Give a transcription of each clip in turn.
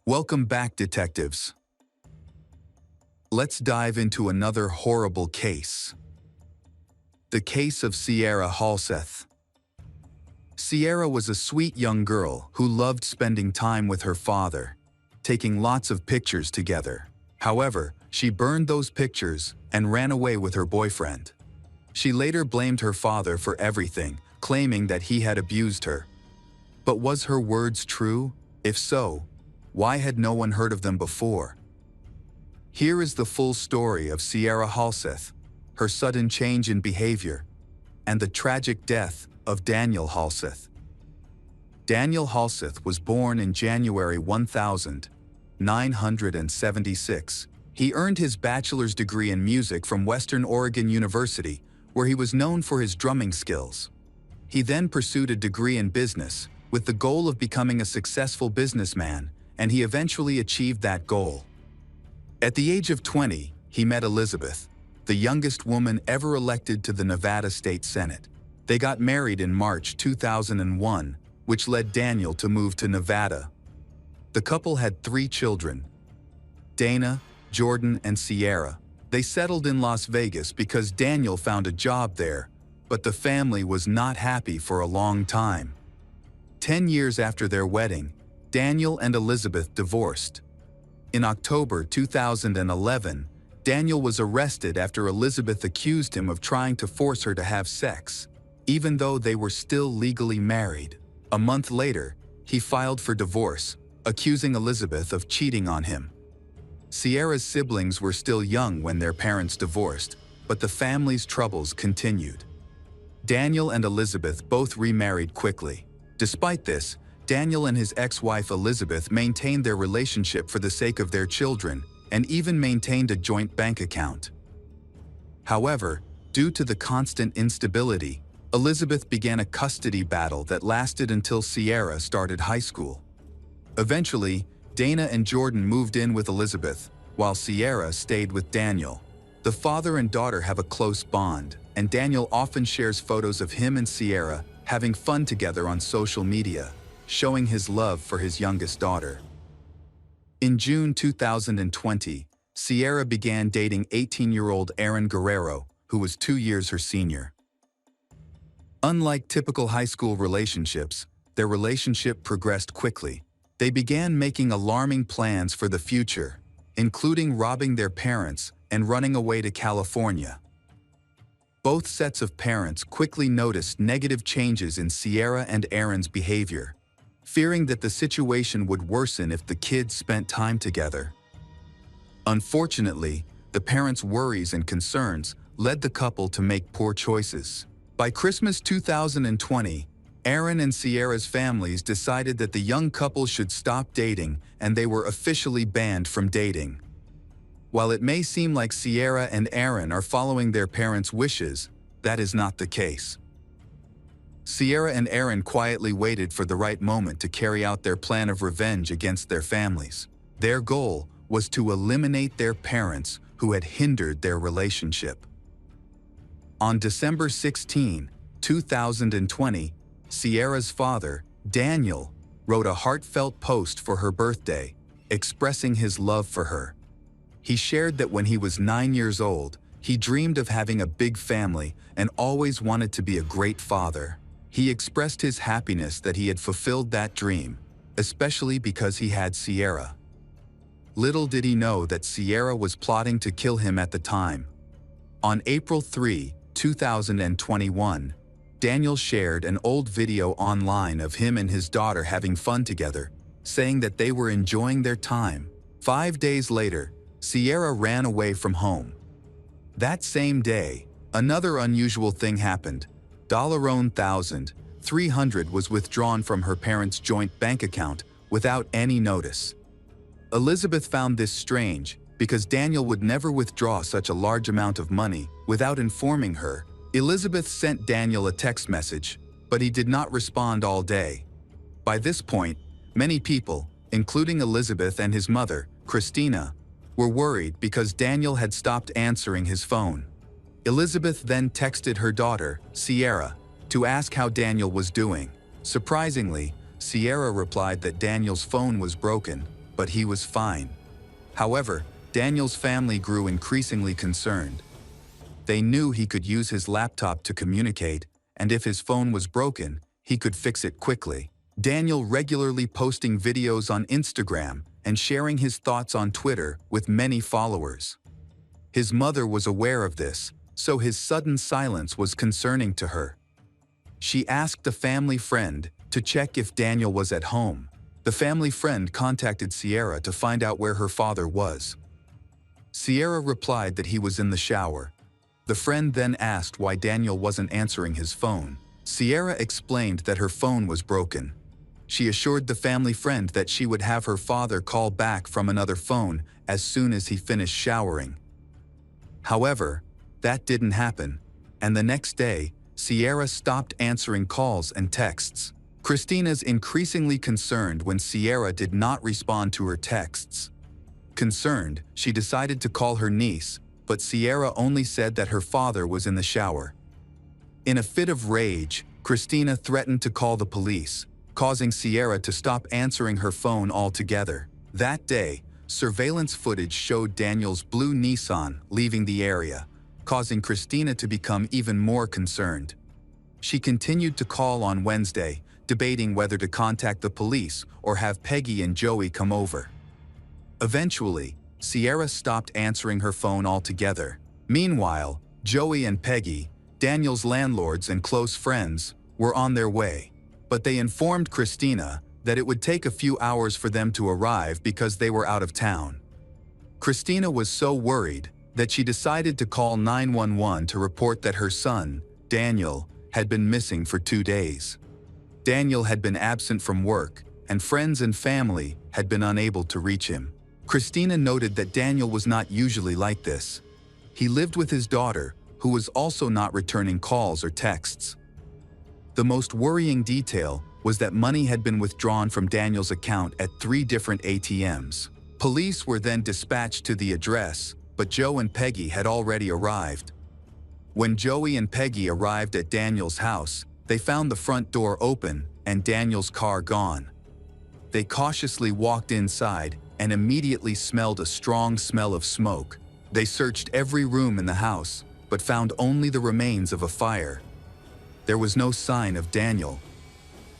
Welcome back, detectives. Let's dive into another horrible case. The case of Sierra Halseth. Sierra was a sweet young girl who loved spending time with her father, taking lots of pictures together. However, she burned those pictures and ran away with her boyfriend. She later blamed her father for everything, claiming that he had abused her. But was her words true? If so, why had no one heard of them before? Here is the full story of Sierra Halseth, her sudden change in behavior, and the tragic death of Daniel Halseth. Daniel Halseth was born in January 1976. He earned his bachelor's degree in music from Western Oregon University, where he was known for his drumming skills. He then pursued a degree in business, with the goal of becoming a successful businessman, and he eventually achieved that goal. At the age of 20, he met Elizabeth, the youngest woman ever elected to the Nevada State Senate. They got married in March 2001, which led Daniel to move to Nevada. The couple had 3 children: Dana, Jordan, and Sierra. They settled in Las Vegas because Daniel found a job there, but the family was not happy for a long time. 10 years after their wedding, Daniel and Elizabeth divorced. In October 2011, Daniel was arrested after Elizabeth accused him of trying to force her to have sex, even though they were still legally married. A month later, he filed for divorce, accusing Elizabeth of cheating on him. Sierra's siblings were still young when their parents divorced, but the family's troubles continued. Daniel and Elizabeth both remarried quickly. Despite this, Daniel and his ex-wife Elizabeth maintained their relationship for the sake of their children and even maintained a joint bank account. However, due to the constant instability, Elizabeth began a custody battle that lasted until Sierra started high school. Eventually, Dana and Jordan moved in with Elizabeth, while Sierra stayed with Daniel. The father and daughter have a close bond, and Daniel often shares photos of him and Sierra having fun together on social media, showing his love for his youngest daughter. In June 2020, Sierra began dating 18-year-old Aaron Guerrero, who was 2 years her senior. Unlike typical high school relationships, their relationship progressed quickly. They began making alarming plans for the future, including robbing their parents and running away to California. Both sets of parents quickly noticed negative changes in Sierra and Aaron's behavior, fearing that the situation would worsen if the kids spent time together. Unfortunately, the parents' worries and concerns led the couple to make poor choices. By Christmas 2020, Aaron and Sierra's families decided that the young couple should stop dating, and they were officially banned from dating. While it may seem like Sierra and Aaron are following their parents' wishes, that is not the case. Sierra and Aaron quietly waited for the right moment to carry out their plan of revenge against their families. Their goal was to eliminate their parents who had hindered their relationship. On December 16, 2020, Sierra's father, Daniel, wrote a heartfelt post for her birthday, expressing his love for her. He shared that when he was 9 years old, he dreamed of having a big family and always wanted to be a great father. He expressed his happiness that he had fulfilled that dream, especially because he had Sierra. Little did he know that Sierra was plotting to kill him at the time. On April 3, 2021, Daniel shared an old video online of him and his daughter having fun together, saying that they were enjoying their time. 5 days later, Sierra ran away from home. That same day, another unusual thing happened. $1,300 was withdrawn from her parents' joint bank account without any notice. Elizabeth found this strange because Daniel would never withdraw such a large amount of money without informing her. Elizabeth sent Daniel a text message, but he did not respond all day. By this point, many people, including Elizabeth and his mother, Christina, were worried because Daniel had stopped answering his phone. Elizabeth then texted her daughter, Sierra, to ask how Daniel was doing. Surprisingly, Sierra replied that Daniel's phone was broken, but he was fine. However, Daniel's family grew increasingly concerned. They knew he could use his laptop to communicate, and if his phone was broken, he could fix it quickly. Daniel regularly posting videos on Instagram and sharing his thoughts on Twitter with many followers. His mother was aware of this, so his sudden silence was concerning to her. She asked a family friend to check if Daniel was at home. The family friend contacted Sierra to find out where her father was. Sierra replied that he was in the shower. The friend then asked why Daniel wasn't answering his phone. Sierra explained that her phone was broken. She assured the family friend that she would have her father call back from another phone as soon as he finished showering. However, that didn't happen, and the next day, Sierra stopped answering calls and texts. Christina's increasingly concerned when Sierra did not respond to her texts. Concerned, she decided to call her niece, but Sierra only said that her father was in the shower. In a fit of rage, Christina threatened to call the police, causing Sierra to stop answering her phone altogether. That day, surveillance footage showed Daniel's blue Nissan leaving the area, causing Christina to become even more concerned. She continued to call on Wednesday, debating whether to contact the police or have Peggy and Joey come over. Eventually, Sierra stopped answering her phone altogether. Meanwhile, Joey and Peggy, Daniel's landlords and close friends, were on their way, but they informed Christina that it would take a few hours for them to arrive because they were out of town. Christina was so worried that she decided to call 911 to report that her son, Daniel, had been missing for 2 days. Daniel had been absent from work, and friends and family had been unable to reach him. Christina noted that Daniel was not usually like this. He lived with his daughter, who was also not returning calls or texts. The most worrying detail was that money had been withdrawn from Daniel's account at 3 different ATMs. Police were then dispatched to the address, but Joe and Peggy had already arrived. When Joey and Peggy arrived at Daniel's house, they found the front door open and Daniel's car gone. They cautiously walked inside and immediately smelled a strong smell of smoke. They searched every room in the house, but found only the remains of a fire. There was no sign of Daniel.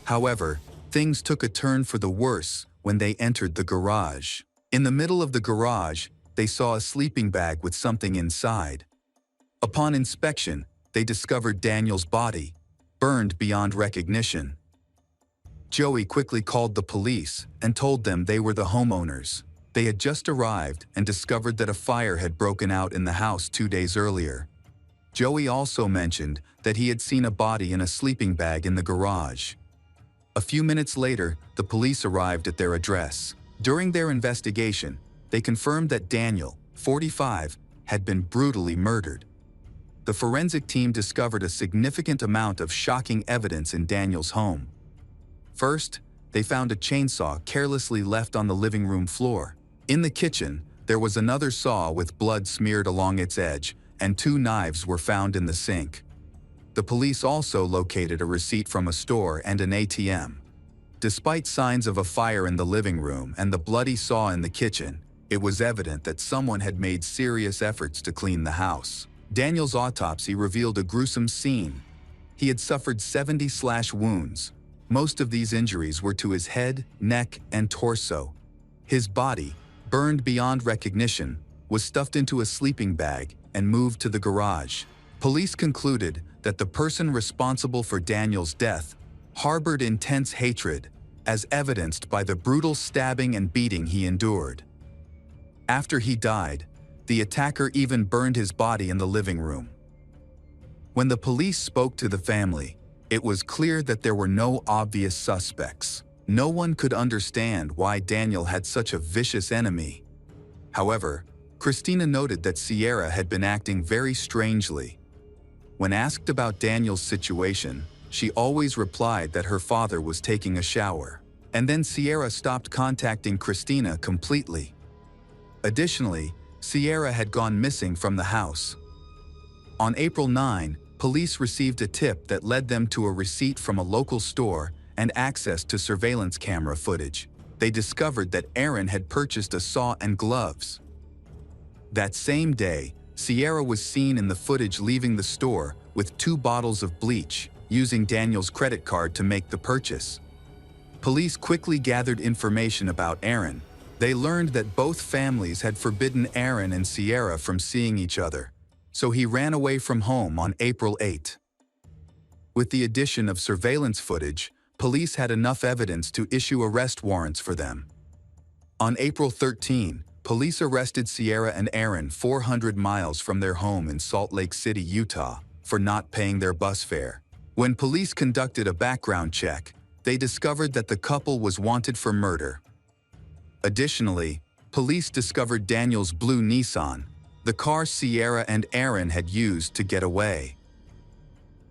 However, things took a turn for the worse when they entered the garage. In the middle of the garage, they saw a sleeping bag with something inside. Upon inspection, they discovered Daniel's body, burned beyond recognition. Joey quickly called the police and told them they were the homeowners. They had just arrived and discovered that a fire had broken out in the house 2 days earlier. Joey also mentioned that he had seen a body in a sleeping bag in the garage. A few minutes later, the police arrived at their address. During their investigation, they confirmed that Daniel, 45, had been brutally murdered. The forensic team discovered a significant amount of shocking evidence in Daniel's home. First, they found a chainsaw carelessly left on the living room floor. In the kitchen, there was another saw with blood smeared along its edge, and 2 knives were found in the sink. The police also located a receipt from a store and an ATM. Despite signs of a fire in the living room and the bloody saw in the kitchen, it was evident that someone had made serious efforts to clean the house. Daniel's autopsy revealed a gruesome scene. He had suffered 70 slash wounds. Most of these injuries were to his head, neck, and torso. His body, burned beyond recognition, was stuffed into a sleeping bag and moved to the garage. Police concluded that the person responsible for Daniel's death harbored intense hatred, as evidenced by the brutal stabbing and beating he endured. After he died, the attacker even burned his body in the living room. When the police spoke to the family, it was clear that there were no obvious suspects. No one could understand why Daniel had such a vicious enemy. However, Christina noted that Sierra had been acting very strangely. When asked about Daniel's situation, she always replied that her father was taking a shower. And then Sierra stopped contacting Christina completely. Additionally, Sierra had gone missing from the house. On April 9, police received a tip that led them to a receipt from a local store and access to surveillance camera footage. they discovered that Aaron had purchased a saw and gloves. That same day, Sierra was seen in the footage leaving the store with 2 bottles of bleach, using Daniel's credit card to make the purchase. Police quickly gathered information about Aaron. They learned that both families had forbidden Aaron and Sierra from seeing each other, so he ran away from home on April 8. With the addition of surveillance footage, police had enough evidence to issue arrest warrants for them. On April 13, police arrested Sierra and Aaron 400 miles from their home in Salt Lake City, Utah, for not paying their bus fare. When police conducted a background check, they discovered that the couple was wanted for murder. Additionally, police discovered Daniel's blue Nissan, the car Sierra and Aaron had used to get away.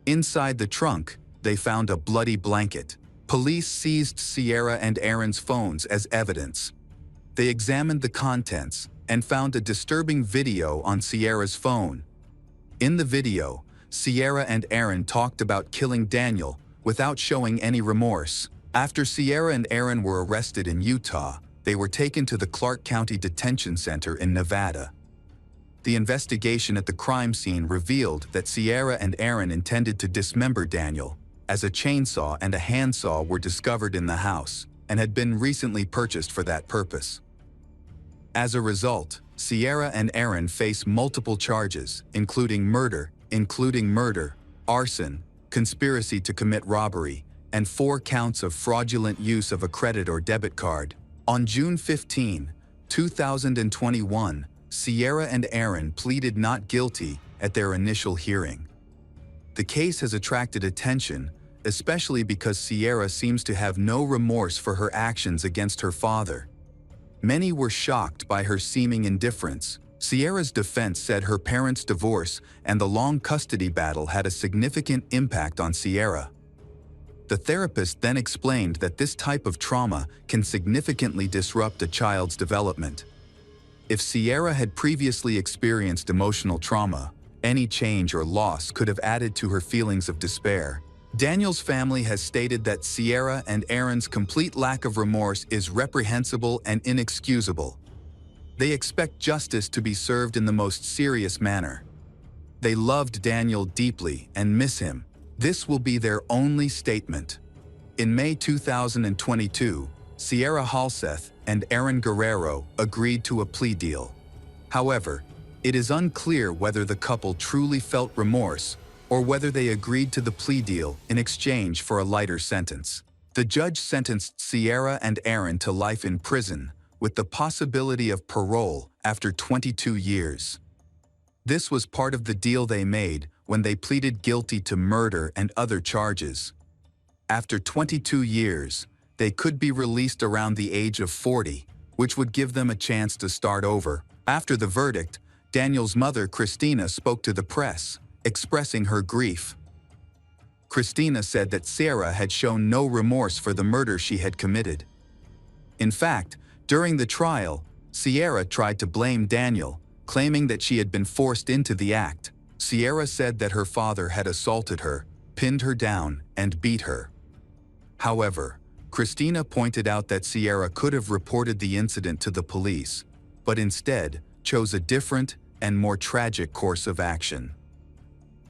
Inside the trunk, they found a bloody blanket. Police seized Sierra and Aaron's phones as evidence. They examined the contents and found a disturbing video on Sierra's phone. In the video, Sierra and Aaron talked about killing Daniel without showing any remorse. After Sierra and Aaron were arrested in Utah, they were taken to the Clark County Detention Center in Nevada. The investigation at the crime scene revealed that Sierra and Aaron intended to dismember Daniel, as a chainsaw and a handsaw were discovered in the house and had been recently purchased for that purpose. As a result, Sierra and Aaron face multiple charges, including murder, arson, conspiracy to commit robbery, and 4 counts of fraudulent use of a credit or debit card. On June 15, 2021, Sierra and Aaron pleaded not guilty at their initial hearing. The case has attracted attention, especially because Sierra seems to have no remorse for her actions against her father. Many were shocked by her seeming indifference. Sierra's defense said her parents' divorce and the long custody battle had a significant impact on Sierra. The therapist then explained that this type of trauma can significantly disrupt a child's development. If Sierra had previously experienced emotional trauma, any change or loss could have added to her feelings of despair. Daniel's family has stated that Sierra and Aaron's complete lack of remorse is reprehensible and inexcusable. They expect justice to be served in the most serious manner. They loved Daniel deeply and miss him. This will be their only statement. In May 2022, Sierra Halseth and Aaron Guerrero agreed to a plea deal. However, it is unclear whether the couple truly felt remorse or whether they agreed to the plea deal in exchange for a lighter sentence. The judge sentenced Sierra and Aaron to life in prison, with the possibility of parole after 22 years. This was part of the deal they made when they pleaded guilty to murder and other charges. After 22 years, they could be released around the age of 40, which would give them a chance to start over. After the verdict, Daniel's mother, Christina, spoke to the press, expressing her grief. Christina said that Sierra had shown no remorse for the murder she had committed. In fact, during the trial, Sierra tried to blame Daniel, claiming that she had been forced into the act. Sierra said that her father had assaulted her, pinned her down, and beat her. However, Christina pointed out that Sierra could have reported the incident to the police, but instead chose a different and more tragic course of action.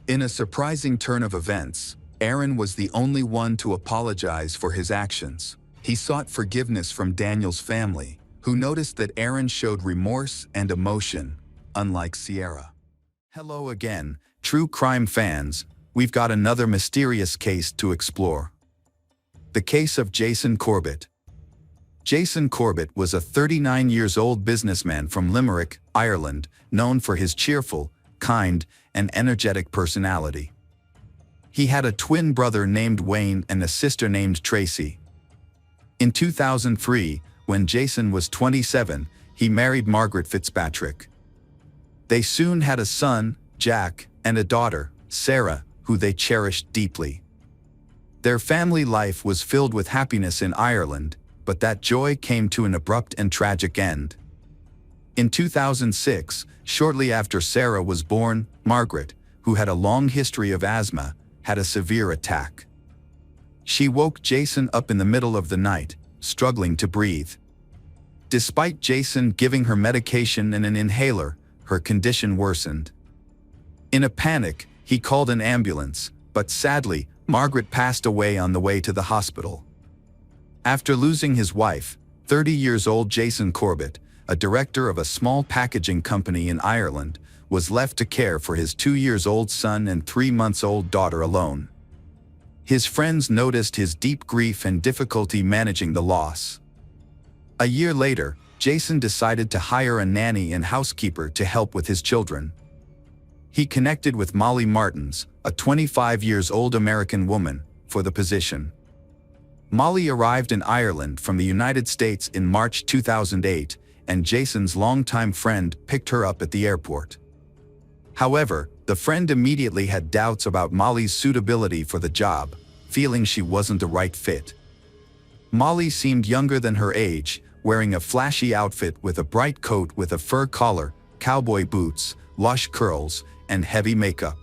In a surprising turn of events, Aaron was the only one to apologize for his actions. He sought forgiveness from Daniel's family, who noticed that Aaron showed remorse and emotion, unlike Sierra. Hello again, true crime fans. We've got another mysterious case to explore. The case of Jason Corbett. Jason Corbett was a 39-year-old businessman from Limerick, Ireland, known for his cheerful, kind, and energetic personality. He had a twin brother named Wayne and a sister named Tracy. In 2003, when Jason was 27, he married Margaret Fitzpatrick. They soon had a son, Jack, and a daughter, Sarah, who they cherished deeply. Their family life was filled with happiness in Ireland, but that joy came to an abrupt and tragic end. In 2006, shortly after Sarah was born, Margaret, who had a long history of asthma, had a severe attack. She woke Jason up in the middle of the night, struggling to breathe. Despite Jason giving her medication and an inhaler, her condition worsened. In a panic, he called an ambulance, but sadly, Margaret passed away on the way to the hospital. After losing his wife, 30-year-old Jason Corbett, a director of a small packaging company in Ireland, was left to care for his 2-year-old son and 3-month-old daughter alone. His friends noticed his deep grief and difficulty managing the loss. A year later, Jason decided to hire a nanny and housekeeper to help with his children. He connected with Molly Martins, a 25-year-old American woman, for the position. Molly arrived in Ireland from the United States in March 2008, and Jason's longtime friend picked her up at the airport. However, the friend immediately had doubts about Molly's suitability for the job, feeling she wasn't the right fit. Molly seemed younger than her age, wearing a flashy outfit with a bright coat with a fur collar, cowboy boots, lush curls, and heavy makeup.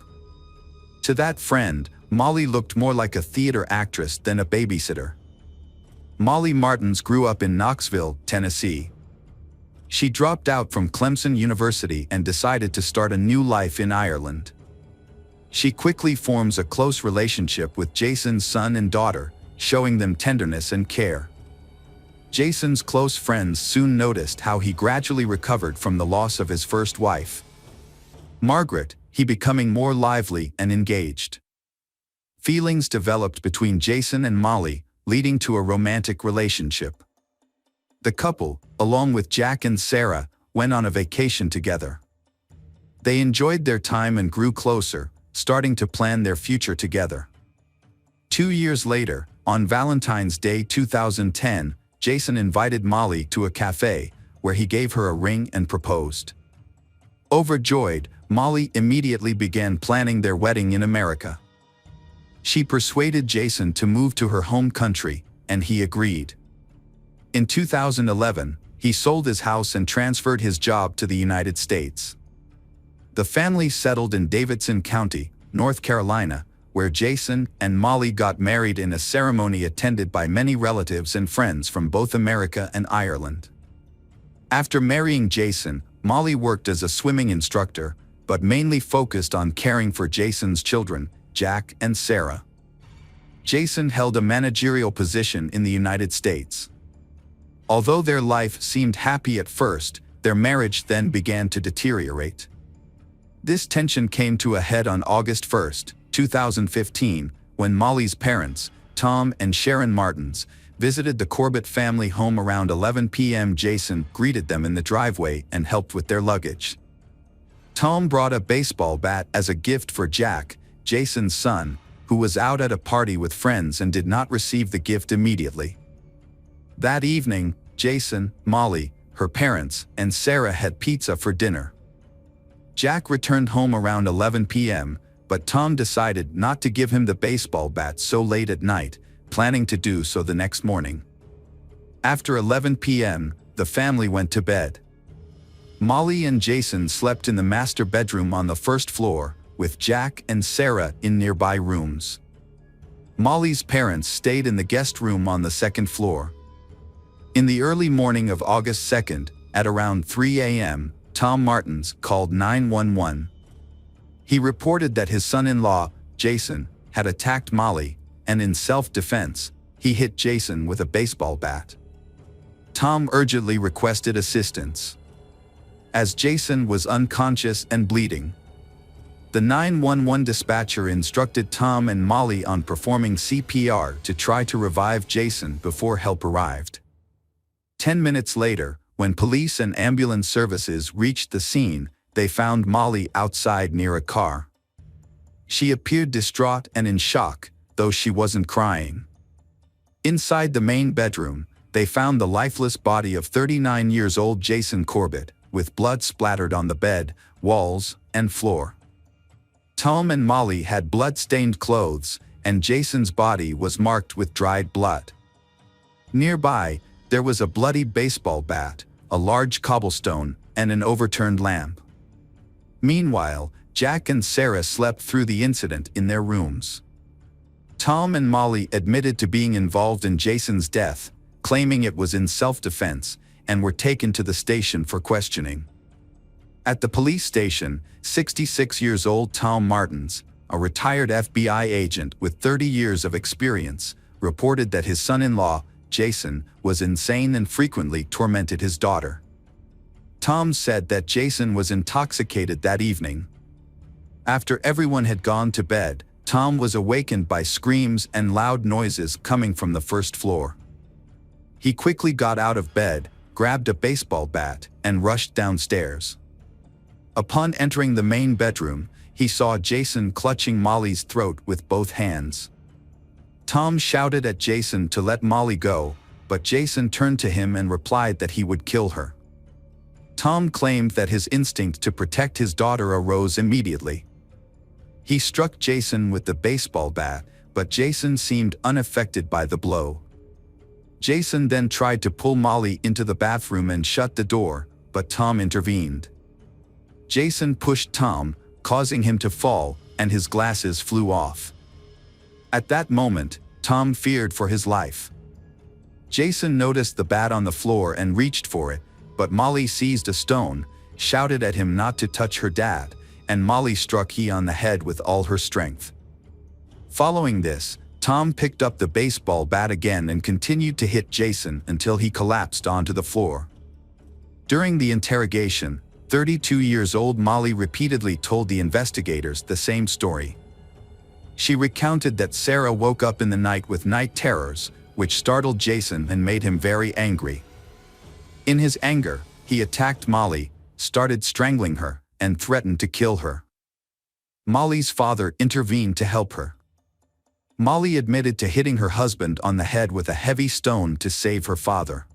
To that friend, Molly looked more like a theater actress than a babysitter. Molly Martins grew up in Knoxville, Tennessee. She dropped out from Clemson University and decided to start a new life in Ireland. She quickly forms a close relationship with Jason's son and daughter, showing them tenderness and care. Jason's close friends soon noticed how he gradually recovered from the loss of his first wife, Margaret, he becoming more lively and engaged. Feelings developed between Jason and Molly, leading to a romantic relationship. The couple, along with Jack and Sarah, went on a vacation together. They enjoyed their time and grew closer, starting to plan their future together. 2 years later, on Valentine's Day 2010, Jason invited Molly to a cafe, where he gave her a ring and proposed. Overjoyed, Molly immediately began planning their wedding in America. She persuaded Jason to move to her home country, and he agreed. In 2011, he sold his house and transferred his job to the United States. The family settled in Davidson County, North Carolina, where Jason and Molly got married in a ceremony attended by many relatives and friends from both America and Ireland. After marrying Jason, Molly worked as a swimming instructor, but mainly focused on caring for Jason's children, Jack and Sarah. Jason held a managerial position in the United States. Although their life seemed happy at first, their marriage then began to deteriorate. This tension came to a head on August 1, 2015, when Molly's parents, Tom and Sharon Martins, visited the Corbett family home around 11 p.m. Jason greeted them in the driveway and helped with their luggage. Tom brought a baseball bat as a gift for Jack, Jason's son, who was out at a party with friends and did not receive the gift immediately. That evening, Jason, Molly, her parents, and Sarah had pizza for dinner. Jack returned home around 11 p.m., but Tom decided not to give him the baseball bat so late at night, planning to do so the next morning. After 11 p.m., the family went to bed. Molly and Jason slept in the master bedroom on the first floor, with Jack and Sarah in nearby rooms. Molly's parents stayed in the guest room on the second floor. In the early morning of August 2nd, at around 3 a.m., Tom Martins called 911. He reported that his son-in-law, Jason, had attacked Molly, and in self-defense, he hit Jason with a baseball bat. Tom urgently requested assistance, as Jason was unconscious and bleeding. The 911 dispatcher instructed Tom and Molly on performing CPR to try to revive Jason before help arrived. 10 minutes later, when police and ambulance services reached the scene, they found Molly outside near a car. She appeared distraught and in shock, though she wasn't crying. Inside the main bedroom, they found the lifeless body of 39-year-old Jason Corbett, with blood splattered on the bed, walls, and floor. Tom and Molly had blood-stained clothes, and Jason's body was marked with dried blood. Nearby, there was a bloody baseball bat, a large cobblestone, and an overturned lamp. Meanwhile, Jack and Sarah slept through the incident in their rooms. Tom and Molly admitted to being involved in Jason's death, claiming it was in self-defense, and were taken to the station for questioning. At the police station, 66-year-old Tom Martins, a retired FBI agent with 30 years of experience, reported that his son-in-law, Jason, was insane and frequently tormented his daughter. Tom said that Jason was intoxicated that evening. After everyone had gone to bed, Tom was awakened by screams and loud noises coming from the first floor. He quickly got out of bed, grabbed a baseball bat, and rushed downstairs. Upon entering the main bedroom, he saw Jason clutching Molly's throat with both hands. Tom shouted at Jason to let Molly go, but Jason turned to him and replied that he would kill her. Tom claimed that his instinct to protect his daughter arose immediately. He struck Jason with the baseball bat, but Jason seemed unaffected by the blow. Jason then tried to pull Molly into the bathroom and shut the door, but Tom intervened. Jason pushed Tom, causing him to fall, and his glasses flew off. At that moment, Tom feared for his life. Jason noticed the bat on the floor and reached for it, but Molly seized a stone, shouted at him not to touch her dad, and Molly struck he on the head with all her strength. Following this, Tom picked up the baseball bat again and continued to hit Jason until he collapsed onto the floor. During the interrogation, 32-year-old Molly repeatedly told the investigators the same story. She recounted that Sarah woke up in the night with night terrors, which startled Jason and made him very angry. In his anger, he attacked Molly, started strangling her, and threatened to kill her. Molly's father intervened to help her. Molly admitted to hitting her husband on the head with a heavy stone to save her father.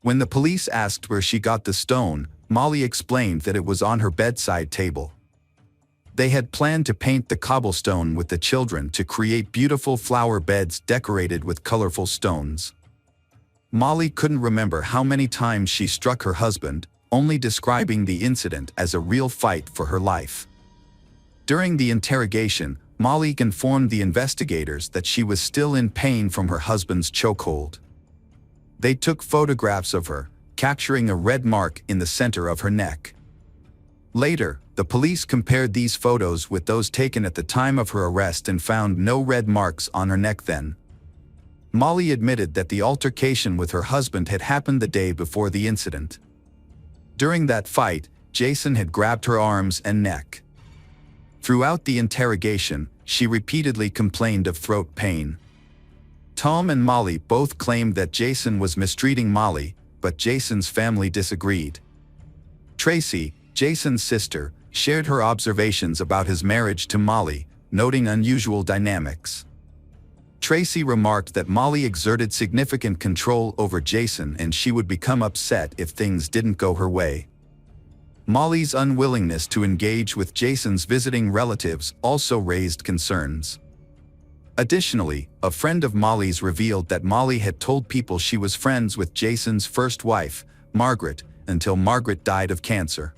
When the police asked where she got the stone, Molly explained that it was on her bedside table. They had planned to paint the cobblestone with the children to create beautiful flower beds decorated with colorful stones. Molly couldn't remember how many times she struck her husband, only describing the incident as a real fight for her life. During the interrogation, Molly informed the investigators that she was still in pain from her husband's chokehold. They took photographs of her, capturing a red mark in the center of her neck. Later, the police compared these photos with those taken at the time of her arrest and found no red marks on her neck then. Molly admitted that the altercation with her husband had happened the day before the incident. During that fight, Jason had grabbed her arms and neck. Throughout the interrogation, she repeatedly complained of throat pain. Tom and Molly both claimed that Jason was mistreating Molly, but Jason's family disagreed. Tracy, Jason's sister, shared her observations about his marriage to Molly, noting unusual dynamics. Tracy remarked that Molly exerted significant control over Jason and she would become upset if things didn't go her way. Molly's unwillingness to engage with Jason's visiting relatives also raised concerns. Additionally, a friend of Molly's revealed that Molly had told people she was friends with Jason's first wife, Margaret, until Margaret died of cancer.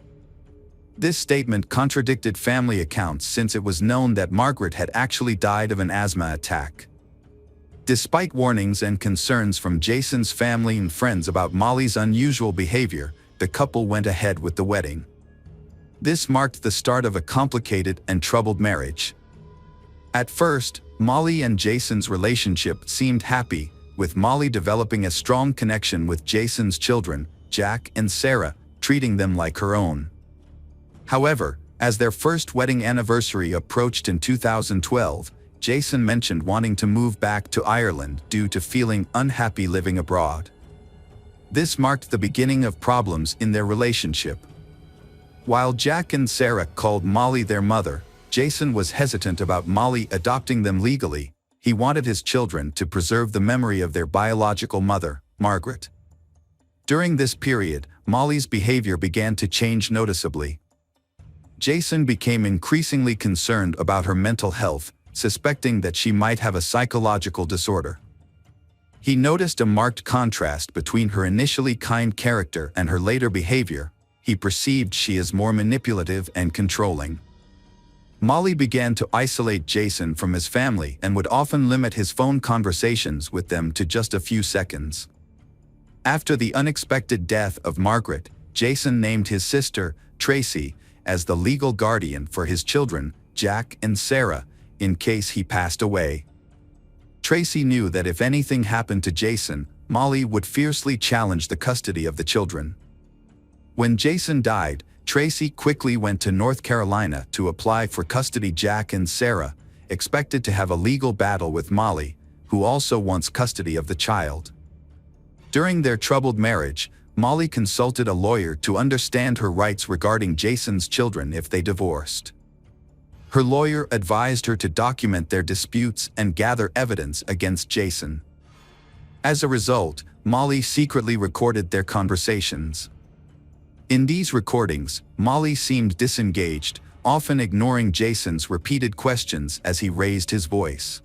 This statement contradicted family accounts since it was known that Margaret had actually died of an asthma attack. Despite warnings and concerns from Jason's family and friends about Molly's unusual behavior, the couple went ahead with the wedding. This marked the start of a complicated and troubled marriage. At first, Molly and Jason's relationship seemed happy, with Molly developing a strong connection with Jason's children, Jack and Sarah, treating them like her own. However, as their first wedding anniversary approached in 2012, Jason mentioned wanting to move back to Ireland due to feeling unhappy living abroad. This marked the beginning of problems in their relationship. While Jack and Sarah called Molly their mother, Jason was hesitant about Molly adopting them legally. He wanted his children to preserve the memory of their biological mother, Margaret. During this period, Molly's behavior began to change noticeably. Jason became increasingly concerned about her mental health, suspecting that she might have a psychological disorder. He noticed a marked contrast between her initially kind character and her later behavior. He perceived she is more manipulative and controlling. Molly began to isolate Jason from his family and would often limit his phone conversations with them to just a few seconds. After the unexpected death of Margaret, Jason named his sister, Tracy, as the legal guardian for his children, Jack and Sarah, in case he passed away. Tracy knew that if anything happened to Jason, Molly would fiercely challenge the custody of the children. When Jason died, Tracy quickly went to North Carolina to apply for custody. Jack and Sarah expected to have a legal battle with Molly, who also wants custody of the child. During their troubled marriage, Molly consulted a lawyer to understand her rights regarding Jason's children if they divorced. Her lawyer advised her to document their disputes and gather evidence against Jason. As a result, Molly secretly recorded their conversations. In these recordings, Molly seemed disengaged, often ignoring Jason's repeated questions as he raised his voice.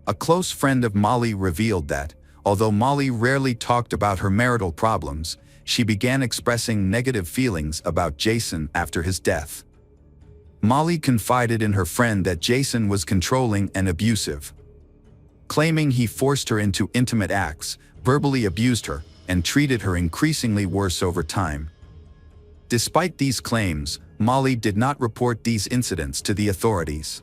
A close friend of Molly revealed that, although Molly rarely talked about her marital problems, she began expressing negative feelings about Jason after his death. Molly confided in her friend that Jason was controlling and abusive, claiming he forced her into intimate acts, verbally abused her, and treated her increasingly worse over time. Despite these claims, Molly did not report these incidents to the authorities.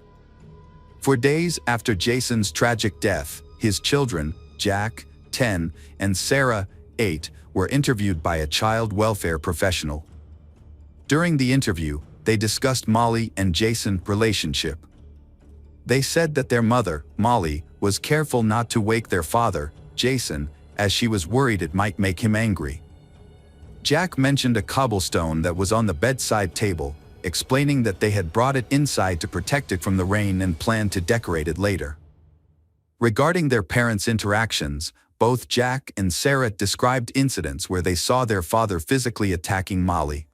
For days after Jason's tragic death, his children, Jack, 10, and Sarah, 8, were interviewed by a child welfare professional. During the interview, they discussed Molly and Jason's relationship. They said that their mother, Molly, was careful not to wake their father, Jason, as she was worried it might make him angry. Jack mentioned a cobblestone that was on the bedside table, explaining that they had brought it inside to protect it from the rain and planned to decorate it later. Regarding their parents' interactions, both Jack and Sarah described incidents where they saw their father physically attacking Molly.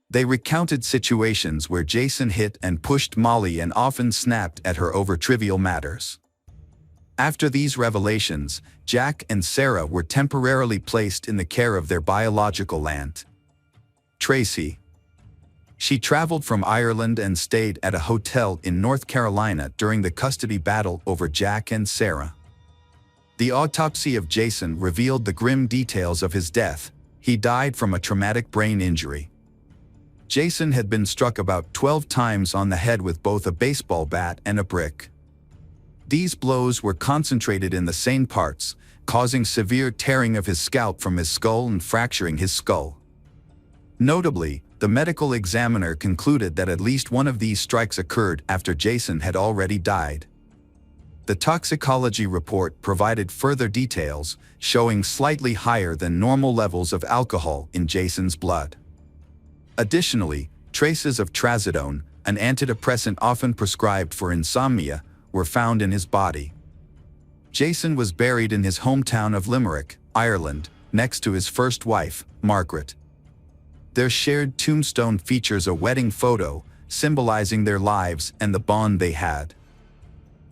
They recounted situations where Jason hit and pushed Molly and often snapped at her over trivial matters. After these revelations, Jack and Sarah were temporarily placed in the care of their biological aunt, Tracy. She traveled from Ireland and stayed at a hotel in North Carolina during the custody battle over Jack and Sarah. The autopsy of Jason revealed the grim details of his death. He died from a traumatic brain injury. Jason had been struck about 12 times on the head with both a baseball bat and a brick. These blows were concentrated in the same parts, causing severe tearing of his scalp from his skull and fracturing his skull. Notably, the medical examiner concluded that at least one of these strikes occurred after Jason had already died. The toxicology report provided further details, showing slightly higher than normal levels of alcohol in Jason's blood. Additionally, traces of trazodone, an antidepressant often prescribed for insomnia, were found in his body. Jason was buried in his hometown of Limerick, Ireland, next to his first wife, Margaret. Their shared tombstone features a wedding photo, symbolizing their lives and the bond they had.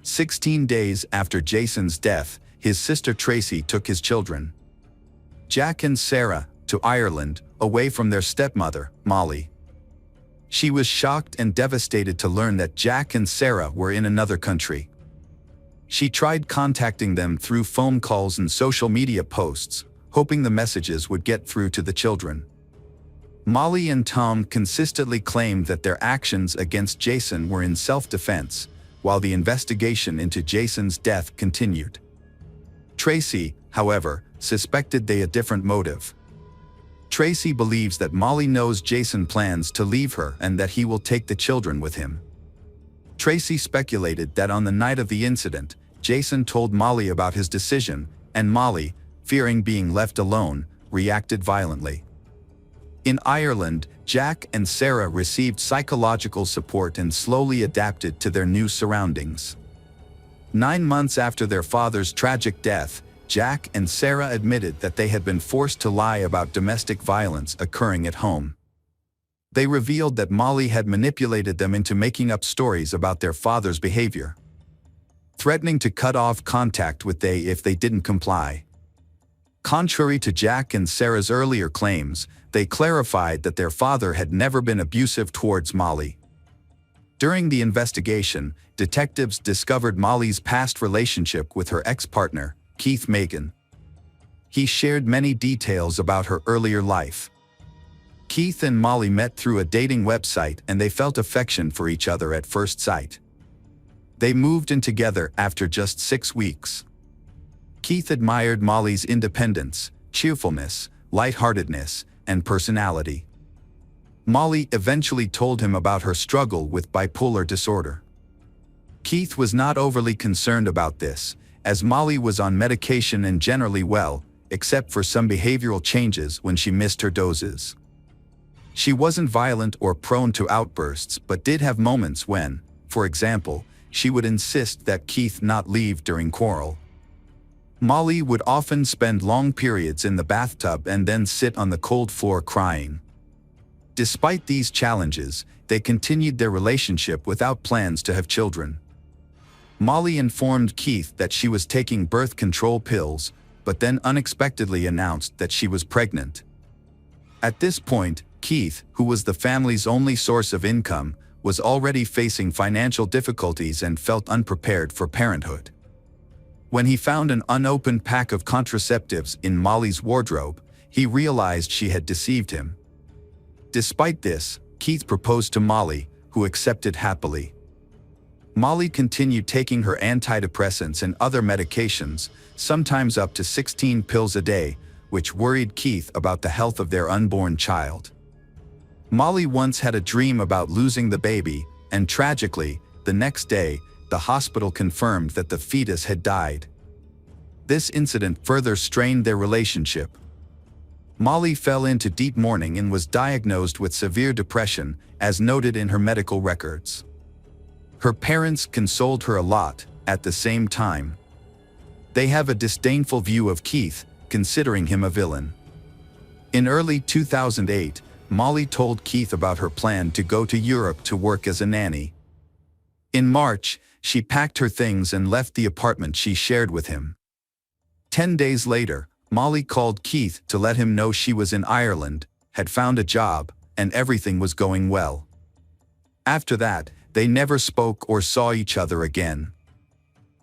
16 days after Jason's death, his sister Tracy took his children, Jack and Sarah, to Ireland, away from their stepmother, Molly. She was shocked and devastated to learn that Jack and Sarah were in another country. She tried contacting them through phone calls and social media posts, hoping the messages would get through to the children. Molly and Tom consistently claimed that their actions against Jason were in self-defense, while the investigation into Jason's death continued. Tracy, however, suspected they had a different motive. Tracy believes that Molly knows Jason plans to leave her and that he will take the children with him. Tracy speculated that on the night of the incident, Jason told Molly about his decision, and Molly, fearing being left alone, reacted violently. In Ireland, Jack and Sarah received psychological support and slowly adapted to their new surroundings. 9 months after their father's tragic death, Jack and Sarah admitted that they had been forced to lie about domestic violence occurring at home. They revealed that Molly had manipulated them into making up stories about their father's behavior, threatening to cut off contact with them if they didn't comply. Contrary to Jack and Sarah's earlier claims, they clarified that their father had never been abusive towards Molly. During the investigation, detectives discovered Molly's past relationship with her ex-partner, Keith Magen. He shared many details about her earlier life. Keith and Molly met through a dating website and they felt affection for each other at first sight. They moved in together after just 6 weeks. Keith admired Molly's independence, cheerfulness, lightheartedness, and personality. Molly eventually told him about her struggle with bipolar disorder. Keith was not overly concerned about this, as Molly was on medication and generally well, except for some behavioral changes when she missed her doses. She wasn't violent or prone to outbursts but did have moments when, for example, she would insist that Keith not leave during quarrel. Molly would often spend long periods in the bathtub and then sit on the cold floor crying. Despite these challenges, they continued their relationship without plans to have children. Molly informed Keith that she was taking birth control pills, but then unexpectedly announced that she was pregnant. At this point, Keith, who was the family's only source of income, was already facing financial difficulties and felt unprepared for parenthood. When he found an unopened pack of contraceptives in Molly's wardrobe, he realized she had deceived him. Despite this, Keith proposed to Molly, who accepted happily. Molly continued taking her antidepressants and other medications, sometimes up to 16 pills a day, which worried Keith about the health of their unborn child. Molly once had a dream about losing the baby, and tragically, the next day, the hospital confirmed that the fetus had died. This incident further strained their relationship. Molly fell into deep mourning and was diagnosed with severe depression, as noted in her medical records. Her parents consoled her a lot, at the same time. They have a disdainful view of Keith, considering him a villain. In early 2008, Molly told Keith about her plan to go to Europe to work as a nanny. In March, she packed her things and left the apartment she shared with him. 10 days later, Molly called Keith to let him know she was in Ireland, had found a job, and everything was going well. After that, they never spoke or saw each other again.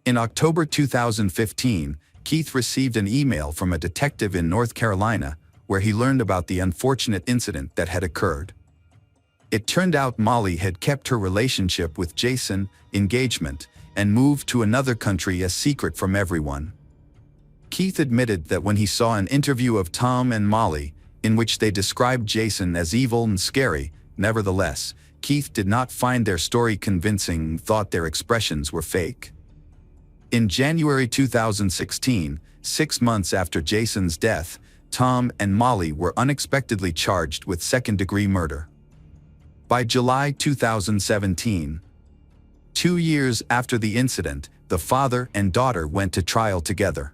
In October 2015, Keith received an email from a detective in North Carolina, where he learned about the unfortunate incident that had occurred. It turned out Molly had kept her relationship with Jason, engagement, and moved to another country a secret from everyone. Keith admitted that when he saw an interview of Tom and Molly, in which they described Jason as evil and scary, nevertheless, Keith did not find their story convincing and thought their expressions were fake. In January 2016, 6 months after Jason's death, Tom and Molly were unexpectedly charged with second-degree murder. By July 2017, 2 years after the incident, the father and daughter went to trial together.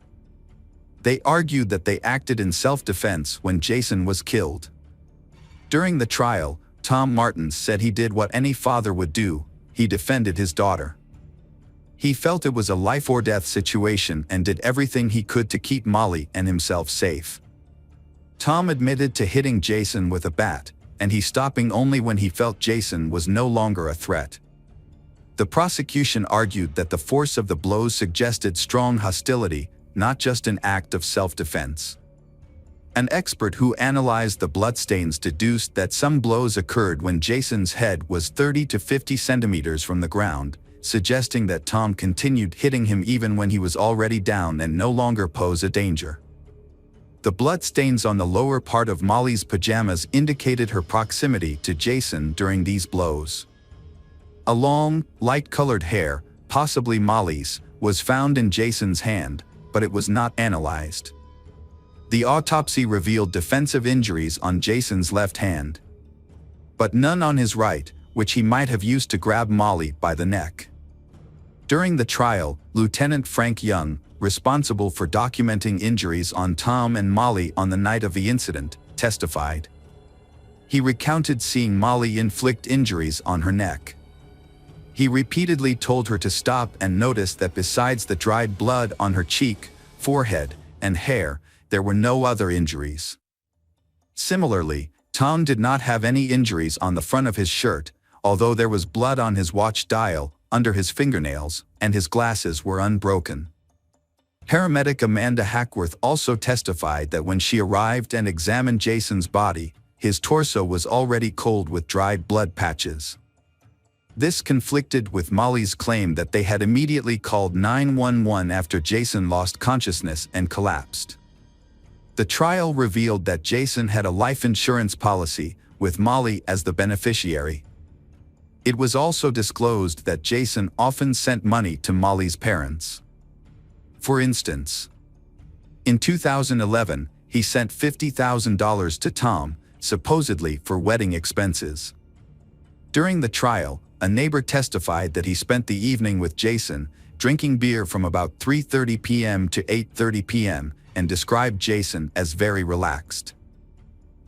They argued that they acted in self-defense when Jason was killed. During the trial, Tom Martins said he did what any father would do: he defended his daughter. He felt it was a life-or-death situation and did everything he could to keep Molly and himself safe. Tom admitted to hitting Jason with a bat, and he stopping only when he felt Jason was no longer a threat. The prosecution argued that the force of the blows suggested strong hostility, not just an act of self-defense. An expert who analyzed the bloodstains deduced that some blows occurred when Jason's head was 30 to 50 centimeters from the ground, suggesting that Tom continued hitting him even when he was already down and no longer posed a danger. The bloodstains on the lower part of Molly's pajamas indicated her proximity to Jason during these blows. A long, light-colored hair, possibly Molly's, was found in Jason's hand, but it was not analyzed. The autopsy revealed defensive injuries on Jason's left hand, but none on his right, which he might have used to grab Molly by the neck. During the trial, Lieutenant Frank Young, responsible for documenting injuries on Tom and Molly on the night of the incident, testified. He recounted seeing Molly inflict injuries on her neck. He repeatedly told her to stop and noticed that besides the dried blood on her cheek, forehead, and hair, there were no other injuries. Similarly, Tom did not have any injuries on the front of his shirt, although there was blood on his watch dial, under his fingernails, and his glasses were unbroken. Paramedic Amanda Hackworth also testified that when she arrived and examined Jason's body, his torso was already cold with dried blood patches. This conflicted with Molly's claim that they had immediately called 911 after Jason lost consciousness and collapsed. The trial revealed that Jason had a life insurance policy, with Molly as the beneficiary. It was also disclosed that Jason often sent money to Molly's parents. For instance, in 2011, he sent $50,000 to Tom, supposedly for wedding expenses. During the trial, a neighbor testified that he spent the evening with Jason, drinking beer from about 3:30 p.m. to 8:30 p.m., and described Jason as very relaxed.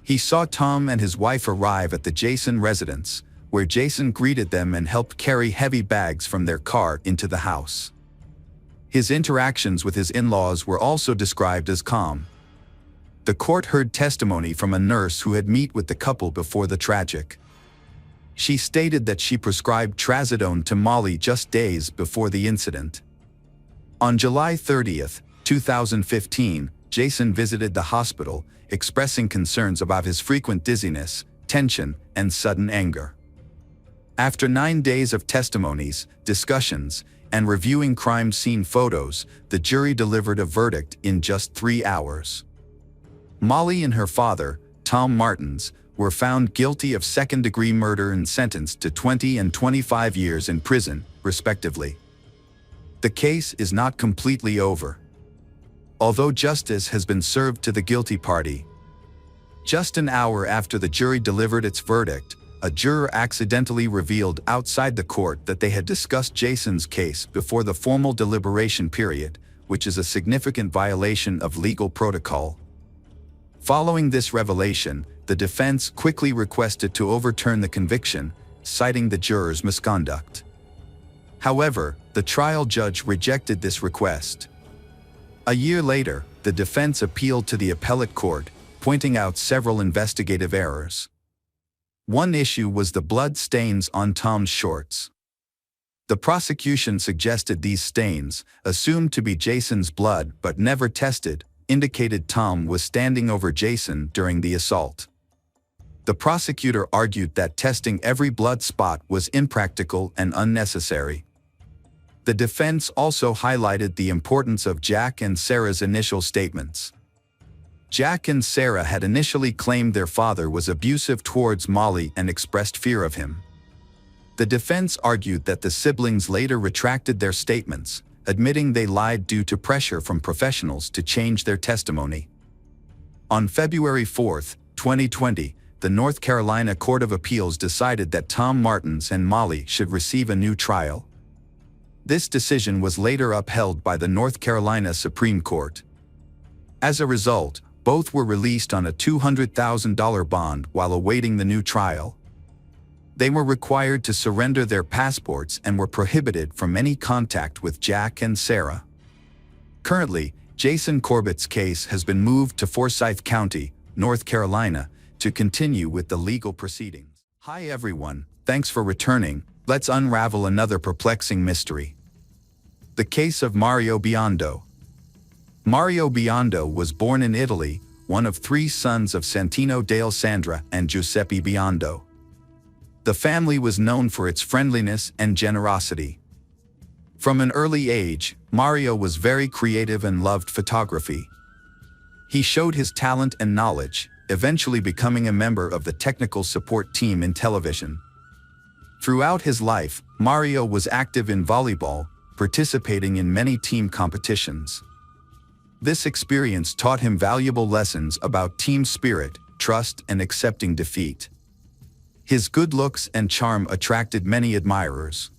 He saw Tom and his wife arrive at the Jason residence, where Jason greeted them and helped carry heavy bags from their car into the house. His interactions with his in-laws were also described as calm. The court heard testimony from a nurse who had met with the couple before the tragic. She stated that she prescribed trazodone to Molly just days before the incident. On July 30, 2015, Jason visited the hospital, expressing concerns about his frequent dizziness, tension, and sudden anger. After 9 days of testimonies, discussions, and reviewing crime scene photos, the jury delivered a verdict in just 3 hours. Molly and her father, Tom Martins, were found guilty of second-degree murder and sentenced to 20 and 25 years in prison, respectively. The case is not completely over. Although justice has been served to the guilty party, just an hour after the jury delivered its verdict, a juror accidentally revealed outside the court that they had discussed Jason's case before the formal deliberation period, which is a significant violation of legal protocol. Following this revelation, the defense quickly requested to overturn the conviction, citing the jurors' misconduct. However, the trial judge rejected this request. A year later, the defense appealed to the appellate court, pointing out several investigative errors. One issue was the blood stains on Tom's shorts. The prosecution suggested these stains, assumed to be Jason's blood but never tested, indicated Tom was standing over Jason during the assault. The prosecutor argued that testing every blood spot was impractical and unnecessary. The defense also highlighted the importance of Jack and Sarah's initial statements. Jack and Sarah had initially claimed their father was abusive towards Molly and expressed fear of him. The defense argued that the siblings later retracted their statements, admitting they lied due to pressure from professionals to change their testimony. On February 4, 2020, the North Carolina Court of Appeals decided that Tom Martins and Molly should receive a new trial. This decision was later upheld by the North Carolina Supreme Court. As a result, both were released on a $200,000 bond while awaiting the new trial. They were required to surrender their passports and were prohibited from any contact with Jack and Sarah. Currently, Jason Corbett's case has been moved to Forsyth County, North Carolina, to continue with the legal proceedings. Hi everyone, thanks for returning. Let's unravel another perplexing mystery. The case of Mario Biondo. Mario Biondo was born in Italy, one of 3 sons of Santino d'Alessandria and Giuseppe Biondo. The family was known for its friendliness and generosity. From an early age, Mario was very creative and loved photography. He showed his talent and knowledge, eventually becoming a member of the technical support team in television. Throughout his life, Mario was active in volleyball, participating in many team competitions. This experience taught him valuable lessons about team spirit, trust, and accepting defeat. His good looks and charm attracted many admirers.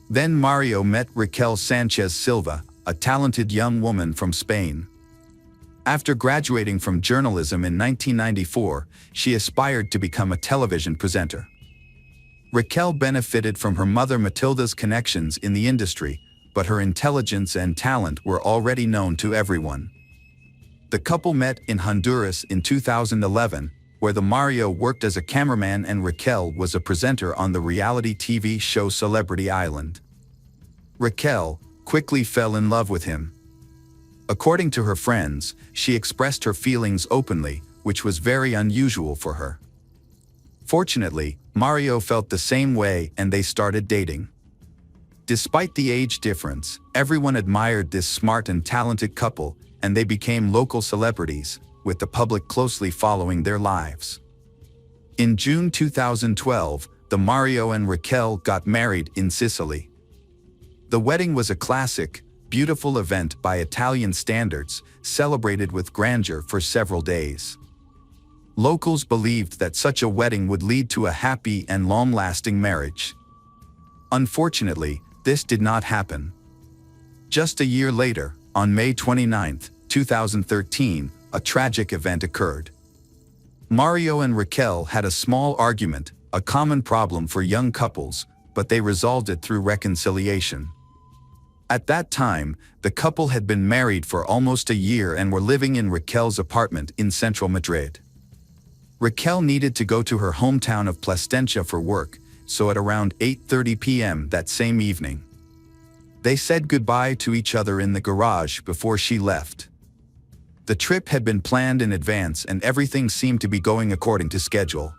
Then Mario met Raquel Sanchez Silva, a talented young woman from Spain. After graduating from journalism in 1994, she aspired to become a television presenter. Raquel benefited from her mother Matilda's connections in the industry, but her intelligence and talent were already known to everyone. The couple met in Honduras in 2011, where the Mario worked as a cameraman and Raquel was a presenter on the reality TV show Celebrity Island. Raquel quickly fell in love with him. According to her friends, she expressed her feelings openly, which was very unusual for her. Fortunately, Mario felt the same way and they started dating. Despite the age difference, everyone admired this smart and talented couple, and they became local celebrities, with the public closely following their lives. In June 2012, the Mario and Raquel got married in Sicily. The wedding was a classic, beautiful event by Italian standards, celebrated with grandeur for several days. Locals believed that such a wedding would lead to a happy and long-lasting marriage. Unfortunately, this did not happen. Just a year later, on May 29, 2013, a tragic event occurred. Mario and Raquel had a small argument, a common problem for young couples, but they resolved it through reconciliation. At that time, the couple had been married for almost a year and were living in Raquel's apartment in central Madrid. Raquel needed to go to her hometown of Plastentia for work, so at around 8:30 p.m. that same evening, they said goodbye to each other in the garage before she left. The trip had been planned in advance and everything seemed to be going according to schedule.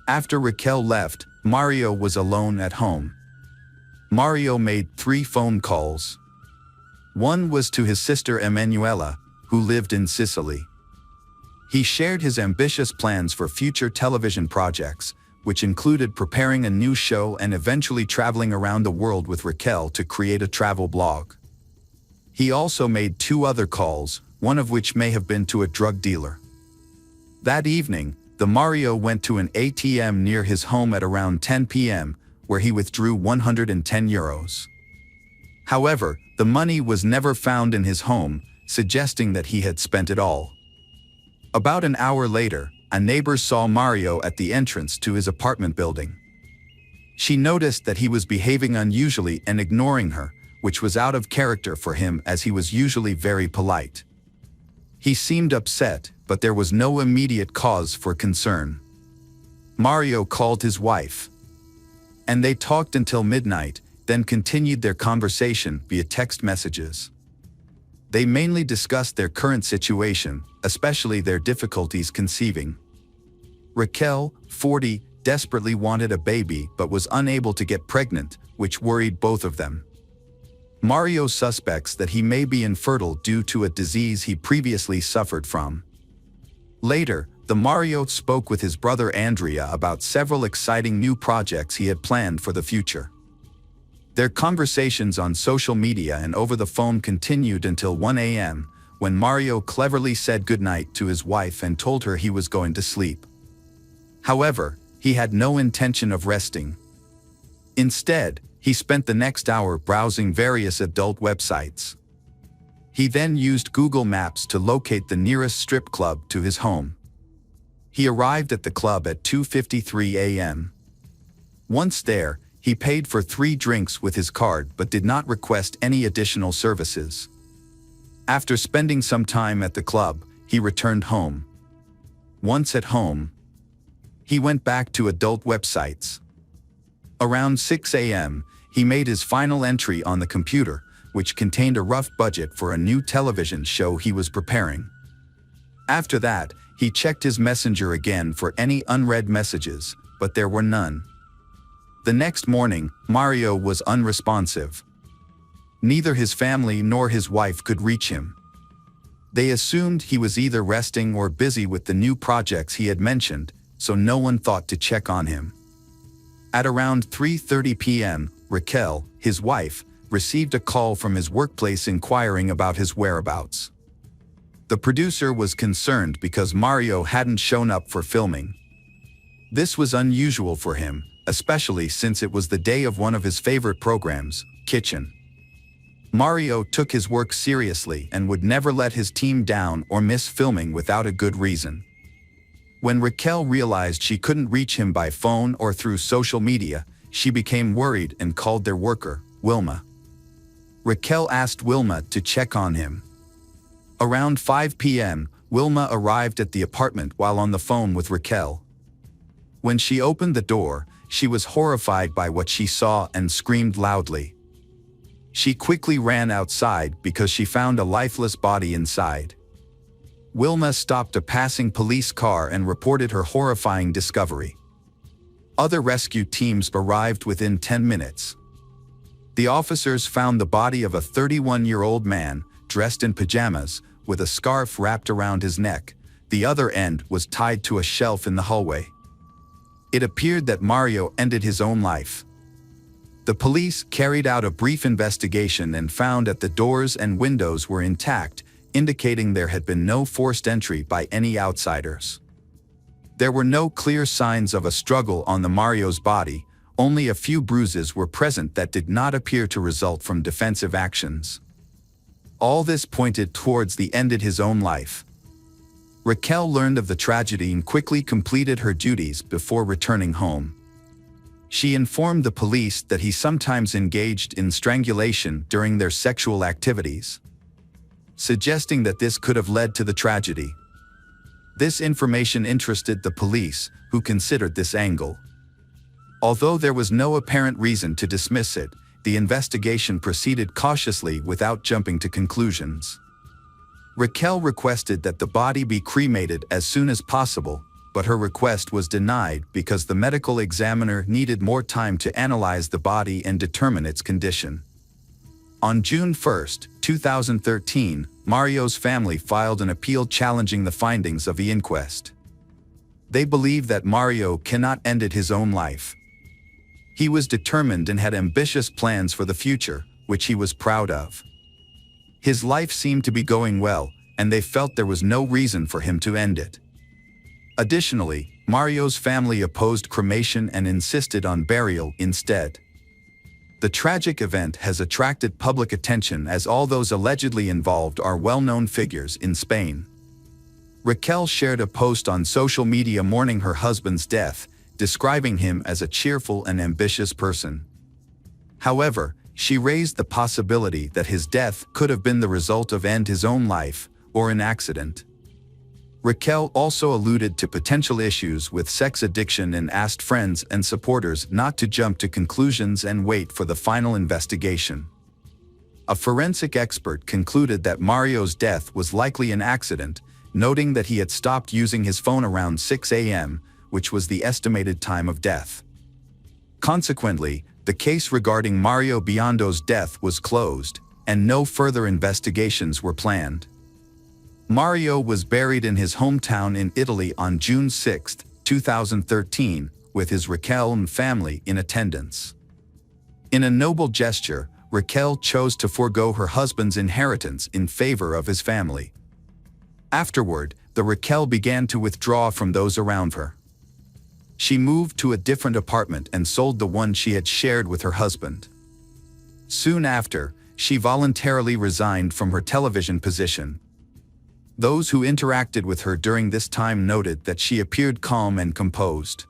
After Raquel left, Mario was alone at home. Mario made 3 phone calls. One was to his sister Emanuela, who lived in Sicily. He shared his ambitious plans for future television projects, which included preparing a new show and eventually traveling around the world with Raquel to create a travel blog. He also made 2 other calls, one of which may have been to a drug dealer. That evening, the Mario went to an ATM near his home at around 10 p.m., where he withdrew 110 euros. However, the money was never found in his home, suggesting that he had spent it all. About an hour later, a neighbor saw Mario at the entrance to his apartment building. She noticed that he was behaving unusually and ignoring her, which was out of character for him as he was usually very polite. He seemed upset, but there was no immediate cause for concern. Mario called his wife, and they talked until midnight, then continued their conversation via text messages. They mainly discussed their current situation, especially their difficulties conceiving. Raquel, 40, desperately wanted a baby but was unable to get pregnant, which worried both of them. Mario suspects that he may be infertile due to a disease he previously suffered from. Later, the Mario spoke with his brother Andrea about several exciting new projects he had planned for the future. Their conversations on social media and over the phone continued until 1 a.m., when Mario cleverly said goodnight to his wife and told her he was going to sleep. However, he had no intention of resting. Instead, he spent the next hour browsing various adult websites. He then used Google Maps to locate the nearest strip club to his home. He arrived at the club at 2:53 a.m. Once there, he paid for 3 drinks with his card but did not request any additional services. After spending some time at the club, he returned home. Once at home, he went back to adult websites. Around 6 a.m., he made his final entry on the computer, which contained a rough budget for a new television show he was preparing. After that, he checked his messenger again for any unread messages, but there were none. The next morning, Mario was unresponsive. Neither his family nor his wife could reach him. They assumed he was either resting or busy with the new projects he had mentioned, so no one thought to check on him. At around 3:30 p.m., Raquel, his wife, received a call from his workplace inquiring about his whereabouts. The producer was concerned because Mario hadn't shown up for filming. This was unusual for him, especially since it was the day of one of his favorite programs, Kitchen. Mario took his work seriously and would never let his team down or miss filming without a good reason. When Raquel realized she couldn't reach him by phone or through social media, she became worried and called their worker, Wilma. Raquel asked Wilma to check on him. Around 5 p.m., Wilma arrived at the apartment while on the phone with Raquel. When she opened the door, she was horrified by what she saw and screamed loudly. She quickly ran outside because she found a lifeless body inside. Wilma stopped a passing police car and reported her horrifying discovery. Other rescue teams arrived within 10 minutes. The officers found the body of a 31-year-old man, dressed in pajamas, with a scarf wrapped around his neck. The other end was tied to a shelf in the hallway. It appeared that Mario ended his own life. The police carried out a brief investigation and found that the doors and windows were intact, indicating there had been no forced entry by any outsiders. There were no clear signs of a struggle on the Mario's body, only a few bruises were present that did not appear to result from defensive actions. All this pointed towards the ended his own life. Raquel learned of the tragedy and quickly completed her duties before returning home. She informed the police that he sometimes engaged in strangulation during their sexual activities, suggesting that this could have led to the tragedy. This information interested the police, who considered this angle. Although there was no apparent reason to dismiss it, the investigation proceeded cautiously without jumping to conclusions. Raquel requested that the body be cremated as soon as possible, but her request was denied because the medical examiner needed more time to analyze the body and determine its condition. On June 1, 2013, Mario's family filed an appeal challenging the findings of the inquest. They believe that Mario cannot end his own life. He was determined and had ambitious plans for the future, which he was proud of. His life seemed to be going well, and they felt there was no reason for him to end it. Additionally, Mario's family opposed cremation and insisted on burial instead. The tragic event has attracted public attention as all those allegedly involved are well-known figures in Spain. Raquel shared a post on social media mourning her husband's death, describing him as a cheerful and ambitious person. However, she raised the possibility that his death could have been the result of his own life or an accident. Raquel also alluded to potential issues with sex addiction and asked friends and supporters not to jump to conclusions and wait for the final investigation. A forensic expert concluded that Mario's death was likely an accident, noting that he had stopped using his phone around 6 a.m., which was the estimated time of death. Consequently, the case regarding Mario Biondo's death was closed, and no further investigations were planned. Mario was buried in his hometown in Italy on June 6, 2013, with his Raquel and family in attendance. In a noble gesture, Raquel chose to forego her husband's inheritance in favor of his family. Afterward, the Raquel began to withdraw from those around her. She moved to a different apartment and sold the one she had shared with her husband. Soon after, she voluntarily resigned from her television position. Those who interacted with her during this time noted that she appeared calm and composed,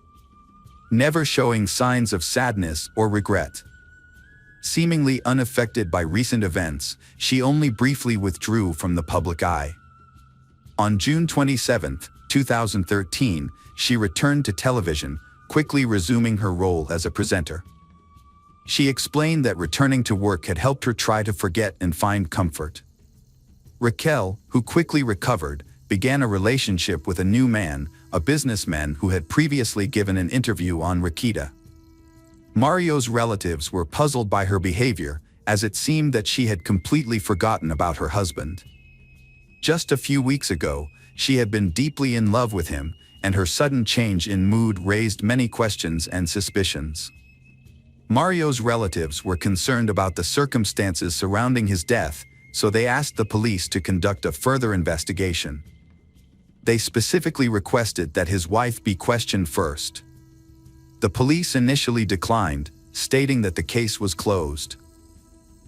never showing signs of sadness or regret. Seemingly unaffected by recent events, she only briefly withdrew from the public eye. On June 27, 2013, she returned to television, quickly resuming her role as a presenter. She explained that returning to work had helped her try to forget and find comfort. Raquel, who quickly recovered, began a relationship with a new man, a businessman who had previously given an interview on Rakita. Mario's relatives were puzzled by her behavior, as it seemed that she had completely forgotten about her husband. Just a few weeks ago, she had been deeply in love with him, and her sudden change in mood raised many questions and suspicions. Mario's relatives were concerned about the circumstances surrounding his death, so they asked the police to conduct a further investigation. They specifically requested that his wife be questioned first. The police initially declined, stating that the case was closed.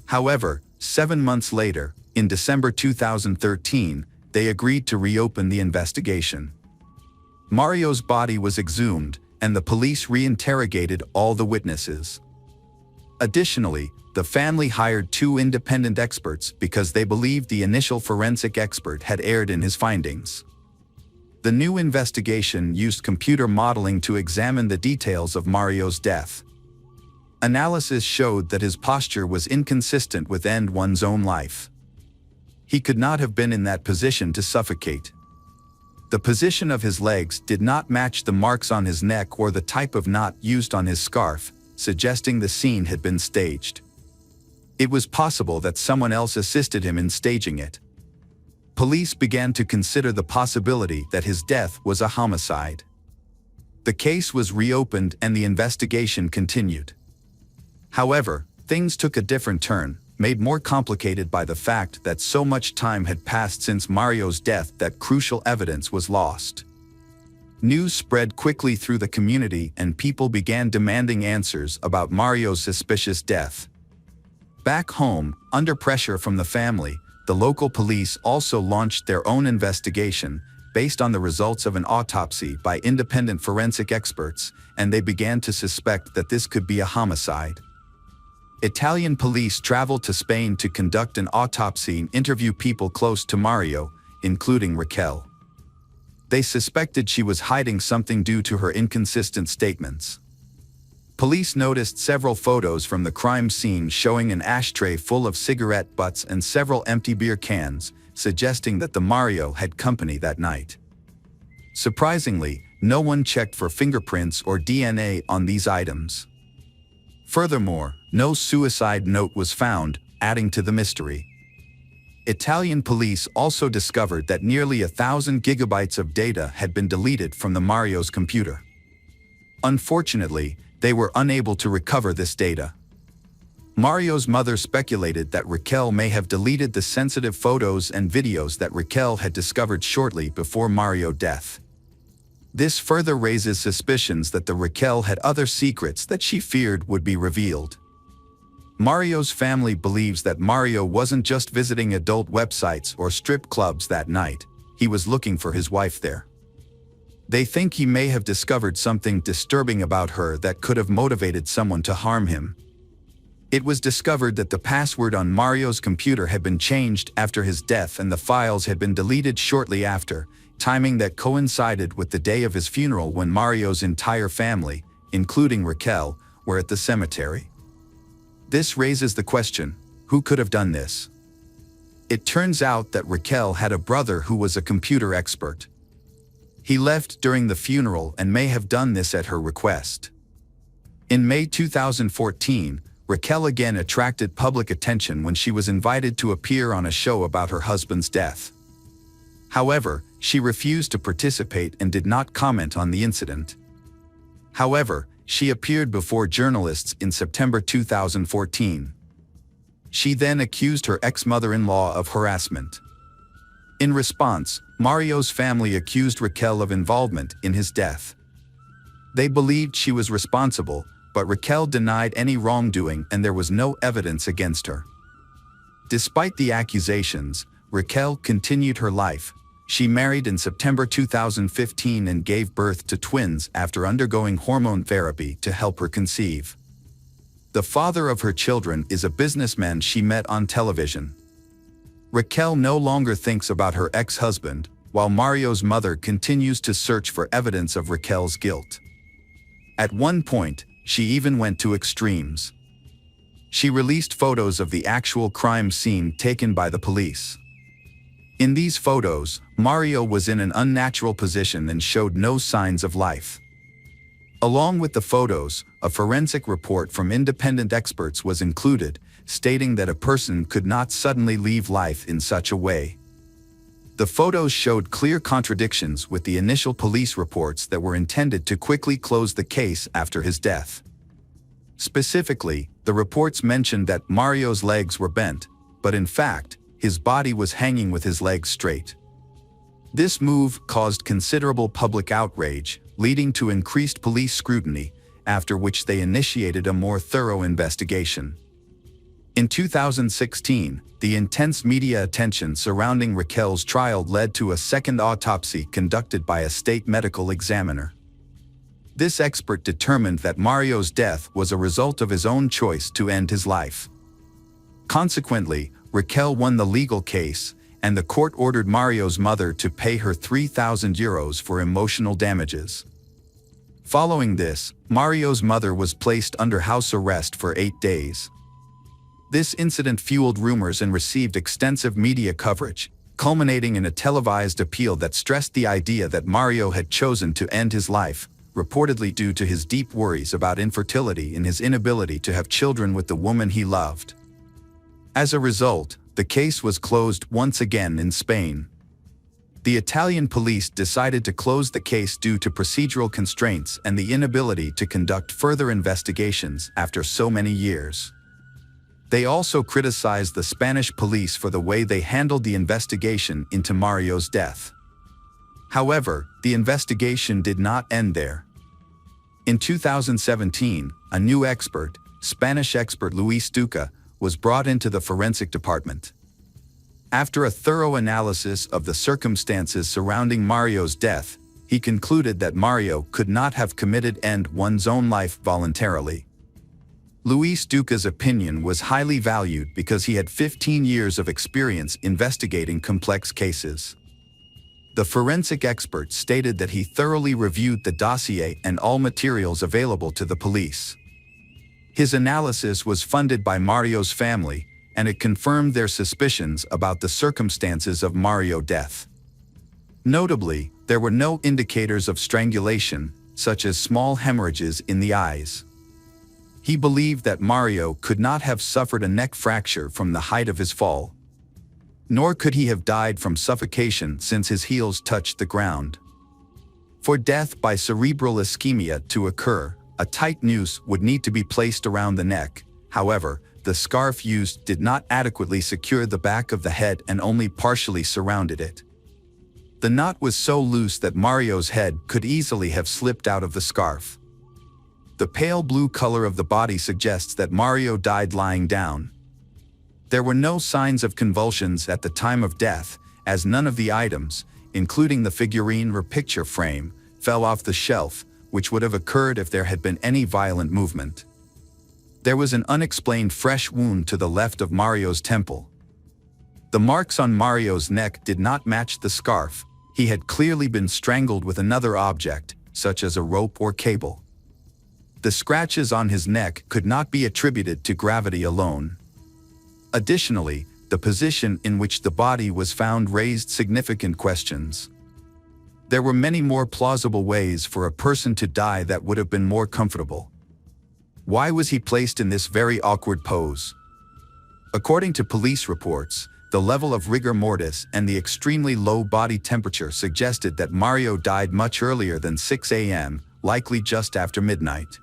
However, 7 months later, in December 2013, they agreed to reopen the investigation. Mario's body was exhumed, and the police reinterrogated all the witnesses. Additionally, the family hired 2 independent experts because they believed the initial forensic expert had erred in his findings. The new investigation used computer modeling to examine the details of Mario's death. Analysis showed that his posture was inconsistent with end one's own life. He could not have been in that position to suffocate. The position of his legs did not match the marks on his neck or the type of knot used on his scarf, suggesting the scene had been staged. It was possible that someone else assisted him in staging it. Police began to consider the possibility that his death was a homicide. The case was reopened and the investigation continued. However, things took a different turn, made more complicated by the fact that so much time had passed since Mario's death that crucial evidence was lost. News spread quickly through the community and people began demanding answers about Mario's suspicious death. Back home, under pressure from the family, the local police also launched their own investigation, based on the results of an autopsy by independent forensic experts, and they began to suspect that this could be a homicide. Italian police traveled to Spain to conduct an autopsy and interview people close to Mario, including Raquel. They suspected she was hiding something due to her inconsistent statements. Police noticed several photos from the crime scene showing an ashtray full of cigarette butts and several empty beer cans, suggesting that the Mario had company that night. Surprisingly, no one checked for fingerprints or DNA on these items. Furthermore, no suicide note was found, adding to the mystery. Italian police also discovered that nearly 1,000 gigabytes of data had been deleted from the Mario's computer. Unfortunately, they were unable to recover this data. Mario's mother speculated that Raquel may have deleted the sensitive photos and videos that Raquel had discovered shortly before Mario's death. This further raises suspicions that the Raquel had other secrets that she feared would be revealed. Mario's family believes that Mario wasn't just visiting adult websites or strip clubs that night, he was looking for his wife there. They think he may have discovered something disturbing about her that could have motivated someone to harm him. It was discovered that the password on Mario's computer had been changed after his death and the files had been deleted shortly after, timing that coincided with the day of his funeral when Mario's entire family, including Raquel, were at the cemetery. This raises the question, who could have done this? It turns out that Raquel had a brother who was a computer expert. He left during the funeral and may have done this at her request. In May 2014, Raquel again attracted public attention when she was invited to appear on a show about her husband's death. However, she refused to participate and did not comment on the incident. However, she appeared before journalists in September 2014. She then accused her ex-mother-in-law of harassment. In response, Mario's family accused Raquel of involvement in his death. They believed she was responsible, but Raquel denied any wrongdoing and there was no evidence against her. Despite the accusations, Raquel continued her life. She married in September 2015 and gave birth to twins after undergoing hormone therapy to help her conceive. The father of her children is a businessman she met on television. Raquel no longer thinks about her ex-husband, while Mario's mother continues to search for evidence of Raquel's guilt. At one point, she even went to extremes. She released photos of the actual crime scene taken by the police. In these photos, Mario was in an unnatural position and showed no signs of life. Along with the photos, a forensic report from independent experts was included, stating that a person could not suddenly leave life in such a way. The photos showed clear contradictions with the initial police reports that were intended to quickly close the case after his death. Specifically, the reports mentioned that Mario's legs were bent, but in fact, his body was hanging with his legs straight. This move caused considerable public outrage, leading to increased police scrutiny, after which they initiated a more thorough investigation. In 2016, the intense media attention surrounding Raquel's trial led to a second autopsy conducted by a state medical examiner. This expert determined that Mario's death was a result of his own choice to end his life. Consequently, Raquel won the legal case, and the court ordered Mario's mother to pay her €3,000 for emotional damages. Following this, Mario's mother was placed under house arrest for 8 days. This incident fueled rumors and received extensive media coverage, culminating in a televised appeal that stressed the idea that Mario had chosen to end his life, reportedly due to his deep worries about infertility and his inability to have children with the woman he loved. As a result, the case was closed once again in Spain. The Italian police decided to close the case due to procedural constraints and the inability to conduct further investigations after so many years. They also criticized the Spanish police for the way they handled the investigation into Mario's death. However, the investigation did not end there. In 2017, a new expert, Spanish expert Luis Duca, was brought into the forensic department. After a thorough analysis of the circumstances surrounding Mario's death, he concluded that Mario could not have committed one's own life voluntarily. Luis Duca's opinion was highly valued because he had 15 years of experience investigating complex cases. The forensic expert stated that he thoroughly reviewed the dossier and all materials available to the police. His analysis was funded by Mario's family, and it confirmed their suspicions about the circumstances of Mario's death. Notably, there were no indicators of strangulation, such as small hemorrhages in the eyes. He believed that Mario could not have suffered a neck fracture from the height of his fall. Nor could he have died from suffocation since his heels touched the ground. For death by cerebral ischemia to occur, a tight noose would need to be placed around the neck. However, the scarf used did not adequately secure the back of the head and only partially surrounded it. The knot was so loose that Mario's head could easily have slipped out of the scarf. The pale blue color of the body suggests that Mario died lying down. There were no signs of convulsions at the time of death, as none of the items, including the figurine or picture frame, fell off the shelf, which would have occurred if there had been any violent movement. There was an unexplained fresh wound to the left of Mario's temple. The marks on Mario's neck did not match the scarf. He had clearly been strangled with another object, such as a rope or cable. The scratches on his neck could not be attributed to gravity alone. Additionally, the position in which the body was found raised significant questions. There were many more plausible ways for a person to die that would have been more comfortable. Why was he placed in this very awkward pose? According to police reports, the level of rigor mortis and the extremely low body temperature suggested that Mario died much earlier than 6 a.m., likely just after midnight.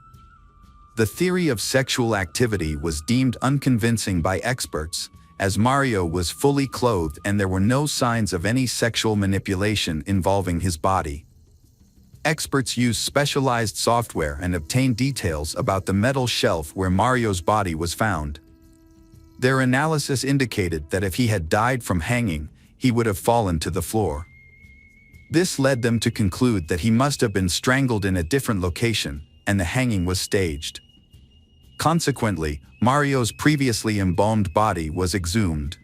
The theory of sexual activity was deemed unconvincing by experts, as Mario was fully clothed and there were no signs of any sexual manipulation involving his body. Experts used specialized software and obtained details about the metal shelf where Mario's body was found. Their analysis indicated that if he had died from hanging, he would have fallen to the floor. This led them to conclude that he must have been strangled in a different location, and the hanging was staged. Consequently, Mario's previously embalmed body was exhumed.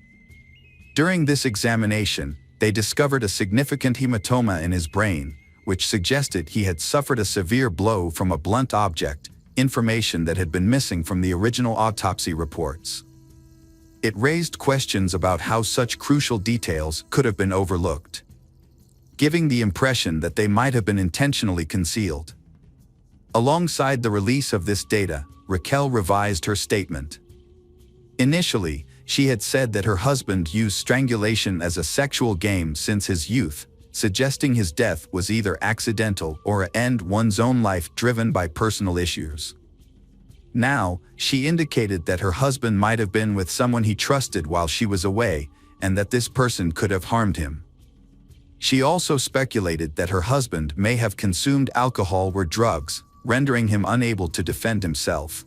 During this examination, they discovered a significant hematoma in his brain, which suggested he had suffered a severe blow from a blunt object, information that had been missing from the original autopsy reports. It raised questions about how such crucial details could have been overlooked, giving the impression that they might have been intentionally concealed. Alongside the release of this data, Raquel revised her statement. Initially, she had said that her husband used strangulation as a sexual game since his youth, suggesting his death was either accidental or one's own life driven by personal issues. Now, she indicated that her husband might have been with someone he trusted while she was away, and that this person could have harmed him. She also speculated that her husband may have consumed alcohol or drugs, rendering him unable to defend himself.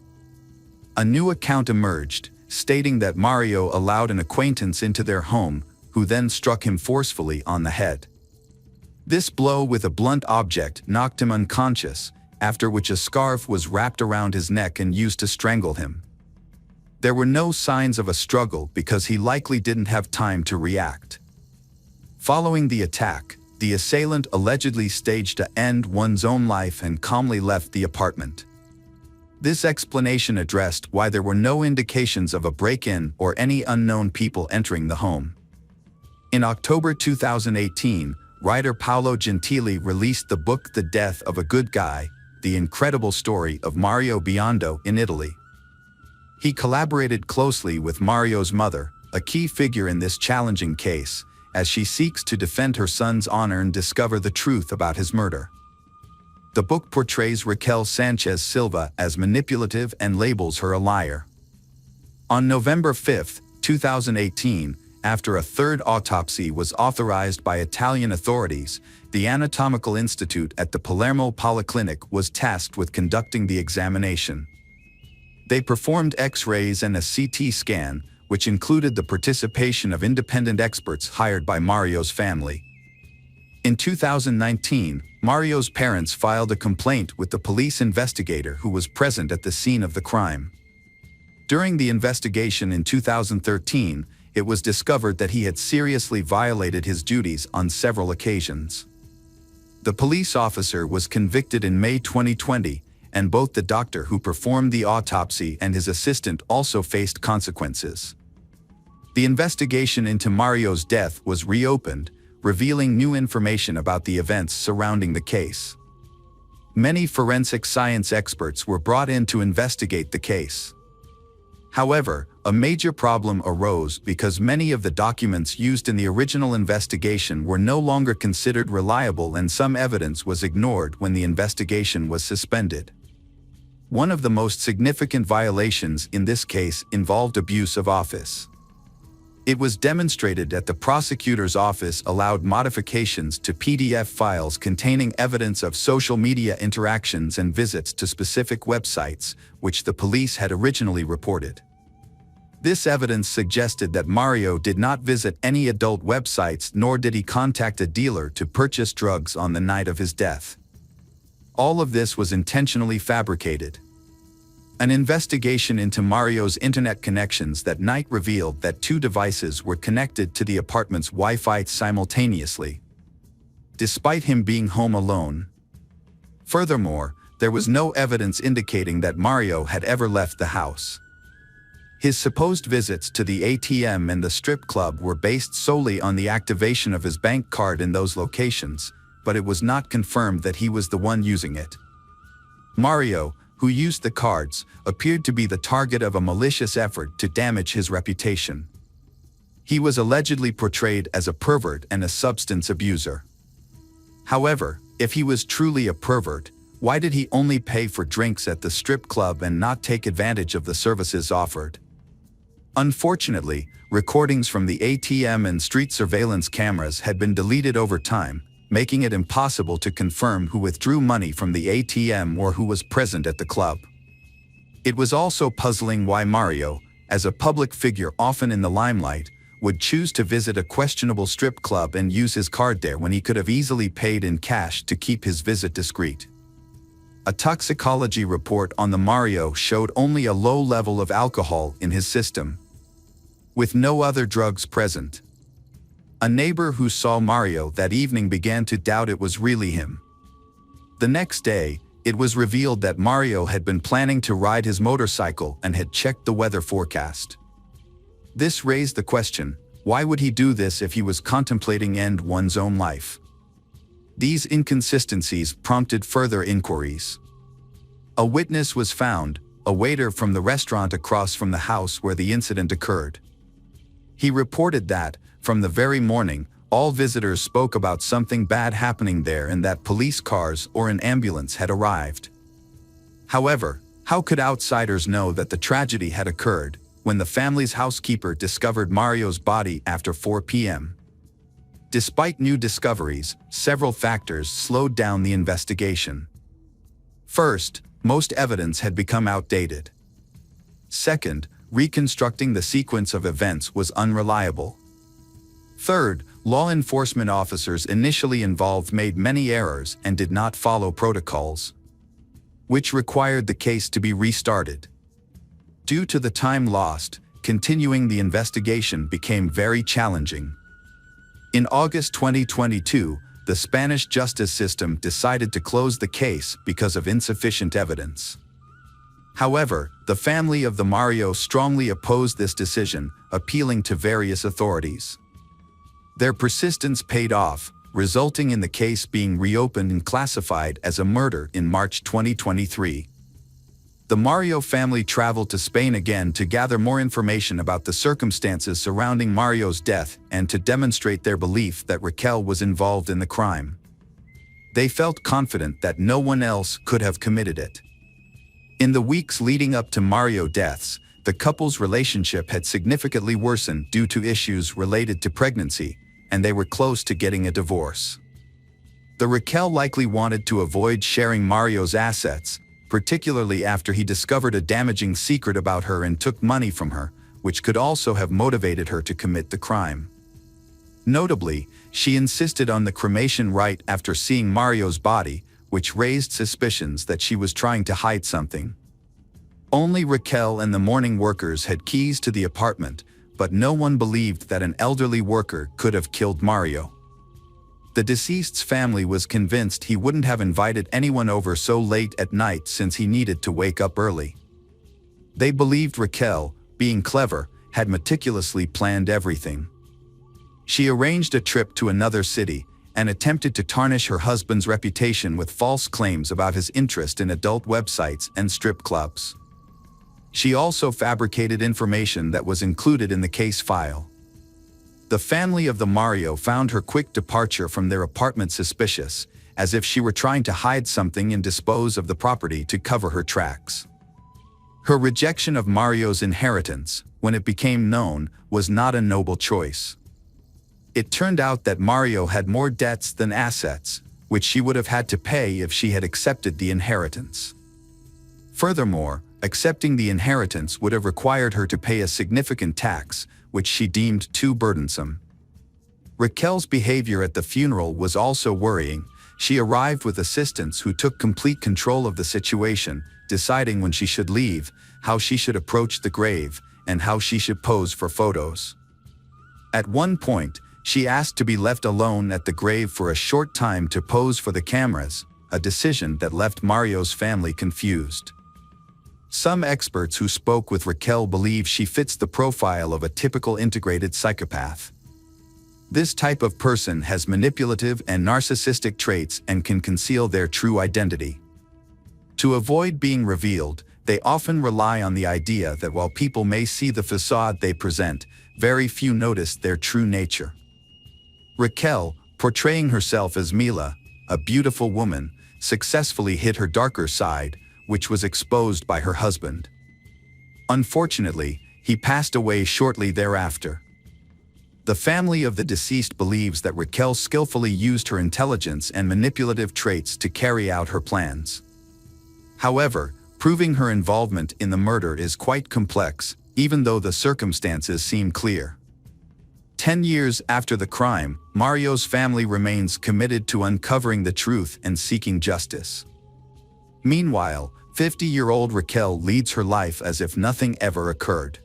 A new account emerged, stating that Mario allowed an acquaintance into their home, who then struck him forcefully on the head. This blow with a blunt object knocked him unconscious, after which a scarf was wrapped around his neck and used to strangle him. There were no signs of a struggle because he likely didn't have time to react. Following the attack, the assailant allegedly staged to end one's own life and calmly left the apartment. This explanation addressed why there were no indications of a break-in or any unknown people entering the home. In October 2018, writer Paolo Gentili released the book The Death of a Good Guy, the incredible story of Mario Biondo in Italy. He collaborated closely with Mario's mother, a key figure in this challenging case, as she seeks to defend her son's honor and discover the truth about his murder. The book portrays Raquel Sanchez Silva as manipulative and labels her a liar. On November 5, 2018, after a third autopsy was authorized by Italian authorities, the Anatomical Institute at the Palermo Polyclinic was tasked with conducting the examination. They performed X-rays and a CT scan, which included the participation of independent experts hired by Mario's family. In 2019, Mario's parents filed a complaint with the police investigator who was present at the scene of the crime. During the investigation in 2013, it was discovered that he had seriously violated his duties on several occasions. The police officer was convicted in May 2020, and both the doctor who performed the autopsy and his assistant also faced consequences. The investigation into Mario's death was reopened, revealing new information about the events surrounding the case. Many forensic science experts were brought in to investigate the case. However, a major problem arose because many of the documents used in the original investigation were no longer considered reliable and some evidence was ignored when the investigation was suspended. One of the most significant violations in this case involved abuse of office. It was demonstrated that the prosecutor's office allowed modifications to PDF files containing evidence of social media interactions and visits to specific websites, which the police had originally reported. This evidence suggested that Mario did not visit any adult websites nor did he contact a dealer to purchase drugs on the night of his death. All of this was intentionally fabricated. An investigation into Mario's internet connections that night revealed that 2 devices were connected to the apartment's Wi-Fi simultaneously, despite him being home alone. Furthermore, there was no evidence indicating that Mario had ever left the house. His supposed visits to the ATM and the strip club were based solely on the activation of his bank card in those locations, but it was not confirmed that he was the one using it. Mario, who used the cards, appeared to be the target of a malicious effort to damage his reputation. He was allegedly portrayed as a pervert and a substance abuser. However, if he was truly a pervert, why did he only pay for drinks at the strip club and not take advantage of the services offered? Unfortunately, recordings from the ATM and street surveillance cameras had been deleted over time, making it impossible to confirm who withdrew money from the ATM or who was present at the club. It was also puzzling why Mario, as a public figure often in the limelight, would choose to visit a questionable strip club and use his card there when he could have easily paid in cash to keep his visit discreet. A toxicology report on the Mario showed only a low level of alcohol in his system, with no other drugs present. A neighbor who saw Mario that evening began to doubt it was really him. The next day, it was revealed that Mario had been planning to ride his motorcycle and had checked the weather forecast. This raised the question, why would he do this if he was contemplating end one's own life? These inconsistencies prompted further inquiries. A witness was found, a waiter from the restaurant across from the house where the incident occurred. He reported that, from the very morning, all visitors spoke about something bad happening there and that police cars or an ambulance had arrived. However, how could outsiders know that the tragedy had occurred when the family's housekeeper discovered Mario's body after 4 p.m.? Despite new discoveries, several factors slowed down the investigation. First, most evidence had become outdated. Second, reconstructing the sequence of events was unreliable. Third, law enforcement officers initially involved made many errors and did not follow protocols. which required the case to be restarted. Due to the time lost, continuing the investigation became very challenging. In August 2022, the Spanish justice system decided to close the case because of insufficient evidence. However, the family of the Mario strongly opposed this decision, appealing to various authorities. Their persistence paid off, resulting in the case being reopened and classified as a murder in March 2023. The Mario family traveled to Spain again to gather more information about the circumstances surrounding Mario's death and to demonstrate their belief that Raquel was involved in the crime. They felt confident that no one else could have committed it. In the weeks leading up to Mario's deaths, the couple's relationship had significantly worsened due to issues related to pregnancy, and they were close to getting a divorce. The Raquel likely wanted to avoid sharing Mario's assets, particularly after he discovered a damaging secret about her and took money from her, which could also have motivated her to commit the crime. Notably, she insisted on the cremation rite after seeing Mario's body, which raised suspicions that she was trying to hide something. Only Raquel and the mourning workers had keys to the apartment, but no one believed that an elderly worker could have killed Mario. The deceased's family was convinced he wouldn't have invited anyone over so late at night since he needed to wake up early. They believed Raquel, being clever, had meticulously planned everything. She arranged a trip to another city and attempted to tarnish her husband's reputation with false claims about his interest in adult websites and strip clubs. She also fabricated information that was included in the case file. The family of the Mario found her quick departure from their apartment suspicious, as if she were trying to hide something and dispose of the property to cover her tracks. Her rejection of Mario's inheritance, when it became known, was not a noble choice. It turned out that Mario had more debts than assets, which she would have had to pay if she had accepted the inheritance. Furthermore, accepting the inheritance would have required her to pay a significant tax, which she deemed too burdensome. Raquel's behavior at the funeral was also worrying. She arrived with assistants who took complete control of the situation, deciding when she should leave, how she should approach the grave, and how she should pose for photos. At one point, she asked to be left alone at the grave for a short time to pose for the cameras, a decision that left Mario's family confused. Some experts who spoke with Raquel believe she fits the profile of a typical integrated psychopath. This type of person has manipulative and narcissistic traits and can conceal their true identity. To avoid being revealed, they often rely on the idea that while people may see the facade they present, very few notice their true nature. Raquel, portraying herself as Mila, a beautiful woman, successfully hid her darker side, which was exposed by her husband. Unfortunately, he passed away shortly thereafter. The family of the deceased believes that Raquel skillfully used her intelligence and manipulative traits to carry out her plans. However, proving her involvement in the murder is quite complex, even though the circumstances seem clear. 10 years after the crime, Mario's family remains committed to uncovering the truth and seeking justice. Meanwhile, 50-year-old Raquel leads her life as if nothing ever occurred.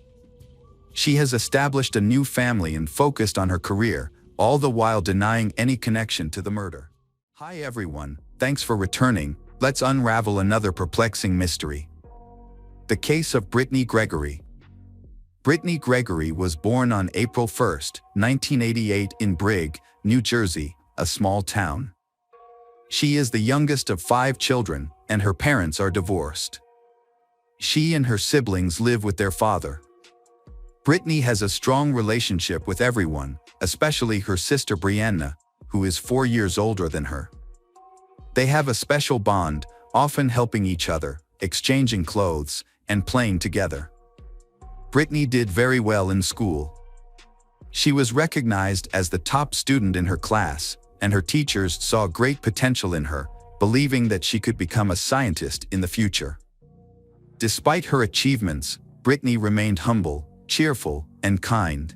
She has established a new family and focused on her career, all the while denying any connection to the murder. Hi everyone, thanks for returning. Let's unravel another perplexing mystery. The case of Brittany Gregory. Brittany Gregory was born on April 1, 1988 in Brigg, New Jersey, a small town. She is the youngest of 5 children, and her parents are divorced. She and her siblings live with their father. Brittany has a strong relationship with everyone, especially her sister Brianna, who is 4 years older than her. They have a special bond, often helping each other, exchanging clothes, and playing together. Brittany did very well in school. She was recognized as the top student in her class, and her teachers saw great potential in her, believing that she could become a scientist in the future. Despite her achievements, Brittany remained humble, cheerful, and kind.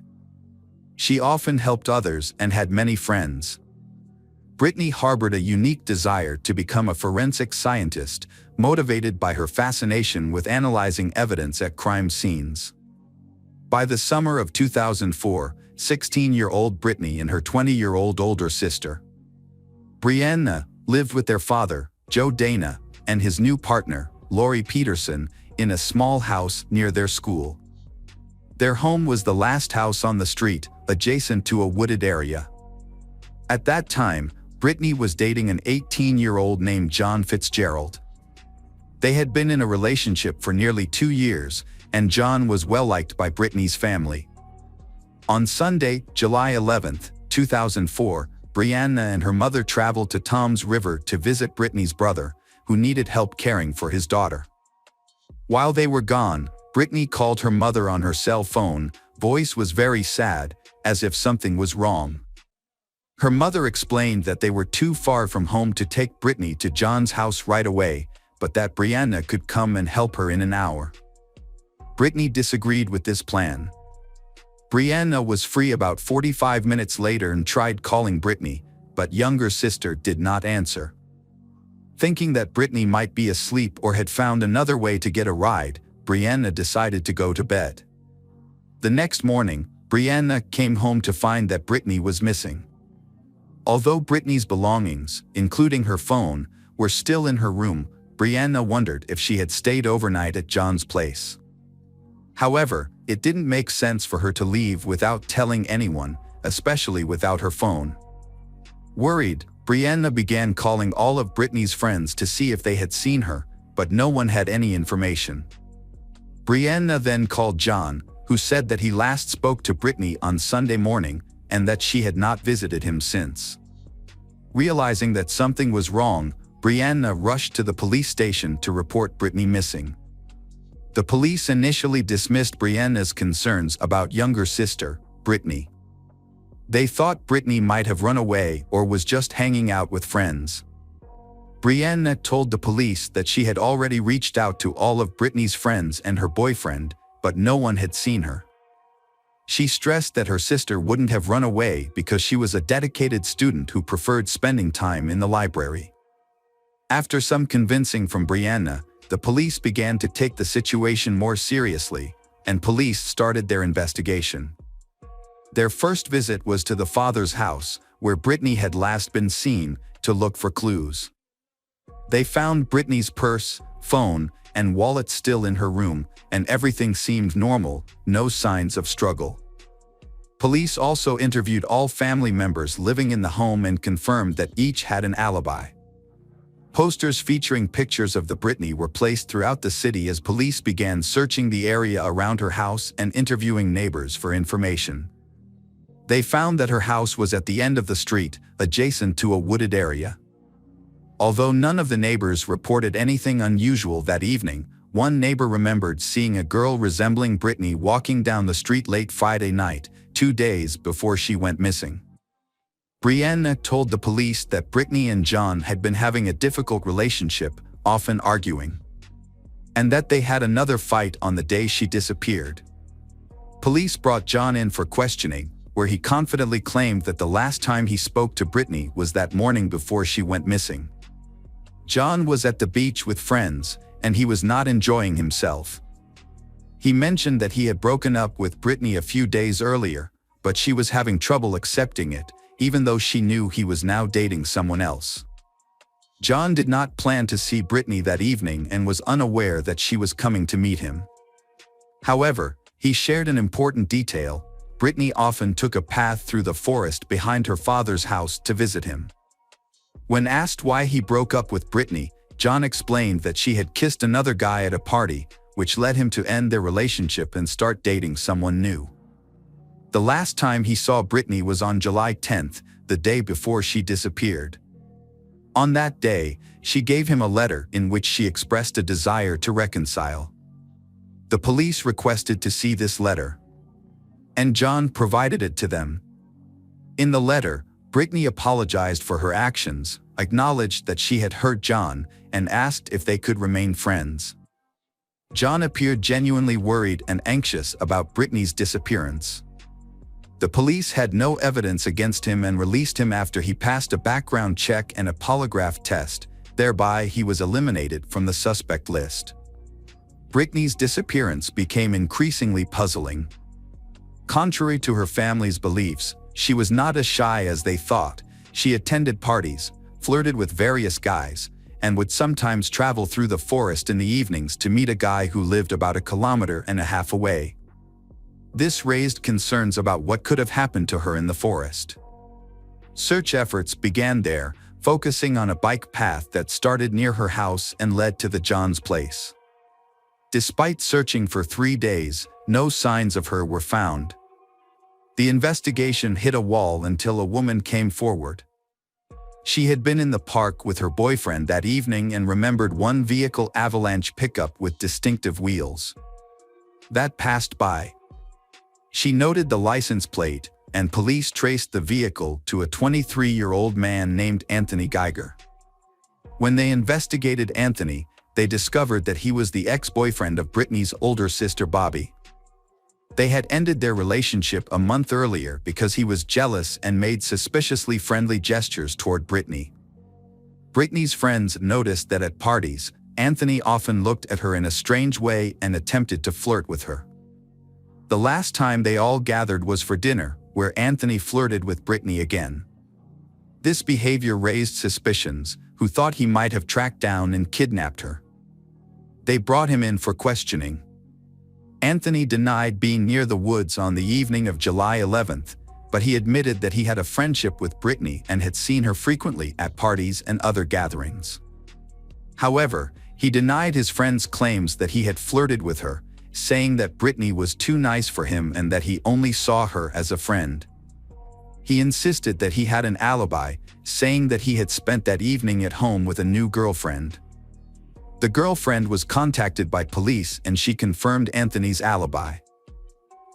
She often helped others and had many friends. Brittany harbored a unique desire to become a forensic scientist, motivated by her fascination with analyzing evidence at crime scenes. By the summer of 2004, 16-year-old Brittany and her 20-year-old older sister, Brianna, lived with their father, Joe Dana, and his new partner, Lori Peterson, in a small house near their school. Their home was the last house on the street, adjacent to a wooded area. At that time, Brittany was dating an 18-year-old named John Fitzgerald. They had been in a relationship for nearly 2 years, and John was well-liked by Brittany's family. On Sunday, July 11, 2004, Brianna and her mother traveled to Toms River to visit Brittany's brother, who needed help caring for his daughter. While they were gone, Brittany called her mother on her cell phone. Voice was very sad, as if something was wrong. Her mother explained that they were too far from home to take Brittany to John's house right away, but that Brianna could come and help her in an hour. Brittany disagreed with this plan. Brianna was free about 45 minutes later and tried calling Brittany, but younger sister did not answer. Thinking that Brittany might be asleep or had found another way to get a ride, Brianna decided to go to bed. The next morning, Brianna came home to find that Brittany was missing. Although Brittany's belongings, including her phone, were still in her room, Brianna wondered if she had stayed overnight at John's place. However, it didn't make sense for her to leave without telling anyone, especially without her phone. Worried, Brianna began calling all of Brittany's friends to see if they had seen her, but no one had any information. Brianna then called John, who said that he last spoke to Brittany on Sunday morning and that she had not visited him since. Realizing that something was wrong, Brianna rushed to the police station to report Brittany missing. The police initially dismissed Brianna's concerns about younger sister, Brittany. They thought Brittany might have run away or was just hanging out with friends. Brianna told the police that she had already reached out to all of Brittany's friends and her boyfriend, but no one had seen her. She stressed that her sister wouldn't have run away because she was a dedicated student who preferred spending time in the library. After some convincing from Brianna, the police began to take the situation more seriously, and police started their investigation. Their first visit was to the father's house, where Brittany had last been seen, to look for clues. They found Brittany's purse, phone, and wallet still in her room, and everything seemed normal, no signs of struggle. Police also interviewed all family members living in the home and confirmed that each had an alibi. Posters featuring pictures of the Brittany were placed throughout the city as police began searching the area around her house and interviewing neighbors for information. They found that her house was at the end of the street, adjacent to a wooded area. Although none of the neighbors reported anything unusual that evening, one neighbor remembered seeing a girl resembling Brittany walking down the street late Friday night, 2 days before she went missing. Brianna told the police that Brittany and John had been having a difficult relationship, often arguing, and that they had another fight on the day she disappeared. Police brought John in for questioning, where he confidently claimed that the last time he spoke to Brittany was that morning before she went missing. John was at the beach with friends, and he was not enjoying himself. He mentioned that he had broken up with Brittany a few days earlier, but she was having trouble accepting it, even though she knew he was now dating someone else. John did not plan to see Brittany that evening and was unaware that she was coming to meet him. However, he shared an important detail: Brittany often took a path through the forest behind her father's house to visit him. When asked why he broke up with Brittany, John explained that she had kissed another guy at a party, which led him to end their relationship and start dating someone new. The last time he saw Brittany was on July 10th, the day before she disappeared. On that day, she gave him a letter in which she expressed a desire to reconcile. The police requested to see this letter, and John provided it to them. In the letter, Brittany apologized for her actions, acknowledged that she had hurt John, and asked if they could remain friends. John appeared genuinely worried and anxious about Brittany's disappearance. The police had no evidence against him and released him after he passed a background check and a polygraph test, Thereby, he was eliminated from the suspect list. Britney's disappearance became increasingly puzzling. Contrary to her family's beliefs, she was not as shy as they thought. She attended parties, flirted with various guys, and would sometimes travel through the forest in the evenings to meet a guy who lived about 1.5 kilometers away. This raised concerns about what could have happened to her in the forest. Search efforts began there, focusing on a bike path that started near her house and led to the Johns place. Despite searching for 3 days, no signs of her were found. The investigation hit a wall until a woman came forward. She had been in the park with her boyfriend that evening and remembered one vehicle avalanche pickup with distinctive wheels. That passed by. She noted the license plate, and police traced the vehicle to a 23-year-old man named Anthony Geiger. When they investigated Anthony, they discovered that he was the ex-boyfriend of Britney's older sister Bobby. They had ended their relationship a month earlier because he was jealous and made suspiciously friendly gestures toward Britney. Britney's friends noticed that at parties, Anthony often looked at her in a strange way and attempted to flirt with her. The last time they all gathered was for dinner, where Anthony flirted with Britney again. This behavior raised suspicions, who thought he might have tracked down and kidnapped her. They brought him in for questioning. Anthony denied being near the woods on the evening of July 11th, but he admitted that he had a friendship with Britney and had seen her frequently at parties and other gatherings. However, he denied his friend's claims that he had flirted with her, saying that Britney was too nice for him and that he only saw her as a friend. He insisted that he had an alibi, saying that he had spent that evening at home with a new girlfriend. The girlfriend was contacted by police and she confirmed Anthony's alibi.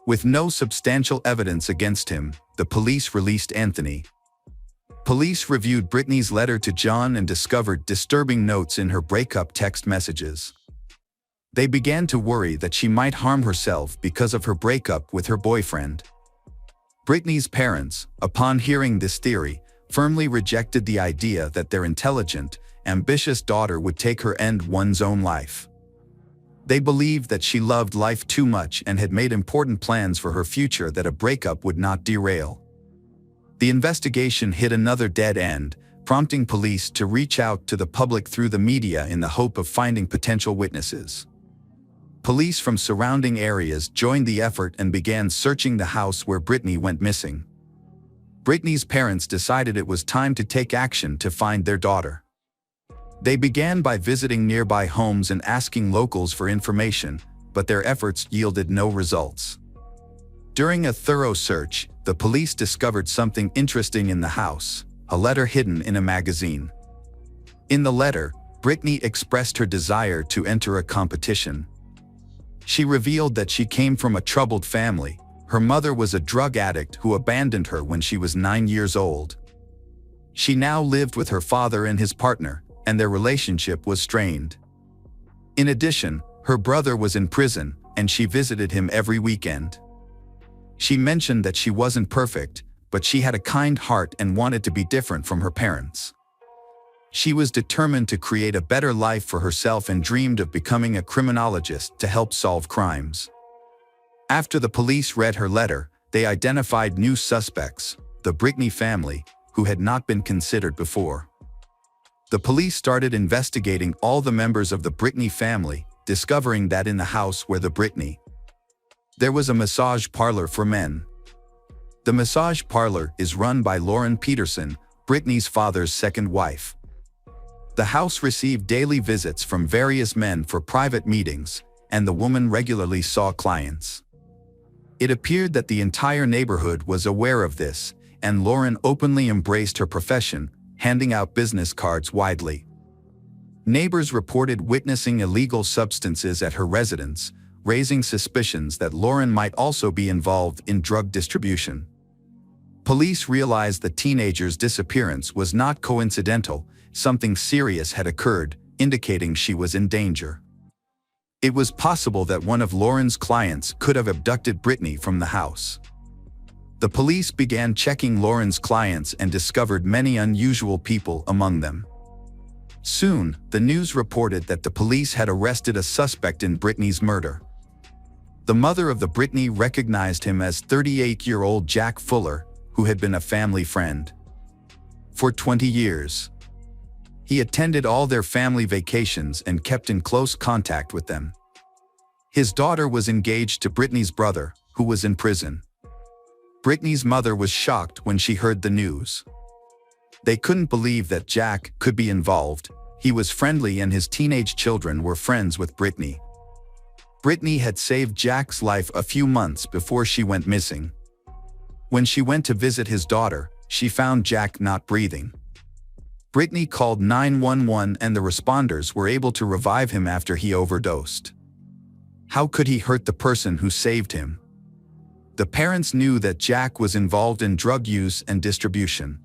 With no substantial evidence against him, the police released Anthony. Police reviewed Britney's letter to John and discovered disturbing notes in her breakup text messages. They began to worry that she might harm herself because of her breakup with her boyfriend. Britney's parents, upon hearing this theory, firmly rejected the idea that their intelligent, ambitious daughter would take her end one's own life. They believed that she loved life too much and had made important plans for her future that a breakup would not derail. The investigation hit another dead end, prompting police to reach out to the public through the media in the hope of finding potential witnesses. Police from surrounding areas joined the effort and began searching the house where Britney went missing. Britney's parents decided it was time to take action to find their daughter. They began by visiting nearby homes and asking locals for information, but their efforts yielded no results. During a thorough search, the police discovered something interesting in the house, a letter hidden in a magazine. In the letter, Britney expressed her desire to enter a competition. She revealed that she came from a troubled family. Her mother was a drug addict who abandoned her when she was 9 years old. She now lived with her father and his partner, and their relationship was strained. In addition, her brother was in prison, and she visited him every weekend. She mentioned that she wasn't perfect, but she had a kind heart and wanted to be different from her parents. She was determined to create a better life for herself and dreamed of becoming a criminologist to help solve crimes. After the police read her letter, they identified new suspects, the Britney family, who had not been considered before. The police started investigating all the members of the Britney family, discovering that in the house where there was a massage parlor for men. The massage parlor is run by Lauren Peterson, Britney's father's second wife. The house received daily visits from various men for private meetings, and the woman regularly saw clients. It appeared that the entire neighborhood was aware of this, and Lauren openly embraced her profession, handing out business cards widely. Neighbors reported witnessing illegal substances at her residence, raising suspicions that Lauren might also be involved in drug distribution. Police realized the teenager's disappearance was not coincidental. Something serious had occurred, indicating she was in danger. It was possible that one of Lauren's clients could have abducted Britney from the house. The police began checking Lauren's clients and discovered many unusual people among them. Soon, the news reported that the police had arrested a suspect in Brittany's murder. The mother of the Brittany recognized him as 38-year-old Jack Fuller, who had been a family friend for 20 years. He attended all their family vacations and kept in close contact with them. His daughter was engaged to Brittany's brother, who was in prison. Brittany's mother was shocked when she heard the news. They couldn't believe that Jack could be involved. He was friendly and his teenage children were friends with Brittany. Brittany had saved Jack's life a few months before she went missing. When she went to visit his daughter, she found Jack not breathing. Brittany called 911 and the responders were able to revive him after he overdosed. How could he hurt the person who saved him? The parents knew that Jack was involved in drug use and distribution.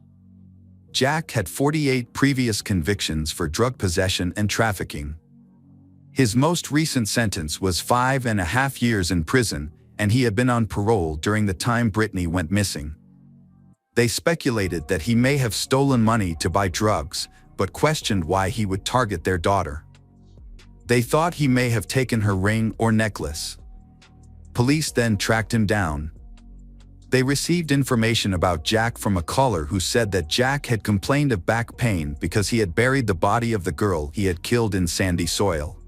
Jack had 48 previous convictions for drug possession and trafficking. His most recent sentence was 5.5 years in prison, and he had been on parole during the time Brittany went missing. They speculated that he may have stolen money to buy drugs, but questioned why he would target their daughter. They thought he may have taken her ring or necklace. Police then tracked him down. They received information about Jack from a caller who said that Jack had complained of back pain because he had buried the body of the girl he had killed in sandy soil.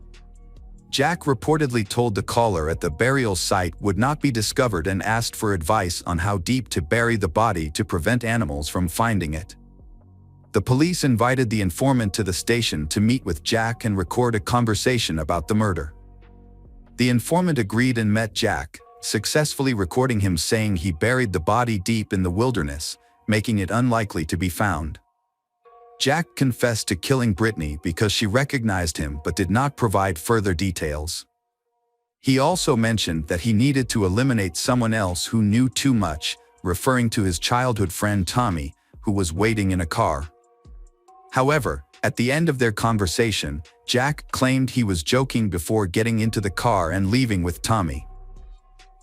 Jack reportedly told the caller at the burial site would not be discovered and asked for advice on how deep to bury the body to prevent animals from finding it. The police invited the informant to the station to meet with Jack and record a conversation about the murder. The informant agreed and met Jack, successfully recording him saying he buried the body deep in the wilderness, making it unlikely to be found. Jack confessed to killing Brittany because she recognized him but did not provide further details. He also mentioned that he needed to eliminate someone else who knew too much, referring to his childhood friend Tommy, who was waiting in a car. However, at the end of their conversation, Jack claimed he was joking before getting into the car and leaving with Tommy.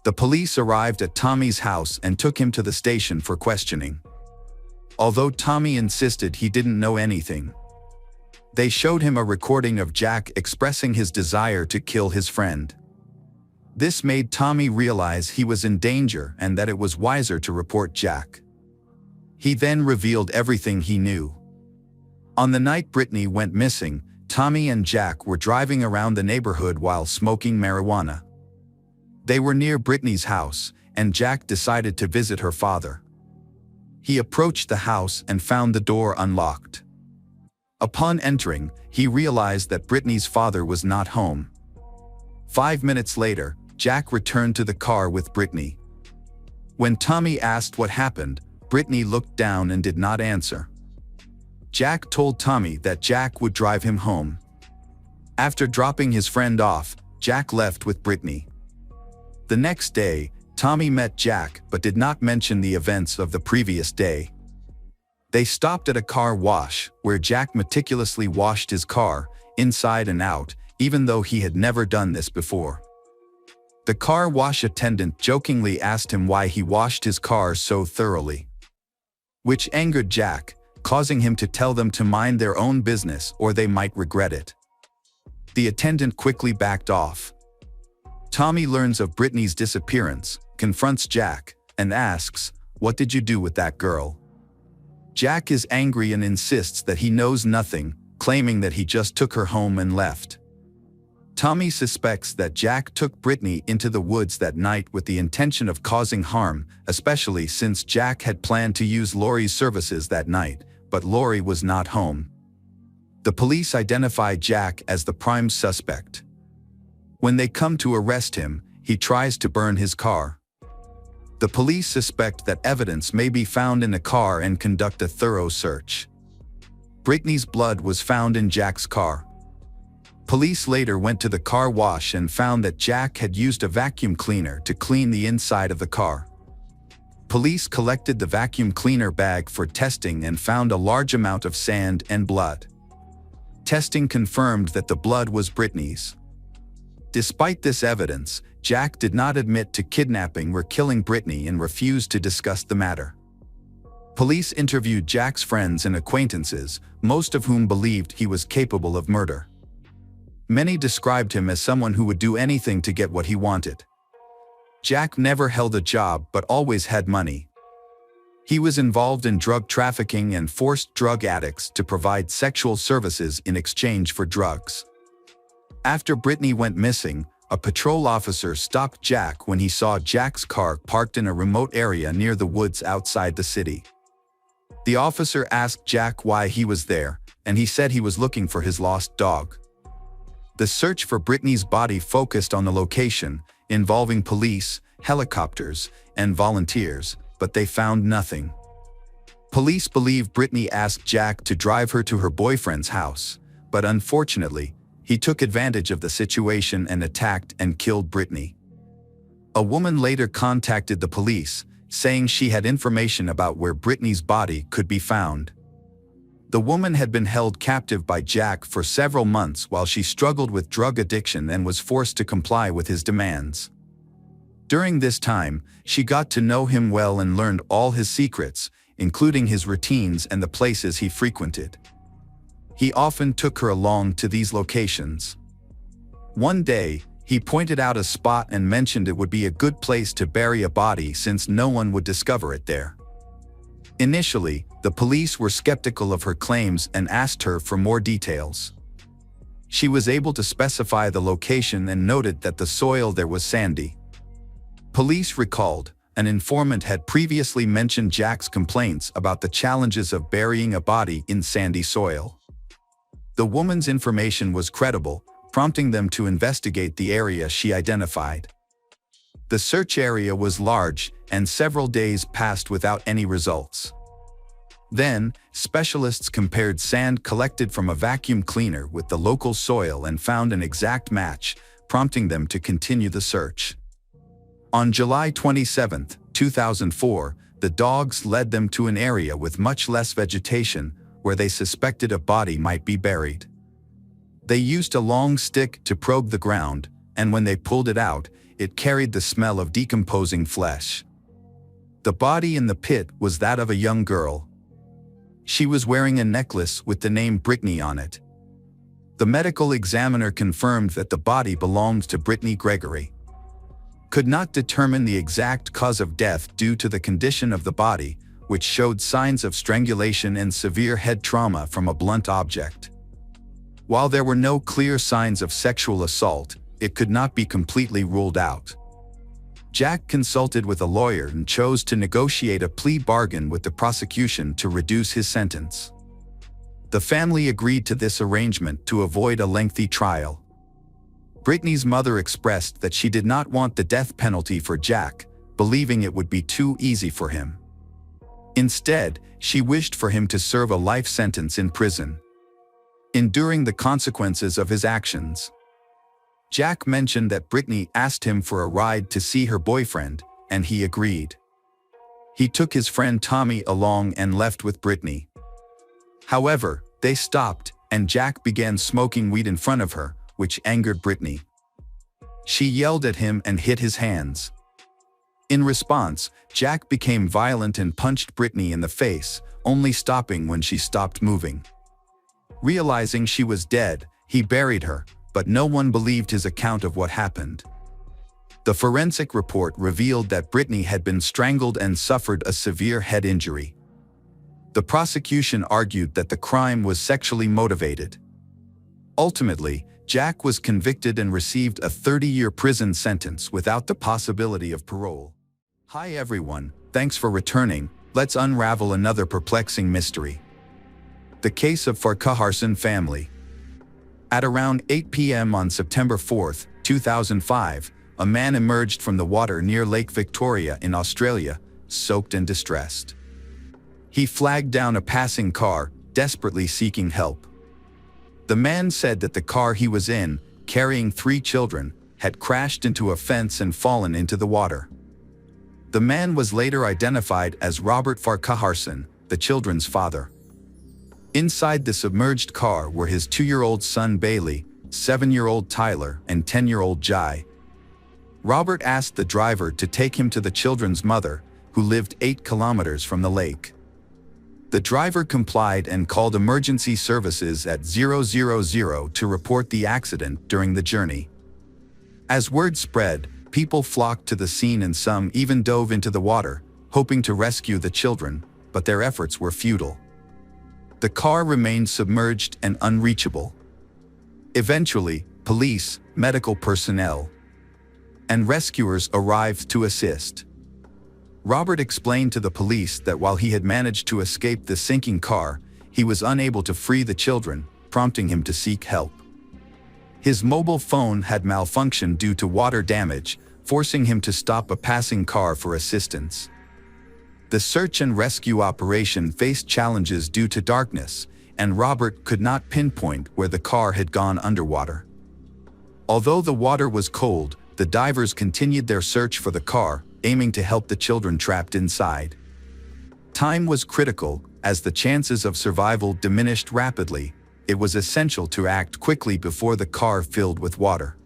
The police arrived at Tommy's house and took him to the station for questioning. Although Tommy insisted he didn't know anything, they showed him a recording of Jack expressing his desire to kill his friend. This made Tommy realize he was in danger and that it was wiser to report Jack. He then revealed everything he knew. On the night Brittany went missing, Tommy and Jack were driving around the neighborhood while smoking marijuana. They were near Brittany's house, and Jack decided to visit her father. He approached the house and found the door unlocked. Upon entering, he realized that Brittany's father was not home. 5 minutes later, Jack returned to the car with Brittany. When Tommy asked what happened, Brittany looked down and did not answer. Jack told Tommy that Jack would drive him home. After dropping his friend off, Jack left with Brittany. The next day, Tommy met Jack but did not mention the events of the previous day. They stopped at a car wash, where Jack meticulously washed his car, inside and out, even though he had never done this before. The car wash attendant jokingly asked him why he washed his car so thoroughly, which angered Jack, causing him to tell them to mind their own business or they might regret it. The attendant quickly backed off. Tommy learns of Brittany's disappearance, confronts Jack, and asks, "What did you do with that girl?" Jack is angry and insists that he knows nothing, claiming that he just took her home and left. Tommy suspects that Jack took Brittany into the woods that night with the intention of causing harm, especially since Jack had planned to use Lori's services that night, but Lori was not home. The police identify Jack as the prime suspect. When they come to arrest him, he tries to burn his car. The police suspect that evidence may be found in the car and conduct a thorough search. Brittany's blood was found in Jack's car. Police later went to the car wash and found that Jack had used a vacuum cleaner to clean the inside of the car. Police collected the vacuum cleaner bag for testing and found a large amount of sand and blood. Testing confirmed that the blood was Brittany's. Despite this evidence, Jack did not admit to kidnapping or killing Brittany and refused to discuss the matter. Police interviewed Jack's friends and acquaintances, most of whom believed he was capable of murder. Many described him as someone who would do anything to get what he wanted. Jack never held a job but always had money. He was involved in drug trafficking and forced drug addicts to provide sexual services in exchange for drugs. After Brittany went missing, a patrol officer stopped Jack when he saw Jack's car parked in a remote area near the woods outside the city. The officer asked Jack why he was there, and he said he was looking for his lost dog. The search for Brittany's body focused on the location, involving police, helicopters, and volunteers, but they found nothing. Police believe Brittany asked Jack to drive her to her boyfriend's house, but unfortunately, he took advantage of the situation and attacked and killed Brittany. A woman later contacted the police, saying she had information about where Brittany's body could be found. The woman had been held captive by Jack for several months while she struggled with drug addiction and was forced to comply with his demands. During this time, she got to know him well and learned all his secrets, including his routines and the places he frequented. He often took her along to these locations. One day, he pointed out a spot and mentioned it would be a good place to bury a body since no one would discover it there. Initially, the police were skeptical of her claims and asked her for more details. She was able to specify the location and noted that the soil there was sandy. Police recalled, an informant had previously mentioned Jack's complaints about the challenges of burying a body in sandy soil. The woman's information was credible, prompting them to investigate the area she identified. The search area was large, and several days passed without any results. Then, specialists compared sand collected from a vacuum cleaner with the local soil and found an exact match, prompting them to continue the search. On July 27, 2004, the dogs led them to an area with much less vegetation, where they suspected a body might be buried. They used a long stick to probe the ground, and when they pulled it out, it carried the smell of decomposing flesh. The body in the pit was that of a young girl. She was wearing a necklace with the name Brittany on it. The medical examiner confirmed that the body belonged to Brittany Gregory. Could not determine the exact cause of death due to the condition of the body, which showed signs of strangulation and severe head trauma from a blunt object. While there were no clear signs of sexual assault, it could not be completely ruled out. Jack consulted with a lawyer and chose to negotiate a plea bargain with the prosecution to reduce his sentence. The family agreed to this arrangement to avoid a lengthy trial. Brittany's mother expressed that she did not want the death penalty for Jack, believing it would be too easy for him. Instead, she wished for him to serve a life sentence in prison, enduring the consequences of his actions. Jack mentioned that Brittany asked him for a ride to see her boyfriend, and he agreed. He took his friend Tommy along and left with Brittany. However, they stopped, and Jack began smoking weed in front of her, which angered Brittany. She yelled at him and hit his hands. In response, Jack became violent and punched Brittany in the face, only stopping when she stopped moving. Realizing she was dead, he buried her, but no one believed his account of what happened. The forensic report revealed that Brittany had been strangled and suffered a severe head injury. The prosecution argued that the crime was sexually motivated. Ultimately, Jack was convicted and received a 30-year prison sentence without the possibility of parole. Hi everyone, thanks for returning. Let's unravel another perplexing mystery. The case of Farquharson family. At around 8 p.m. on September 4, 2005, a man emerged from the water near Lake Victoria in Australia, soaked and distressed. He flagged down a passing car, desperately seeking help. The man said that the car he was in, carrying 3 children, had crashed into a fence and fallen into the water. The man was later identified as Robert Farquharson, the children's father. Inside the submerged car were his 2-year-old son Bailey, 7-year-old Tyler, and 10-year-old Jai. Robert asked the driver to take him to the children's mother, who lived 8 kilometers from the lake. The driver complied and called emergency services at 000 to report the accident during the journey. As word spread, people flocked to the scene and some even dove into the water, hoping to rescue the children, but their efforts were futile. The car remained submerged and unreachable. Eventually, police, medical personnel, and rescuers arrived to assist. Robert explained to the police that while he had managed to escape the sinking car, he was unable to free the children, prompting him to seek help. His mobile phone had malfunctioned due to water damage, forcing him to stop a passing car for assistance. The search and rescue operation faced challenges due to darkness, and Robert could not pinpoint where the car had gone underwater. Although the water was cold, the divers continued their search for the car, aiming to help the children trapped inside. Time was critical, as the chances of survival diminished rapidly. It was essential to act quickly before the car filled with water.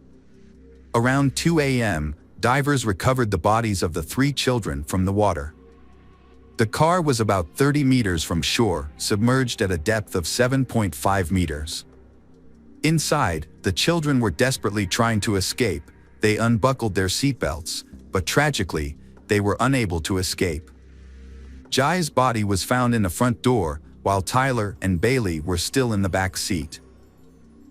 Around 2 a.m., divers recovered the bodies of the 3 children from the water. The car was about 30 meters from shore, submerged at a depth of 7.5 meters. Inside, the children were desperately trying to escape. They unbuckled their seatbelts, but tragically, they were unable to escape. Jai's body was found in the front door, while Tyler and Bailey were still in the back seat.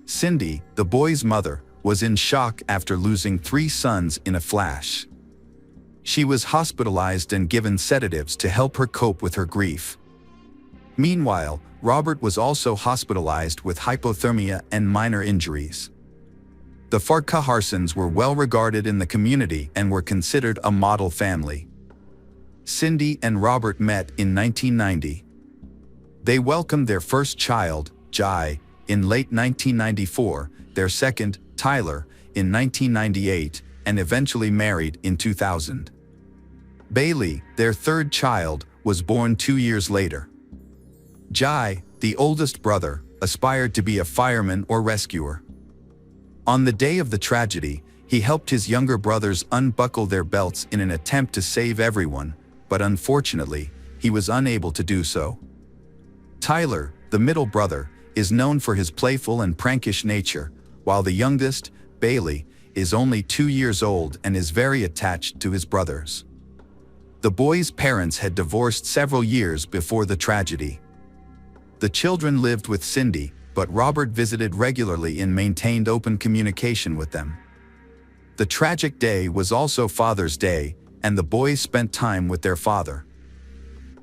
Cindy, the boy's mother, was in shock after losing 3 sons in a flash. She was hospitalized and given sedatives to help her cope with her grief. Meanwhile, Robert was also hospitalized with hypothermia and minor injuries. The Farquharsons were well regarded in the community and were considered a model family. Cindy and Robert met in 1990. They welcomed their first child, Jai, in late 1994, their second, Tyler, in 1998, and eventually married in 2000. Bailey, their third child, was born 2 years later. Jai, the oldest brother, aspired to be a fireman or rescuer. On the day of the tragedy, he helped his younger brothers unbuckle their belts in an attempt to save everyone, but unfortunately, he was unable to do so. Tyler, the middle brother, is known for his playful and prankish nature, while the youngest, Bailey, is only 2 years old and is very attached to his brothers. The boy's parents had divorced several years before the tragedy. The children lived with Cindy, but Robert visited regularly and maintained open communication with them. The tragic day was also Father's Day, and the boys spent time with their father.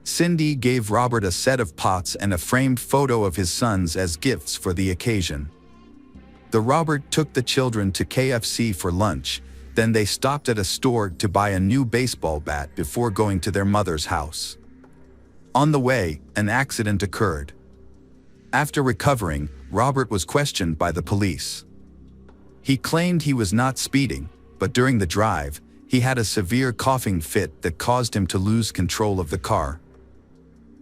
Cindy gave Robert a set of pots and a framed photo of his sons as gifts for the occasion. Robert took the children to KFC for lunch, then they stopped at a store to buy a new baseball bat before going to their mother's house. On the way, an accident occurred. After recovering, Robert was questioned by the police. He claimed he was not speeding, but during the drive, he had a severe coughing fit that caused him to lose control of the car.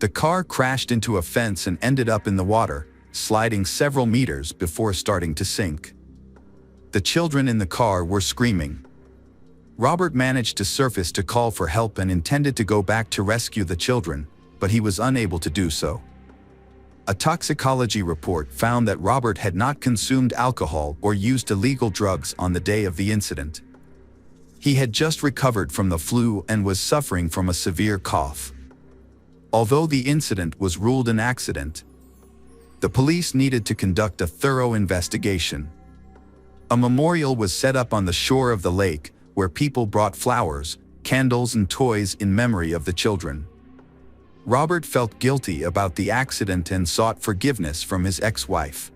The car crashed into a fence and ended up in the water, sliding several meters before starting to sink. The children in the car were screaming. Robert managed to surface to call for help and intended to go back to rescue the children, but he was unable to do so. A toxicology report found that Robert had not consumed alcohol or used illegal drugs on the day of the incident. He had just recovered from the flu and was suffering from a severe cough. Although the incident was ruled an accident, the police needed to conduct a thorough investigation. A memorial was set up on the shore of the lake, where people brought flowers, candles, and toys in memory of the children. Robert felt guilty about the accident and sought forgiveness from his ex-wife.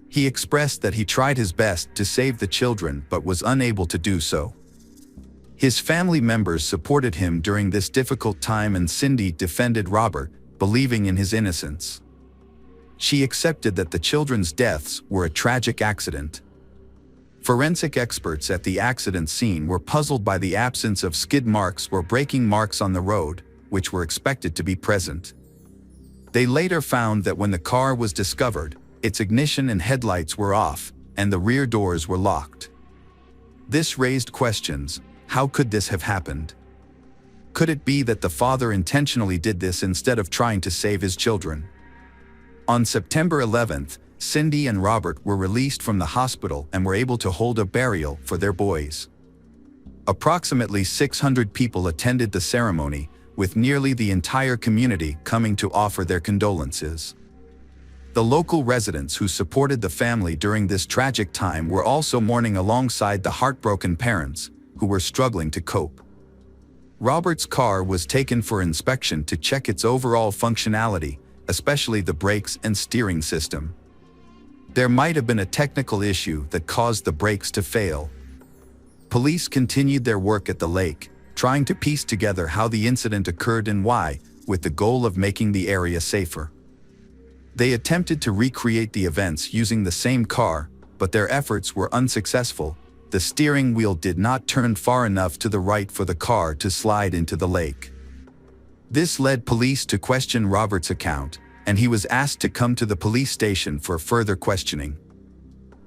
He expressed that he tried his best to save the children but was unable to do so. His family members supported him during this difficult time, and Cindy defended Robert, believing in his innocence. She accepted that the children's deaths were a tragic accident. Forensic experts at the accident scene were puzzled by the absence of skid marks or braking marks on the road, which were expected to be present. They later found that when the car was discovered, its ignition and headlights were off, and the rear doors were locked. This raised questions. How could this have happened? Could it be that the father intentionally did this instead of trying to save his children? On September 11th, Cindy and Robert were released from the hospital and were able to hold a burial for their boys. Approximately 600 people attended the ceremony, with nearly the entire community coming to offer their condolences. The local residents who supported the family during this tragic time were also mourning alongside the heartbroken parents, who were struggling to cope. Robert's car was taken for inspection to check its overall functionality, especially the brakes and steering system. There might have been a technical issue that caused the brakes to fail. Police continued their work at the lake, trying to piece together how the incident occurred and why, with the goal of making the area safer. They attempted to recreate the events using the same car, but their efforts were unsuccessful. The steering wheel did not turn far enough to the right for the car to slide into the lake. This led police to question Robert's account, and he was asked to come to the police station for further questioning.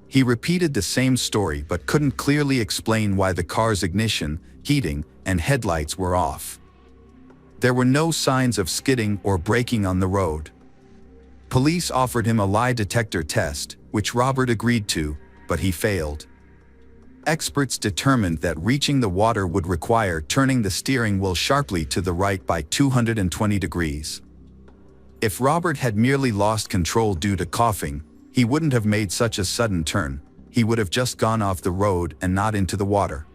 He repeated the same story but couldn't clearly explain why the car's ignition, heating, and headlights were off. There were no signs of skidding or braking on the road. Police offered him a lie detector test, which Robert agreed to, but he failed. Experts determined that reaching the water would require turning the steering wheel sharply to the right by 220 degrees. If Robert had merely lost control due to coughing, he wouldn't have made such a sudden turn. He would have just gone off the road and not into the water.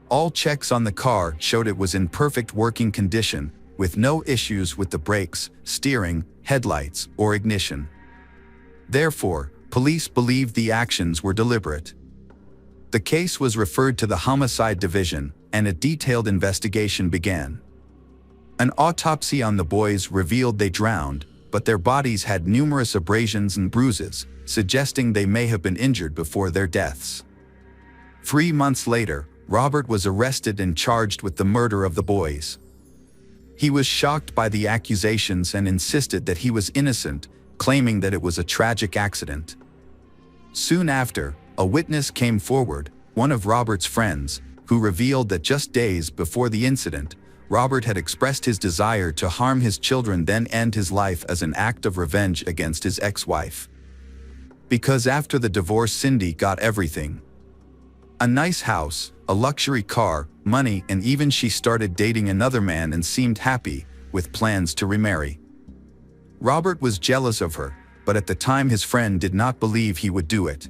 All checks on the car showed it was in perfect working condition, with no issues with the brakes, steering, headlights, or ignition. Therefore, police believed the actions were deliberate. The case was referred to the Homicide Division, and a detailed investigation began. An autopsy on the boys revealed they drowned, but their bodies had numerous abrasions and bruises, suggesting they may have been injured before their deaths. 3 months later, Robert was arrested and charged with the murder of the boys. He was shocked by the accusations and insisted that he was innocent, claiming that it was a tragic accident. Soon after, a witness came forward, one of Robert's friends, who revealed that just days before the incident, Robert had expressed his desire to harm his children then end his life as an act of revenge against his ex-wife. Because after the divorce Cindy got everything. A nice house, a luxury car, money, and even she started dating another man and seemed happy, with plans to remarry. Robert was jealous of her, but at the time his friend did not believe he would do it.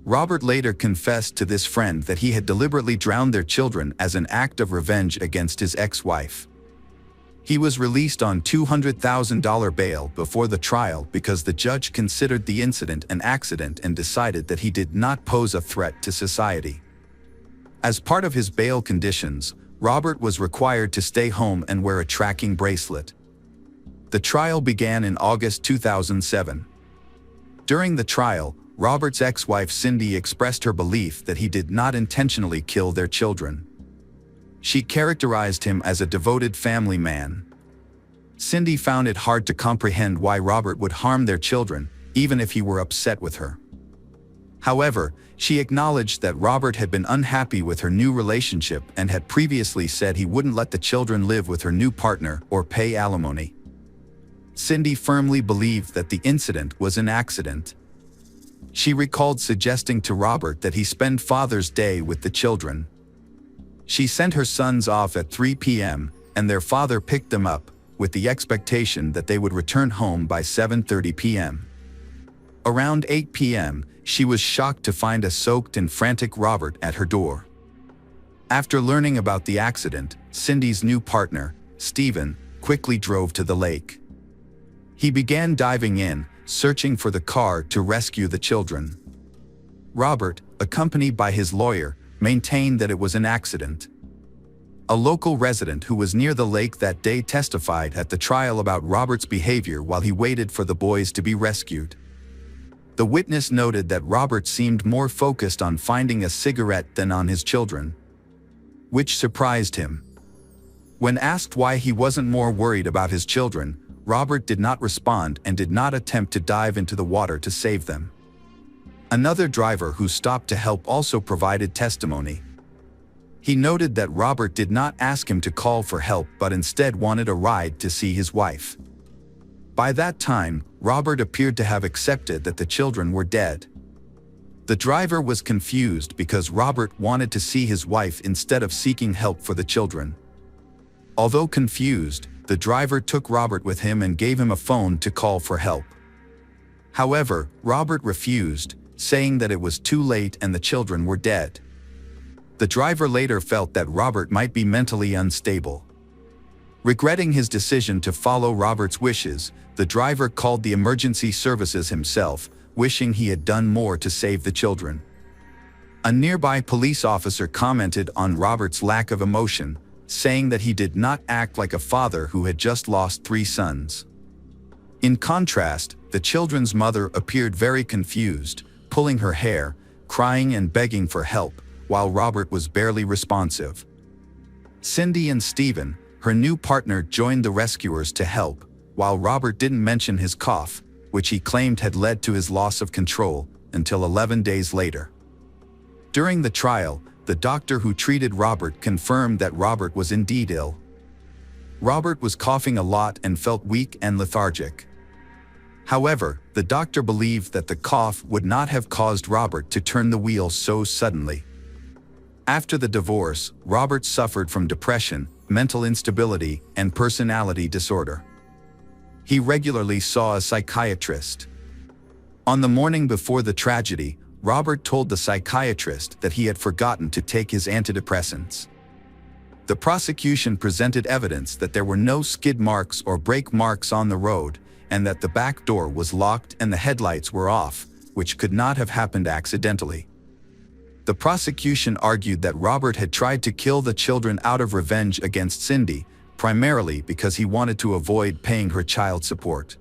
Robert later confessed to this friend that he had deliberately drowned their children as an act of revenge against his ex-wife. He was released on $200,000 bail before the trial because the judge considered the incident an accident and decided that he did not pose a threat to society. As part of his bail conditions, Robert was required to stay home and wear a tracking bracelet. The trial began in August 2007. During the trial, Robert's ex-wife Cindy expressed her belief that he did not intentionally kill their children. She characterized him as a devoted family man. Cindy found it hard to comprehend why Robert would harm their children, even if he were upset with her. However, she acknowledged that Robert had been unhappy with her new relationship and had previously said he wouldn't let the children live with her new partner or pay alimony. Cindy firmly believed that the incident was an accident. She recalled suggesting to Robert that he spend Father's Day with the children. She sent her sons off at 3 p.m., and their father picked them up, with the expectation that they would return home by 7:30 p.m. Around 8 p.m., she was shocked to find a soaked and frantic Robert at her door. After learning about the accident, Cindy's new partner, Stephen, quickly drove to the lake. He began diving in, searching for the car to rescue the children. Robert, accompanied by his lawyer, maintained that it was an accident. A local resident who was near the lake that day testified at the trial about Robert's behavior while he waited for the boys to be rescued. The witness noted that Robert seemed more focused on finding a cigarette than on his children, which surprised him. When asked why he wasn't more worried about his children, Robert did not respond and did not attempt to dive into the water to save them. Another driver who stopped to help also provided testimony. He noted that Robert did not ask him to call for help but instead wanted a ride to see his wife. By that time, Robert appeared to have accepted that the children were dead. The driver was confused because Robert wanted to see his wife instead of seeking help for the children. Although confused, the driver took Robert with him and gave him a phone to call for help. However, Robert refused, saying that it was too late and the children were dead. The driver later felt that Robert might be mentally unstable. Regretting his decision to follow Robert's wishes, the driver called the emergency services himself, wishing he had done more to save the children. A nearby police officer commented on Robert's lack of emotion, saying that he did not act like a father who had just lost 3 sons. In contrast, the children's mother appeared very confused, pulling her hair, crying and begging for help, while Robert was barely responsive. Cindy and Stephen, her new partner, joined the rescuers to help, while Robert didn't mention his cough, which he claimed had led to his loss of control, until 11 days later. During the trial, the doctor who treated Robert confirmed that Robert was indeed ill. Robert was coughing a lot and felt weak and lethargic. However, the doctor believed that the cough would not have caused Robert to turn the wheel so suddenly. After the divorce, Robert suffered from depression, mental instability, and personality disorder. He regularly saw a psychiatrist. On the morning before the tragedy, Robert told the psychiatrist that he had forgotten to take his antidepressants. The prosecution presented evidence that there were no skid marks or brake marks on the road, and that the back door was locked and the headlights were off, which could not have happened accidentally. The prosecution argued that Robert had tried to kill the children out of revenge against Cindy, primarily because he wanted to avoid paying her child support.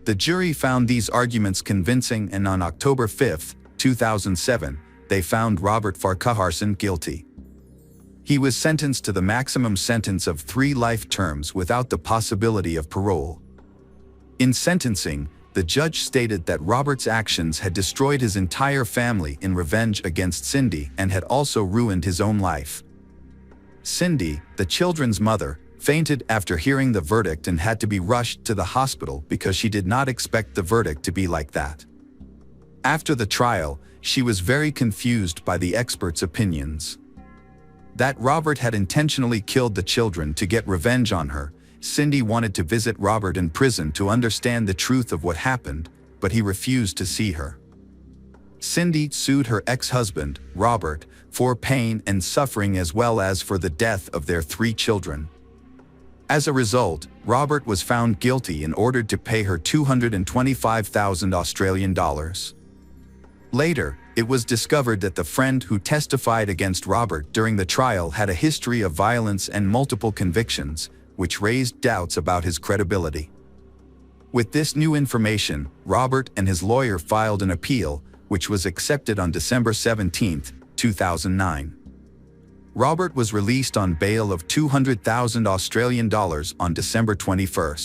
The jury found these arguments convincing, and on October 5, 2007, they found Robert Farquharson guilty. He was sentenced to the maximum sentence of 3 life terms without the possibility of parole. In sentencing, the judge stated that Robert's actions had destroyed his entire family in revenge against Cindy and had also ruined his own life. Cindy, the children's mother, fainted after hearing the verdict and had to be rushed to the hospital because she did not expect the verdict to be like that. After the trial, she was very confused by the experts' opinions. That Robert had intentionally killed the children to get revenge on her. Cindy wanted to visit Robert in prison to understand the truth of what happened, but he refused to see her. Cindy sued her ex-husband, Robert, for pain and suffering as well as for the death of their 3 children. As a result, Robert was found guilty and ordered to pay her $225,000 Australian dollars. Later, it was discovered that the friend who testified against Robert during the trial had a history of violence and multiple convictions, which raised doubts about his credibility. With this new information, Robert and his lawyer filed an appeal, which was accepted on December 17, 2009. Robert was released on bail of $200,000 Australian dollars on December 21.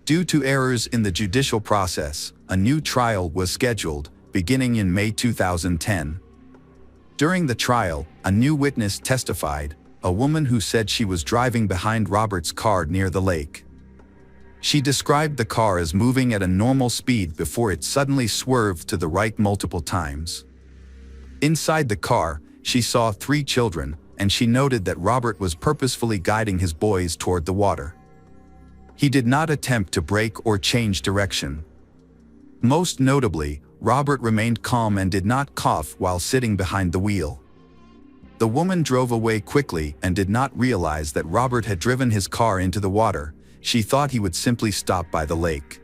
Due to errors in the judicial process, a new trial was scheduled, beginning in May 2010. During the trial, a new witness testified, a woman who said she was driving behind Robert's car near the lake. She described the car as moving at a normal speed before it suddenly swerved to the right multiple times. Inside the car, she saw 3 children, and she noted that Robert was purposefully guiding his boys toward the water. He did not attempt to brake or change direction. Most notably, Robert remained calm and did not cough while sitting behind the wheel. The woman drove away quickly and did not realize that Robert had driven his car into the water. She thought he would simply stop by the lake.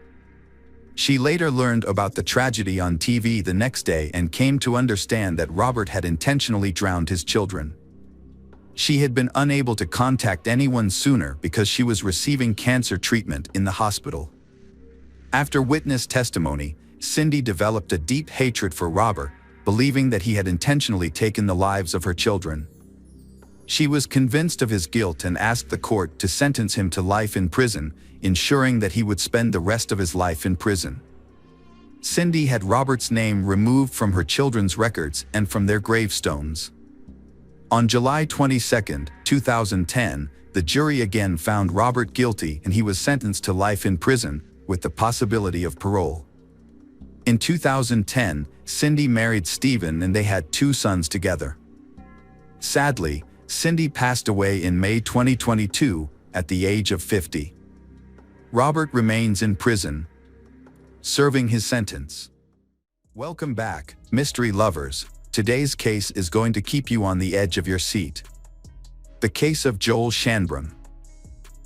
She later learned about the tragedy on TV the next day and came to understand that Robert had intentionally drowned his children. She had been unable to contact anyone sooner because she was receiving cancer treatment in the hospital. After witness testimony, Cindy developed a deep hatred for Robert, believing that he had intentionally taken the lives of her children. She was convinced of his guilt and asked the court to sentence him to life in prison, ensuring that he would spend the rest of his life in prison. Cindy had Robert's name removed from her children's records and from their gravestones. On July 22, 2010, the jury again found Robert guilty and he was sentenced to life in prison with the possibility of parole. In 2010, Cindy married Stephen and they had 2 sons together. Sadly, Cindy passed away in May 2022 at the age of 50. Robert remains in prison, serving his sentence. Welcome back, mystery lovers. Today's case is going to keep you on the edge of your seat. The case of Joel Shanbrum.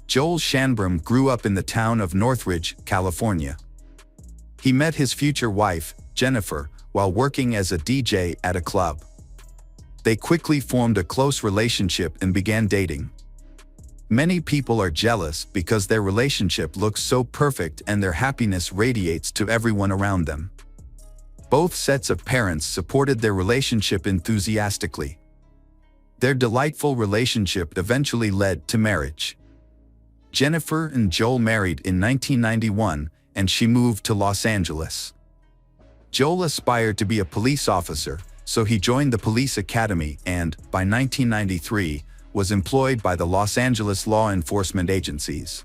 Joel Shanbrum grew up in the town of Northridge, California. He met his future wife, Jennifer, while working as a DJ at a club. They quickly formed a close relationship and began dating. Many people are jealous because their relationship looks so perfect and their happiness radiates to everyone around them. Both sets of parents supported their relationship enthusiastically. Their delightful relationship eventually led to marriage. Jennifer and Joel married in 1991, and she moved to Los Angeles. Joel aspired to be a police officer, so he joined the police academy and, by 1993, was employed by the Los Angeles law enforcement agencies.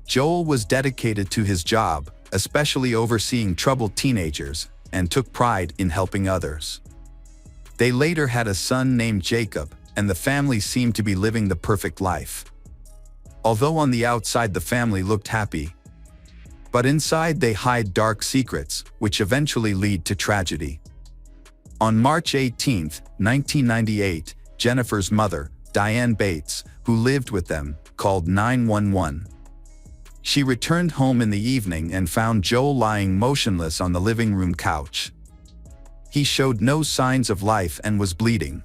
Joel was dedicated to his job, especially overseeing troubled teenagers, and took pride in helping others. They later had a son named Jacob, and the family seemed to be living the perfect life. Although on the outside the family looked happy, but inside they hide dark secrets, which eventually lead to tragedy. On March 18, 1998, Jennifer's mother, Diane Bates, who lived with them, called 911. She returned home in the evening and found Joel lying motionless on the living room couch. He showed no signs of life and was bleeding.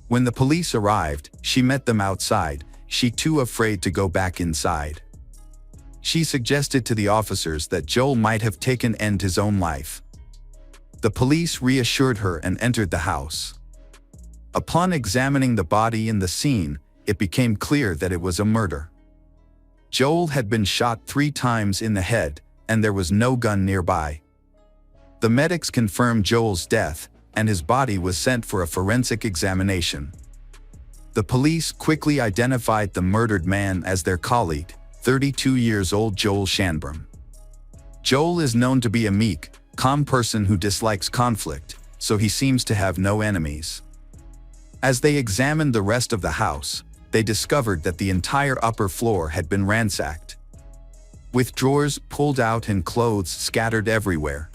When the police arrived, she met them outside, she too afraid to go back inside. She suggested to the officers that Joel might have taken end his own life. The police reassured her and entered the house. Upon examining the body in the scene, it became clear that it was a murder. Joel had been shot 3 times in the head, and there was no gun nearby. The medics confirmed Joel's death, and his body was sent for a forensic examination. The police quickly identified the murdered man as their colleague, 32 years old Joel Shanbrum. Joel is known to be a meek, calm person who dislikes conflict, so he seems to have no enemies. As they examined the rest of the house, they discovered that the entire upper floor had been ransacked, with drawers pulled out and clothes scattered everywhere.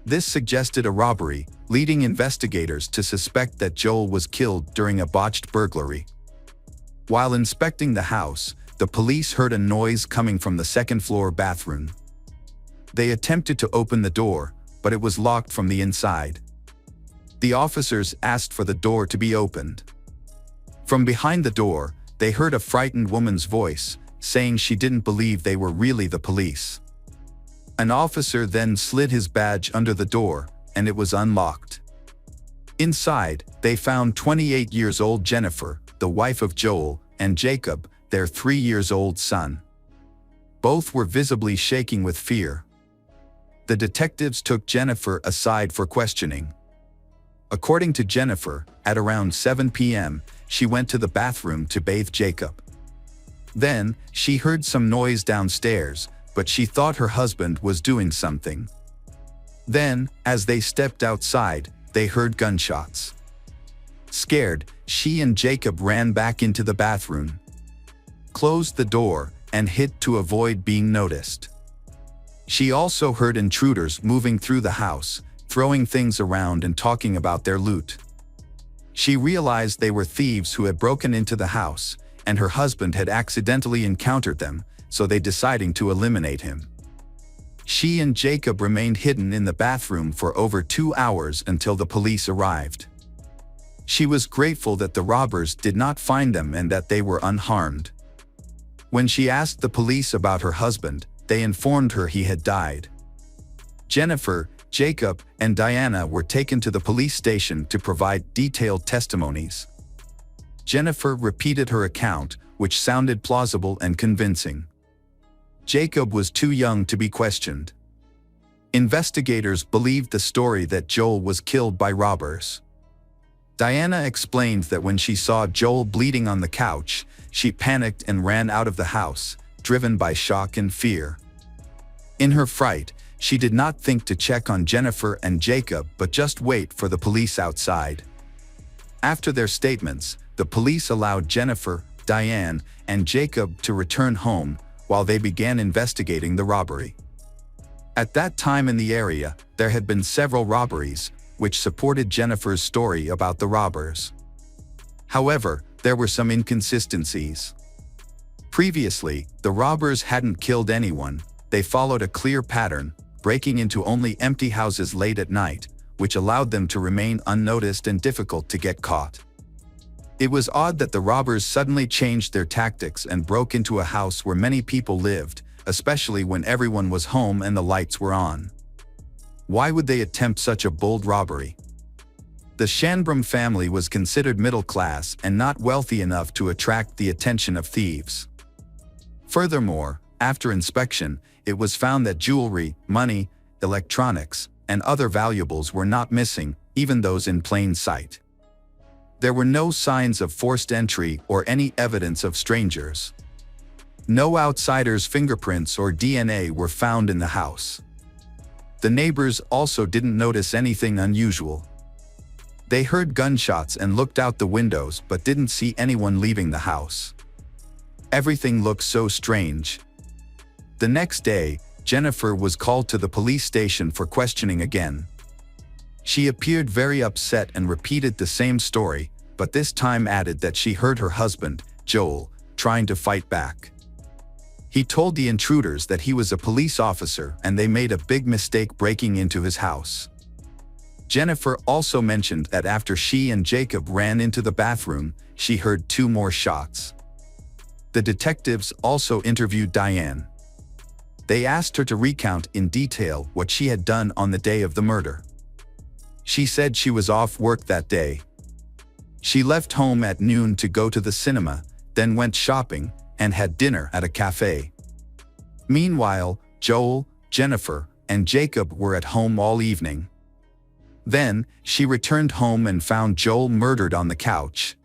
This suggested a robbery, leading investigators to suspect that Joel was killed during a botched burglary. While inspecting the house, the police heard a noise coming from the second-floor bathroom. They attempted to open the door, but it was locked from the inside. The officers asked for the door to be opened. From behind the door, they heard a frightened woman's voice, saying she didn't believe they were really the police. An officer then slid his badge under the door, and it was unlocked. Inside, they found 28-year-old Jennifer, the wife of Joel, and Jacob, their 3-year-old son. Both were visibly shaking with fear. The detectives took Jennifer aside for questioning. According to Jennifer, at around 7 p.m., she went to the bathroom to bathe Jacob. Then, she heard some noise downstairs, but she thought her husband was doing something. Then, as they stepped outside, they heard gunshots. Scared, she and Jacob ran back into the bathroom, closed the door, and hid to avoid being noticed. She also heard intruders moving through the house, throwing things around and talking about their loot. She realized they were thieves who had broken into the house, and her husband had accidentally encountered them, so they decided to eliminate him. She and Jacob remained hidden in the bathroom for over 2 hours until the police arrived. She was grateful that the robbers did not find them and that they were unharmed. When she asked the police about her husband, they informed her he had died. Jennifer, Jacob, and Diana were taken to the police station to provide detailed testimonies. Jennifer repeated her account, which sounded plausible and convincing. Jacob was too young to be questioned. Investigators believed the story that Joel was killed by robbers. Diana explained that when she saw Joel bleeding on the couch, she panicked and ran out of the house, driven by shock and fear. In her fright, she did not think to check on Jennifer and Jacob but just wait for the police outside. After their statements, the police allowed Jennifer, Diane, and Jacob to return home while they began investigating the robbery. At that time in the area, there had been several robberies, which supported Jennifer's story about the robbers. However, there were some inconsistencies. Previously, the robbers hadn't killed anyone. They followed a clear pattern, breaking into only empty houses late at night, which allowed them to remain unnoticed and difficult to get caught. It was odd that the robbers suddenly changed their tactics and broke into a house where many people lived, especially when everyone was home and the lights were on. Why would they attempt such a bold robbery? The Shanbrum family was considered middle class and not wealthy enough to attract the attention of thieves. Furthermore, after inspection, it was found that jewelry, money, electronics, and other valuables were not missing, even those in plain sight. There were no signs of forced entry or any evidence of strangers. No outsiders' fingerprints or DNA were found in the house. The neighbors also didn't notice anything unusual. They heard gunshots and looked out the windows but didn't see anyone leaving the house. Everything looked so strange. The next day, Jennifer was called to the police station for questioning again. She appeared very upset and repeated the same story, but this time added that she heard her husband, Joel, trying to fight back. He told the intruders that he was a police officer and they made a big mistake breaking into his house. Jennifer also mentioned that after she and Jacob ran into the bathroom, she heard 2 more shots. The detectives also interviewed Diane. They asked her to recount in detail what she had done on the day of the murder. She said she was off work that day. She left home at noon to go to the cinema, then went shopping, and had dinner at a cafe. Meanwhile, Joel, Jennifer, and Jacob were at home all evening. Then, she returned home and found Joel murdered on the couch.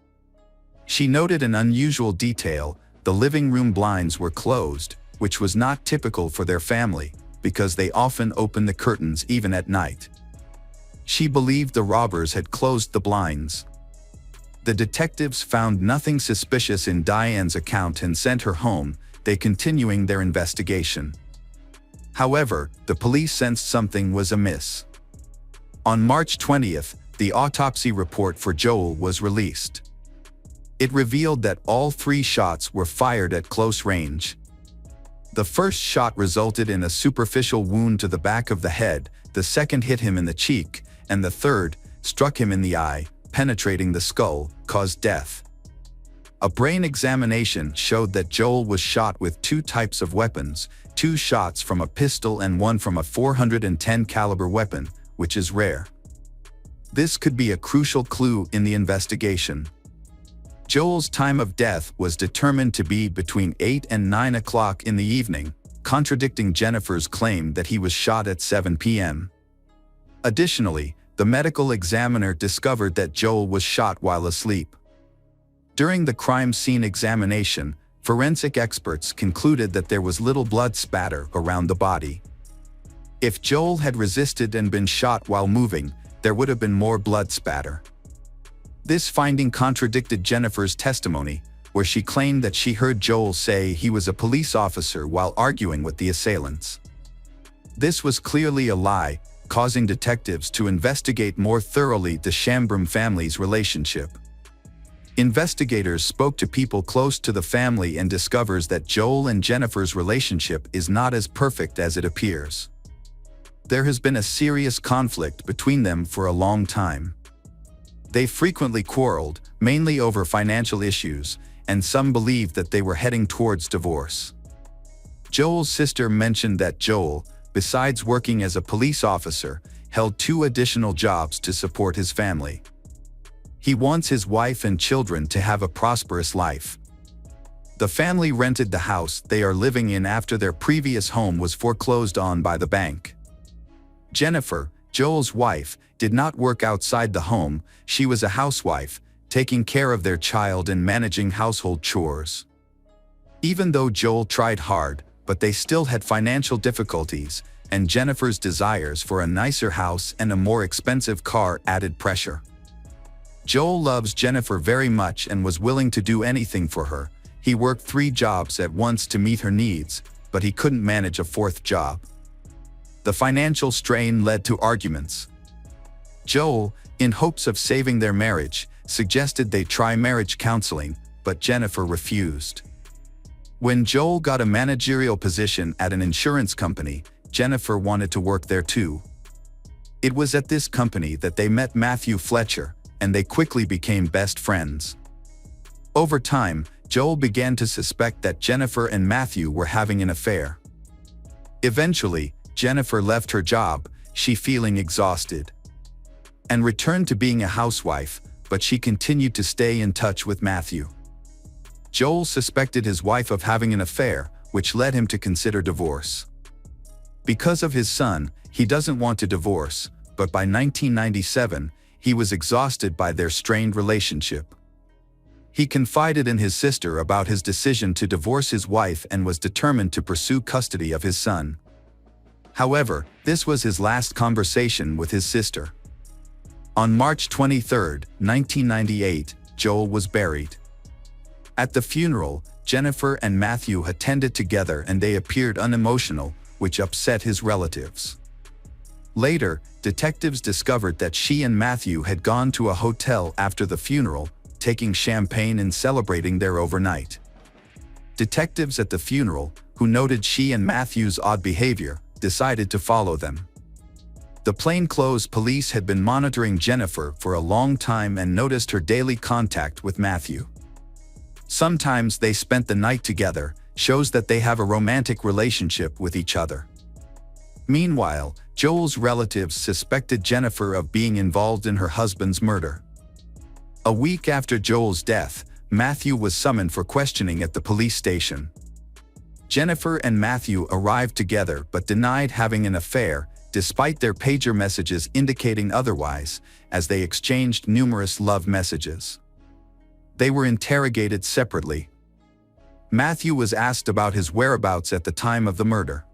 She noted an unusual detail: the living room blinds were closed, which was not typical for their family, because they often opened the curtains even at night. She believed the robbers had closed the blinds. The detectives found nothing suspicious in Diane's account and sent her home, they continuing their investigation. However, the police sensed something was amiss. On March 20th, the autopsy report for Joel was released. It revealed that all 3 shots were fired at close range. The first shot resulted in a superficial wound to the back of the head, the second hit him in the cheek, and the third struck him in the eye, penetrating the skull, caused death. A brain examination showed that Joel was shot with 2 types of weapons, 2 shots from a pistol and 1 from a .410 caliber weapon, which is rare. This could be a crucial clue in the investigation. Joel's time of death was determined to be between 8 and 9 o'clock in the evening, contradicting Jennifer's claim that he was shot at 7 p.m. Additionally, the medical examiner discovered that Joel was shot while asleep. During the crime scene examination, forensic experts concluded that there was little blood spatter around the body. If Joel had resisted and been shot while moving, there would have been more blood spatter. This finding contradicted Jennifer's testimony, where she claimed that she heard Joel say he was a police officer while arguing with the assailants. This was clearly a lie, causing detectives to investigate more thoroughly the Shanbrum family's relationship. Investigators spoke to people close to the family and discovers that Joel and Jennifer's relationship is not as perfect as it appears. There has been a serious conflict between them for a long time. They frequently quarreled, mainly over financial issues, and some believed that they were heading towards divorce. Joel's sister mentioned that Joel, besides working as a police officer, held 2 additional jobs to support his family. He wants his wife and children to have a prosperous life. The family rented the house they are living in after their previous home was foreclosed on by the bank. Jennifer, Joel's wife, did not work outside the home. She was a housewife, taking care of their child and managing household chores. Even though Joel tried hard, but they still had financial difficulties, and Jennifer's desires for a nicer house and a more expensive car added pressure. Joel loves Jennifer very much and was willing to do anything for her. He worked 3 jobs at once to meet her needs, but he couldn't manage a 4th job. The financial strain led to arguments. Joel, in hopes of saving their marriage, suggested they try marriage counseling, but Jennifer refused. When Joel got a managerial position at an insurance company, Jennifer wanted to work there too. It was at this company that they met Matthew Fletcher, and they quickly became best friends. Over time, Joel began to suspect that Jennifer and Matthew were having an affair. Eventually, Jennifer left her job, she feeling exhausted, and returned to being a housewife, but she continued to stay in touch with Matthew. Joel suspected his wife of having an affair, which led him to consider divorce. Because of his son, he doesn't want to divorce, but by 1997, he was exhausted by their strained relationship. He confided in his sister about his decision to divorce his wife and was determined to pursue custody of his son. However, this was his last conversation with his sister. On March 23, 1998, Joel was buried. At the funeral, Jennifer and Matthew attended together and they appeared unemotional, which upset his relatives. Later, detectives discovered that she and Matthew had gone to a hotel after the funeral, taking champagne and celebrating there overnight. Detectives at the funeral, who noted she and Matthew's odd behavior, decided to follow them. The plainclothes police had been monitoring Jennifer for a long time and noticed her daily contact with Matthew. Sometimes they spent the night together, shows that they have a romantic relationship with each other. Meanwhile, Joel's relatives suspected Jennifer of being involved in her husband's murder. A week after Joel's death, Matthew was summoned for questioning at the police station. Jennifer and Matthew arrived together but denied having an affair, despite their pager messages indicating otherwise, as they exchanged numerous love messages. They were interrogated separately. Matthew was asked about his whereabouts at the time of the murder.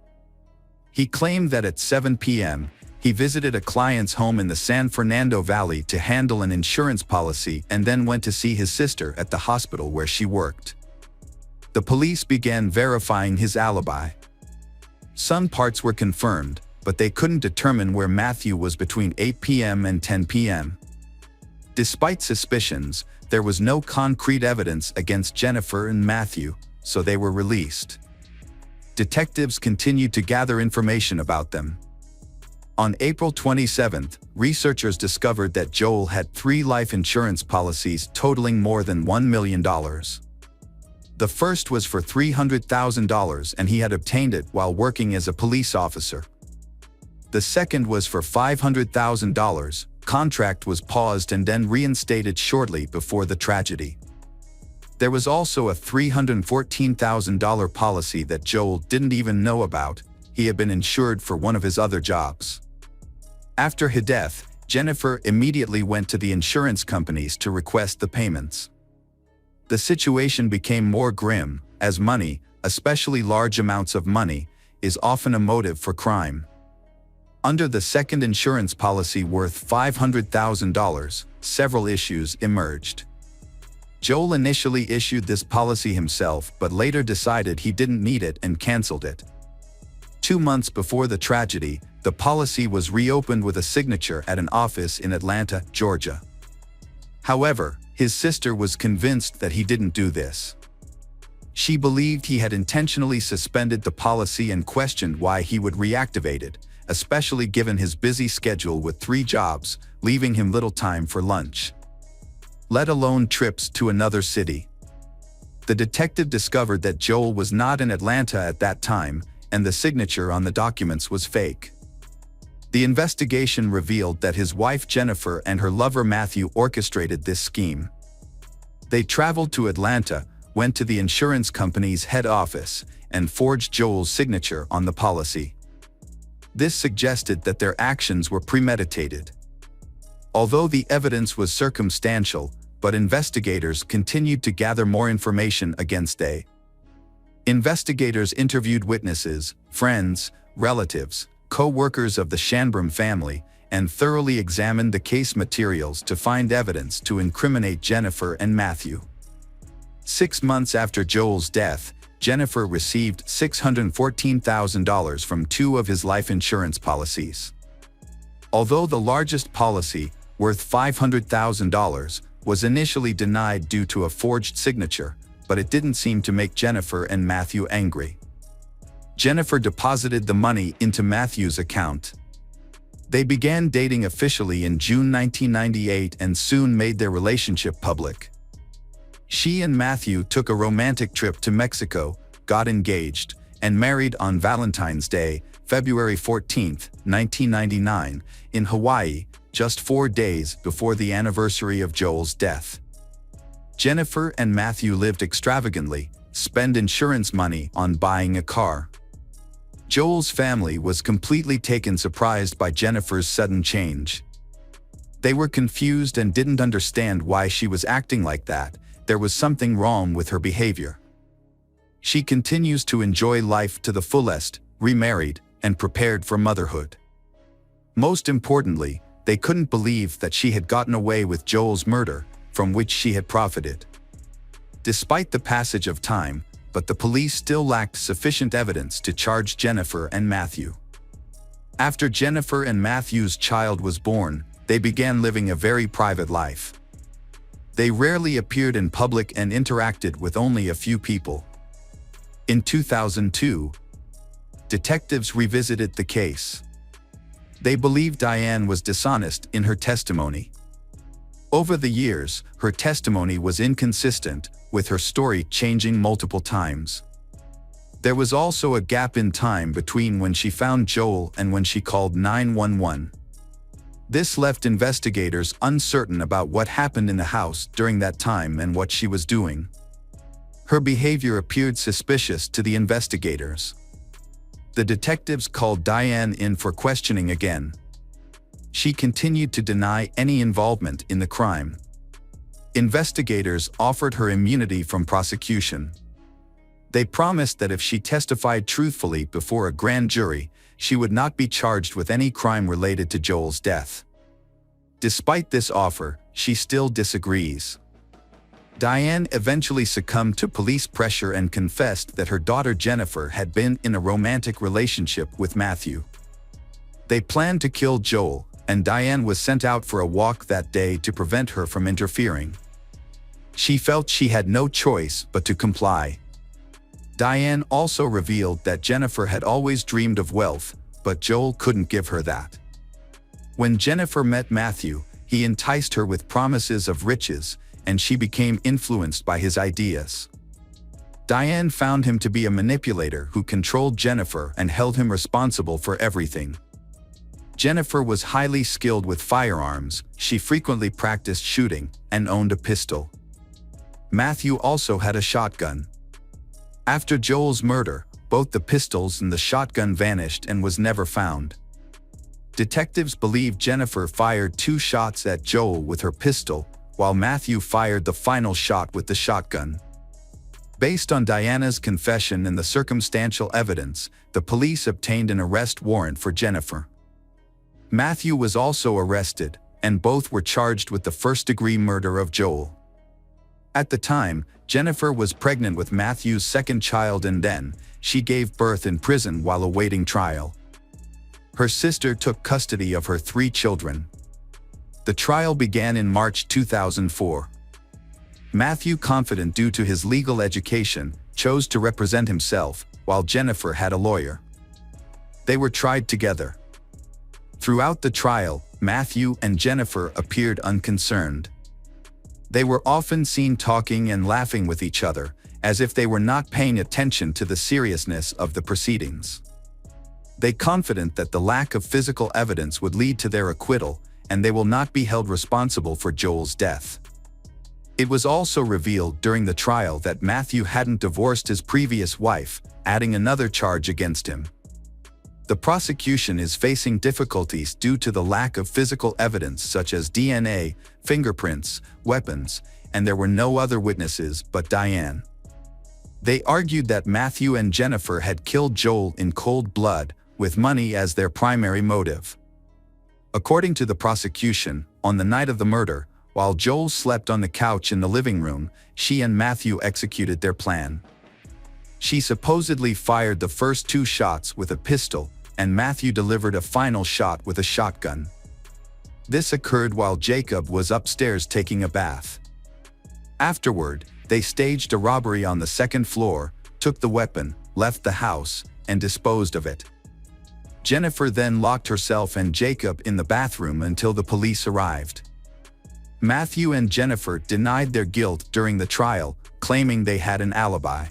He claimed that at 7 p.m., he visited a client's home in the San Fernando Valley to handle an insurance policy and then went to see his sister at the hospital where she worked. The police began verifying his alibi. Some parts were confirmed, but they couldn't determine where Matthew was between 8 p.m. and 10 p.m. Despite suspicions, there was no concrete evidence against Jennifer and Matthew, so they were released. Detectives continued to gather information about them. On April 27, researchers discovered that Joel had 3 life insurance policies totaling more than $1 million. The first was for $300,000 and he had obtained it while working as a police officer. The second was for $500,000, contract was paused and then reinstated shortly before the tragedy. There was also a $314,000 policy that Joel didn't even know about. He had been insured for one of his other jobs. After her death, Jennifer immediately went to the insurance companies to request the payments. The situation became more grim, as money, especially large amounts of money, is often a motive for crime. Under the second insurance policy worth $500,000, several issues emerged. Joel initially issued this policy himself but later decided he didn't need it and canceled it. 2 months before the tragedy, the policy was reopened with a signature at an office in Atlanta, Georgia. However, his sister was convinced that he didn't do this. She believed he had intentionally suspended the policy and questioned why he would reactivate it, especially given his busy schedule with 3 jobs, leaving him little time for lunch, let alone trips to another city. The detective discovered that Joel was not in Atlanta at that time, and the signature on the documents was fake. The investigation revealed that his wife Jennifer and her lover Matthew orchestrated this scheme. They traveled to Atlanta, went to the insurance company's head office, and forged Joel's signature on the policy. This suggested that their actions were premeditated. Although the evidence was circumstantial, but investigators continued to gather more information against Day. Investigators interviewed witnesses, friends, relatives, co-workers of the Shanbrum family, and thoroughly examined the case materials to find evidence to incriminate Jennifer and Matthew. 6 months after Joel's death, Jennifer received $614,000 from 2 of his life insurance policies. Although the largest policy, worth $500,000, was initially denied due to a forged signature, but it didn't seem to make Jennifer and Matthew angry. Jennifer deposited the money into Matthew's account. They began dating officially in June 1998 and soon made their relationship public. She and Matthew took a romantic trip to Mexico, got engaged, and married on Valentine's Day, February 14, 1999, in Hawaii, just 4 days before the anniversary of Joel's death. Jennifer and Matthew lived extravagantly, spent insurance money on buying a car. Joel's family was completely taken surprised by Jennifer's sudden change. They were confused and didn't understand why she was acting like that. There was something wrong with her behavior. She continues to enjoy life to the fullest, remarried, and prepared for motherhood. Most importantly, they couldn't believe that she had gotten away with Joel's murder, from which she had profited. Despite the passage of time, but the police still lacked sufficient evidence to charge Jennifer and Matthew. After Jennifer and Matthew's child was born, they began living a very private life. They rarely appeared in public and interacted with only a few people. In 2002, detectives revisited the case. They believed Diane was dishonest in her testimony. Over the years, her testimony was inconsistent, with her story changing multiple times. There was also a gap in time between when she found Joel and when she called 911. This left investigators uncertain about what happened in the house during that time and what she was doing. Her behavior appeared suspicious to the investigators. The detectives called Diane in for questioning again. She continued to deny any involvement in the crime. Investigators offered her immunity from prosecution. They promised that if she testified truthfully before a grand jury, she would not be charged with any crime related to Joel's death. Despite this offer, she still disagrees. Diane eventually succumbed to police pressure and confessed that her daughter Jennifer had been in a romantic relationship with Matthew. They planned to kill Joel, and Diane was sent out for a walk that day to prevent her from interfering. She felt she had no choice but to comply. Diane also revealed that Jennifer had always dreamed of wealth, but Joel couldn't give her that. When Jennifer met Matthew, he enticed her with promises of riches, and she became influenced by his ideas. Diane found him to be a manipulator who controlled Jennifer and held him responsible for everything. Jennifer was highly skilled with firearms, she frequently practiced shooting, and owned a pistol. Matthew also had a shotgun. After Joel's murder, both the pistols and the shotgun vanished and was never found. Detectives believe Jennifer fired 2 shots at Joel with her pistol, while Matthew fired the final shot with the shotgun. Based on Diana's confession and the circumstantial evidence, the police obtained an arrest warrant for Jennifer. Matthew was also arrested, and both were charged with the first-degree murder of Joel. At the time, Jennifer was pregnant with Matthew's second child, and then she gave birth in prison while awaiting trial. Her sister took custody of her 3 children. The trial began in March 2004. Matthew, confident due to his legal education, chose to represent himself, while Jennifer had a lawyer. They were tried together. Throughout the trial, Matthew and Jennifer appeared unconcerned. They were often seen talking and laughing with each other, as if they were not paying attention to the seriousness of the proceedings. They confident that the lack of physical evidence would lead to their acquittal, and they will not be held responsible for Joel's death. It was also revealed during the trial that Matthew hadn't divorced his previous wife, adding another charge against him. The prosecution is facing difficulties due to the lack of physical evidence such as DNA, fingerprints, weapons, and there were no other witnesses but Diane. They argued that Matthew and Jennifer had killed Joel in cold blood, with money as their primary motive. According to the prosecution, on the night of the murder, while Joel slept on the couch in the living room, she and Matthew executed their plan. She supposedly fired the first 2 shots with a pistol, and Matthew delivered a final shot with a shotgun. This occurred while Jacob was upstairs taking a bath. Afterward, they staged a robbery on the 2nd floor, took the weapon, left the house, and disposed of it. Jennifer then locked herself and Jacob in the bathroom until the police arrived. Matthew and Jennifer denied their guilt during the trial, claiming they had an alibi.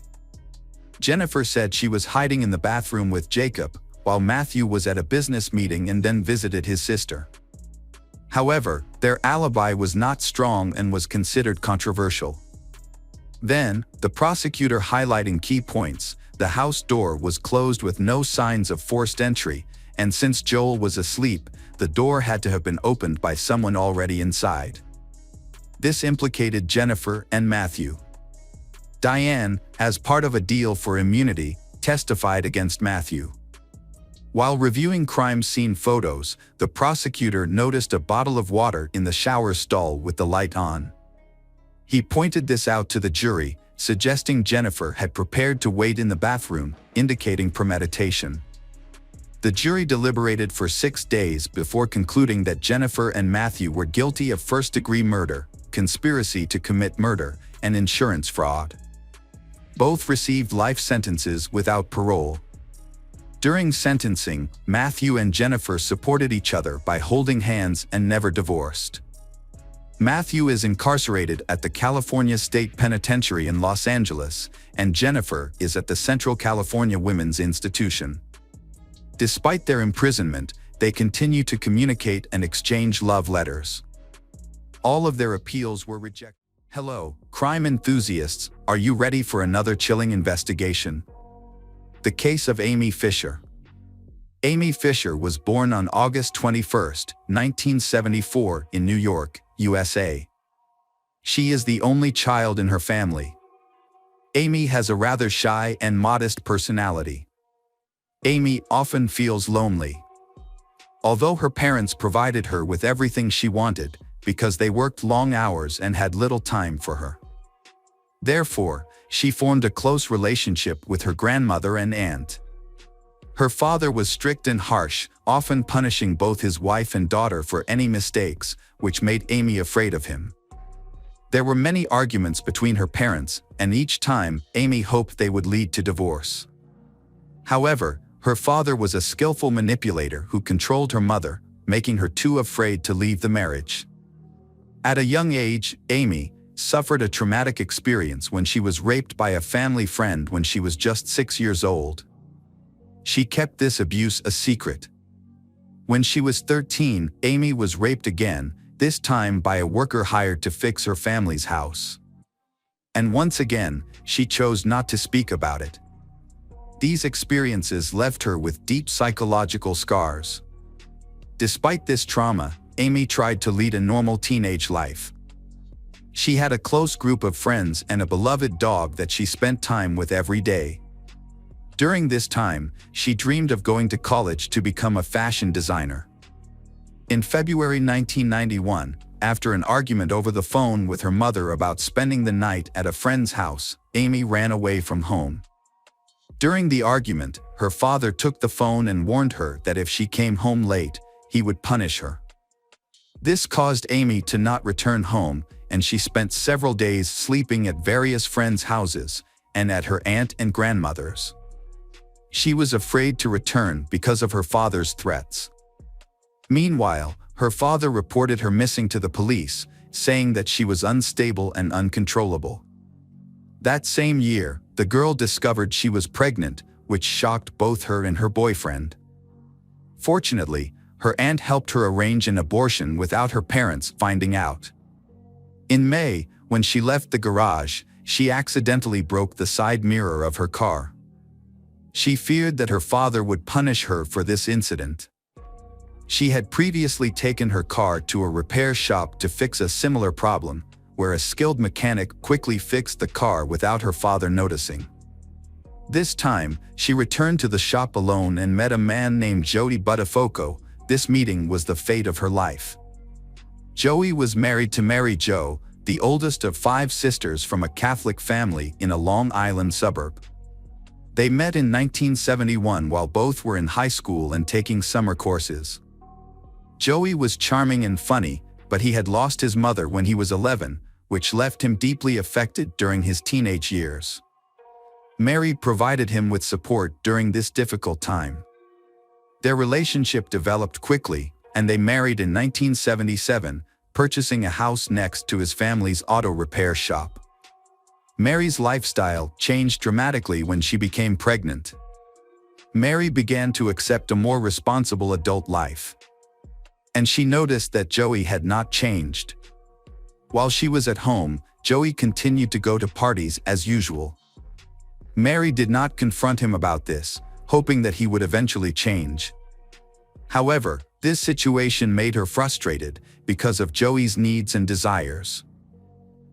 Jennifer said she was hiding in the bathroom with Jacob, while Matthew was at a business meeting and then visited his sister. However, their alibi was not strong and was considered controversial. Then, the prosecutor highlighting key points: the house door was closed with no signs of forced entry, and since Joel was asleep, the door had to have been opened by someone already inside. This implicated Jennifer and Matthew. Diane, as part of a deal for immunity, testified against Matthew. While reviewing crime scene photos, the prosecutor noticed a bottle of water in the shower stall with the light on. He pointed this out to the jury, suggesting Jennifer had prepared to wait in the bathroom, indicating premeditation. The jury deliberated for 6 days before concluding that Jennifer and Matthew were guilty of first-degree murder, conspiracy to commit murder, and insurance fraud. Both received life sentences without parole. During sentencing, Matthew and Jennifer supported each other by holding hands and never divorced. Matthew is incarcerated at the California State Penitentiary in Los Angeles, and Jennifer is at the Central California Women's Institution. Despite their imprisonment, they continue to communicate and exchange love letters. All of their appeals were rejected. Hello, crime enthusiasts, are you ready for another chilling investigation? The case of Amy Fisher. Amy Fisher was born on August 21, 1974, in New York, USA. She is the only child in her family. Amy has a rather shy and modest personality. Amy often feels lonely. Although her parents provided her with everything she wanted, because they worked long hours and had little time for her. Therefore, she formed a close relationship with her grandmother and aunt. Her father was strict and harsh, often punishing both his wife and daughter for any mistakes, which made Amy afraid of him. There were many arguments between her parents, and each time, Amy hoped they would lead to divorce. However, her father was a skillful manipulator who controlled her mother, making her too afraid to leave the marriage. At a young age, Amy suffered a traumatic experience when she was raped by a family friend when she was just 6 years old. She kept this abuse a secret. When she was 13, Amy was raped again, this time by a worker hired to fix her family's house. And once again, she chose not to speak about it. These experiences left her with deep psychological scars. Despite this trauma, Amy tried to lead a normal teenage life. She had a close group of friends and a beloved dog that she spent time with every day. During this time, she dreamed of going to college to become a fashion designer. In February 1991, after an argument over the phone with her mother about spending the night at a friend's house, Amy ran away from home. During the argument, her father took the phone and warned her that if she came home late, he would punish her. This caused Amy to not return home, and she spent several days sleeping at various friends' houses and at her aunt and grandmother's. She was afraid to return because of her father's threats. Meanwhile, her father reported her missing to the police, saying that she was unstable and uncontrollable. That same year, the girl discovered she was pregnant, which shocked both her and her boyfriend. Fortunately, her aunt helped her arrange an abortion without her parents finding out. In May, when she left the garage, she accidentally broke the side mirror of her car. She feared that her father would punish her for this incident. She had previously taken her car to a repair shop to fix a similar problem, where a skilled mechanic quickly fixed the car without her father noticing. This time, she returned to the shop alone and met a man named Joey Buttafuoco. This meeting was the fate of her life. Joey was married to Mary Jo, the oldest of 5 sisters from a Catholic family in a Long Island suburb. They met in 1971 while both were in high school and taking summer courses. Joey was charming and funny, but he had lost his mother when he was 11, which left him deeply affected during his teenage years. Mary provided him with support during this difficult time. Their relationship developed quickly, and they married in 1977, purchasing a house next to his family's auto repair shop. Mary's lifestyle changed dramatically when she became pregnant. Mary began to accept a more responsible adult life. And she noticed that Joey had not changed. While she was at home, Joey continued to go to parties as usual. Mary did not confront him about this, hoping that he would eventually change. However, this situation made her frustrated because of Joey's needs and desires.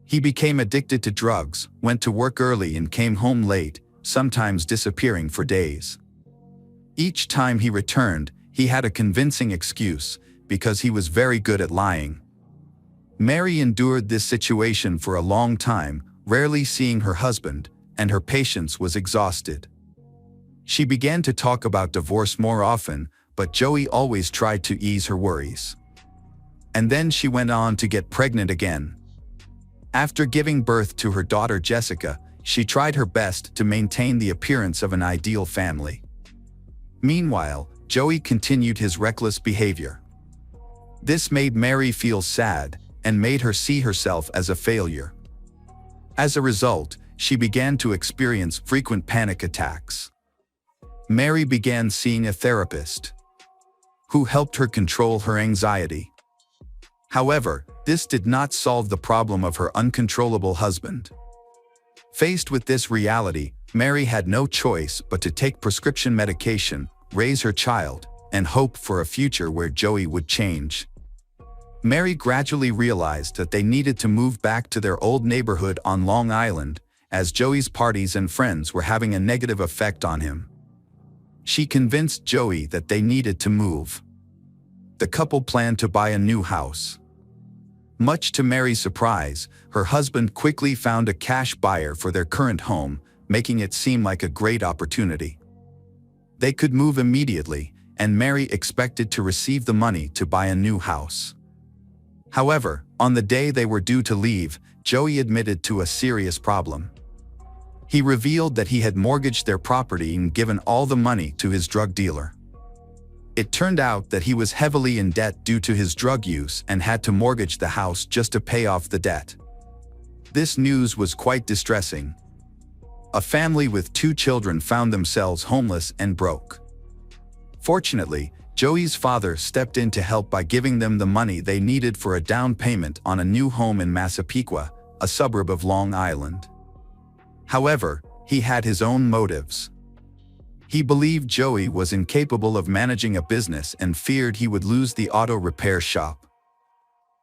He became addicted to drugs, went to work early and came home late, sometimes disappearing for days. Each time he returned, he had a convincing excuse, because he was very good at lying. Mary endured this situation for a long time, rarely seeing her husband, and her patience was exhausted. She began to talk about divorce more often, but Joey always tried to ease her worries. And then she went on to get pregnant again. After giving birth to her daughter Jessica, she tried her best to maintain the appearance of an ideal family. Meanwhile, Joey continued his reckless behavior. This made Mary feel sad and made her see herself as a failure. As a result, she began to experience frequent panic attacks. Mary began seeing a therapist who helped her control her anxiety. However, this did not solve the problem of her uncontrollable husband. Faced with this reality, Mary had no choice but to take prescription medication, raise her child, and hope for a future where Joey would change. Mary gradually realized that they needed to move back to their old neighborhood on Long Island, as Joey's parties and friends were having a negative effect on him. She convinced Joey that they needed to move. The couple planned to buy a new house. Much to Mary's surprise, her husband quickly found a cash buyer for their current home, making it seem like a great opportunity. They could move immediately, and Mary expected to receive the money to buy a new house. However, on the day they were due to leave, Joey admitted to a serious problem. He revealed that he had mortgaged their property and given all the money to his drug dealer. It turned out that he was heavily in debt due to his drug use and had to mortgage the house just to pay off the debt. This news was quite distressing. A family with 2 children found themselves homeless and broke. Fortunately, Joey's father stepped in to help by giving them the money they needed for a down payment on a new home in Massapequa, a suburb of Long Island. However, he had his own motives. He believed Joey was incapable of managing a business and feared he would lose the auto repair shop.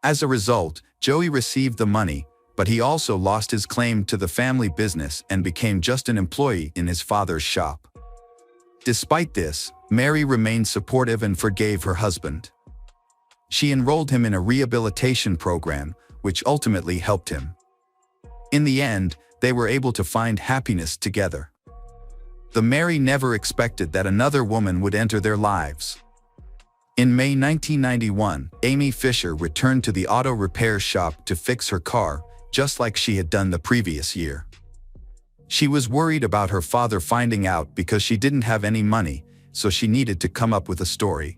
As a result, Joey received the money, but he also lost his claim to the family business and became just an employee in his father's shop. Despite this, Mary remained supportive and forgave her husband. She enrolled him in a rehabilitation program, which ultimately helped him. In the end, they were able to find happiness together. The Mary never expected that another woman would enter their lives. In May 1991, Amy Fisher returned to the auto repair shop to fix her car, just like she had done the previous year. She was worried about her father finding out because she didn't have any money, so she needed to come up with a story.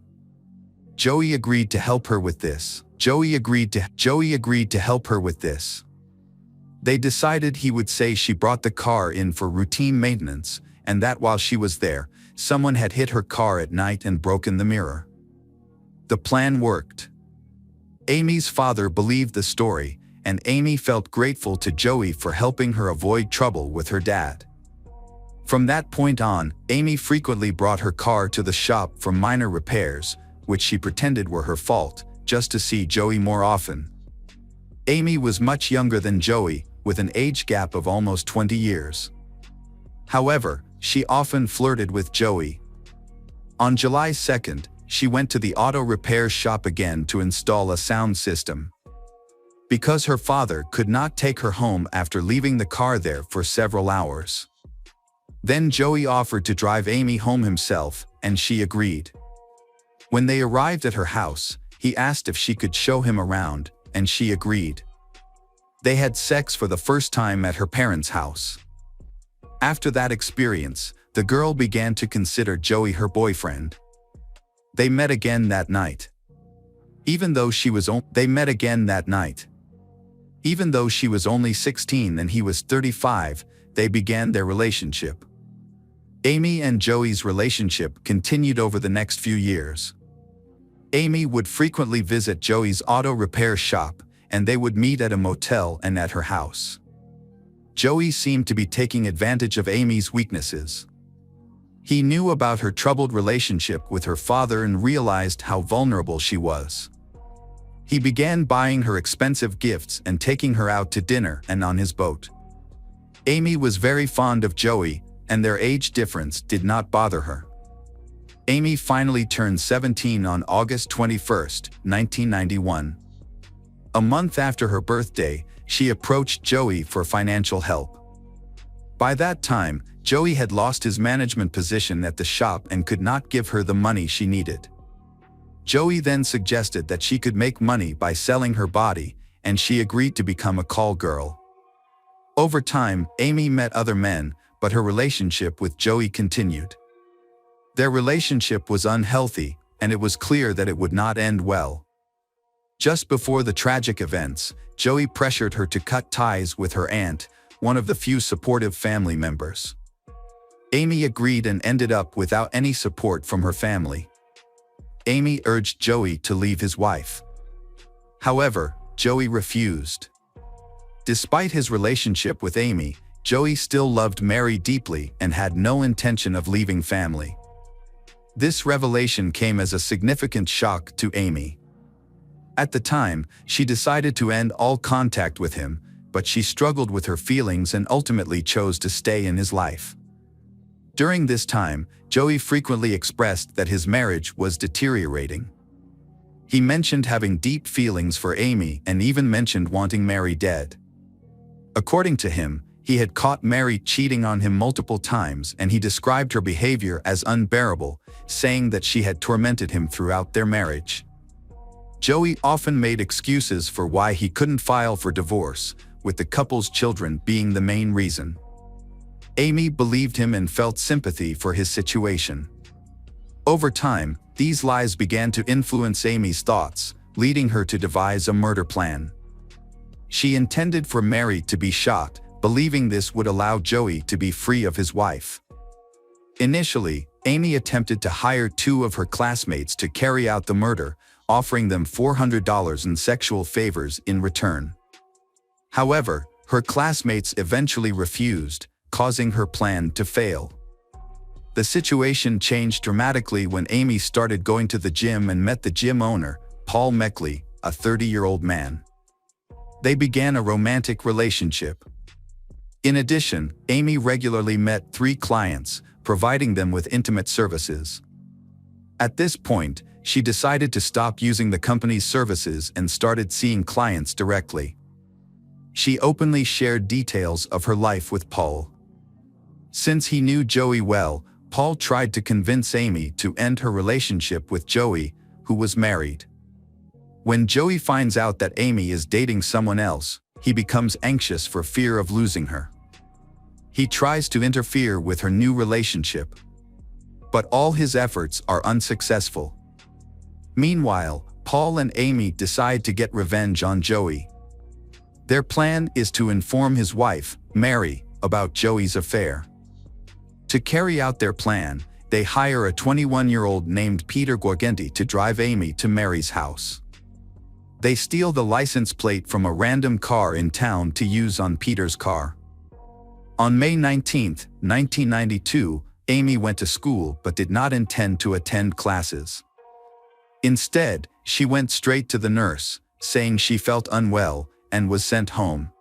Joey agreed to help her with this. Joey agreed to help her with this. They decided he would say she brought the car in for routine maintenance, and that while she was there, someone had hit her car at night and broken the mirror. The plan worked. Amy's father believed the story, and Amy felt grateful to Joey for helping her avoid trouble with her dad. From that point on, Amy frequently brought her car to the shop for minor repairs, which she pretended were her fault, just to see Joey more often. Amy was much younger than Joey, with an age gap of almost 20 years. However, she often flirted with Joey. On July 2nd, she went to the auto repair shop again to install a sound system. Because her father could not take her home after leaving the car there for several hours. Then Joey offered to drive Amy home himself, and she agreed. When they arrived at her house, he asked if she could show him around, and she agreed. They had sex for the first time at her parents' house. After that experience, the girl began to consider Joey her boyfriend. They met again that night. Even though she was only 16 and he was 35, they began their relationship. Amy and Joey's relationship continued over the next few years. Amy would frequently visit Joey's auto repair shop, and they would meet at a motel and at her house. Joey seemed to be taking advantage of Amy's weaknesses. He knew about her troubled relationship with her father and realized how vulnerable she was. He began buying her expensive gifts and taking her out to dinner and on his boat. Amy was very fond of Joey, and their age difference did not bother her. Amy finally turned 17 on August 21, 1991. A month after her birthday, she approached Joey for financial help. By that time, Joey had lost his management position at the shop and could not give her the money she needed. Joey then suggested that she could make money by selling her body, and she agreed to become a call girl. Over time, Amy met other men, but her relationship with Joey continued. Their relationship was unhealthy, and it was clear that it would not end well. Just before the tragic events, Joey pressured her to cut ties with her aunt, one of the few supportive family members. Amy agreed and ended up without any support from her family. Amy urged Joey to leave his wife. However, Joey refused. Despite his relationship with Amy, Joey still loved Mary deeply and had no intention of leaving family. This revelation came as a significant shock to Amy. At the time, she decided to end all contact with him, but she struggled with her feelings and ultimately chose to stay in his life. During this time, Joey frequently expressed that his marriage was deteriorating. He mentioned having deep feelings for Amy and even mentioned wanting Mary dead. According to him, he had caught Mary cheating on him multiple times, and he described her behavior as unbearable, saying that she had tormented him throughout their marriage. Joey often made excuses for why he couldn't file for divorce, with the couple's children being the main reason. Amy believed him and felt sympathy for his situation. Over time, these lies began to influence Amy's thoughts, leading her to devise a murder plan. She intended for Mary to be shot, believing this would allow Joey to be free of his wife. Initially, Amy attempted to hire two of her classmates to carry out the murder, offering them $400 in sexual favors in return. However, her classmates eventually refused, causing her plan to fail. The situation changed dramatically when Amy started going to the gym and met the gym owner, Paul Meckley, a 30-year-old man. They began a romantic relationship. In addition, Amy regularly met 3 clients, providing them with intimate services. At this point, she decided to stop using the company's services and started seeing clients directly. She openly shared details of her life with Paul. Since he knew Joey well, Paul tried to convince Amy to end her relationship with Joey, who was married. When Joey finds out that Amy is dating someone else, he becomes anxious for fear of losing her. He tries to interfere with her new relationship. But all his efforts are unsuccessful. Meanwhile, Paul and Amy decide to get revenge on Joey. Their plan is to inform his wife, Mary, about Joey's affair. To carry out their plan, they hire a 21-year-old named Peter Gorgenti to drive Amy to Mary's house. They steal the license plate from a random car in town to use on Peter's car. On May 19, 1992, Amy went to school but did not intend to attend classes. Instead, she went straight to the nurse, saying she felt unwell, and was sent home.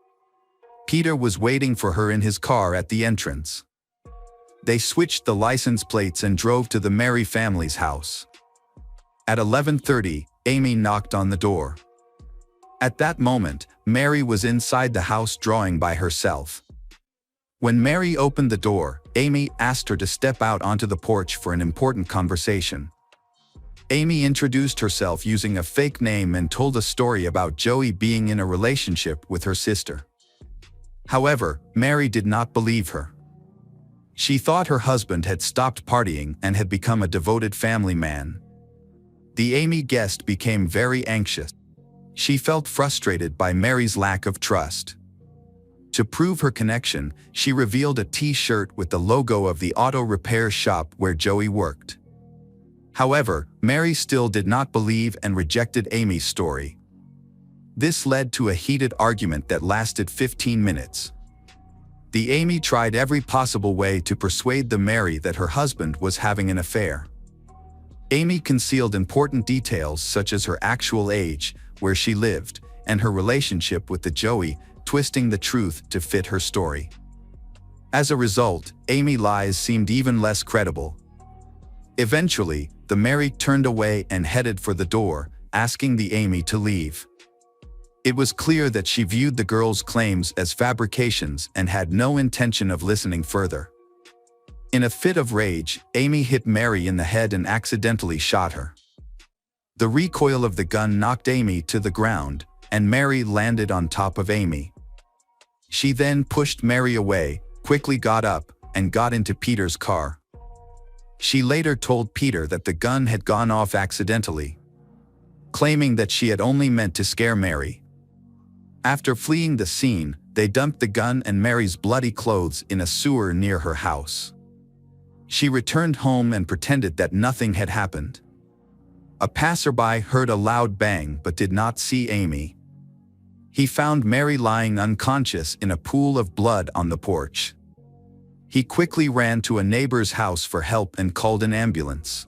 Peter was waiting for her in his car at the entrance. They switched the license plates and drove to the Mary family's house. At 11:30, Amy knocked on the door. At that moment, Mary was inside the house drawing by herself. When Mary opened the door, Amy asked her to step out onto the porch for an important conversation. Amy introduced herself using a fake name and told a story about Joey being in a relationship with her sister. However, Mary did not believe her. She thought her husband had stopped partying and had become a devoted family man. The Amy guest became very anxious. She felt frustrated by Mary's lack of trust. To prove her connection, she revealed a T-shirt with the logo of the auto repair shop where Joey worked. However, Mary still did not believe and rejected Amy's story. This led to a heated argument that lasted 15 minutes. The Amy tried every possible way to persuade the Mary that her husband was having an affair. Amy concealed important details such as her actual age, where she lived, and her relationship with the Joey, twisting the truth to fit her story. As a result, Amy's lies seemed even less credible. Eventually, the Mary turned away and headed for the door, asking the Amy to leave. It was clear that she viewed the girl's claims as fabrications and had no intention of listening further. In a fit of rage, Amy hit Mary in the head and accidentally shot her. The recoil of the gun knocked Amy to the ground, and Mary landed on top of Amy. She then pushed Mary away, quickly got up, and got into Peter's car. She later told Peter that the gun had gone off accidentally, claiming that she had only meant to scare Mary. After fleeing the scene, they dumped the gun and Mary's bloody clothes in a sewer near her house. She returned home and pretended that nothing had happened. A passerby heard a loud bang but did not see Amy. He found Mary lying unconscious in a pool of blood on the porch. He quickly ran to a neighbor's house for help and called an ambulance.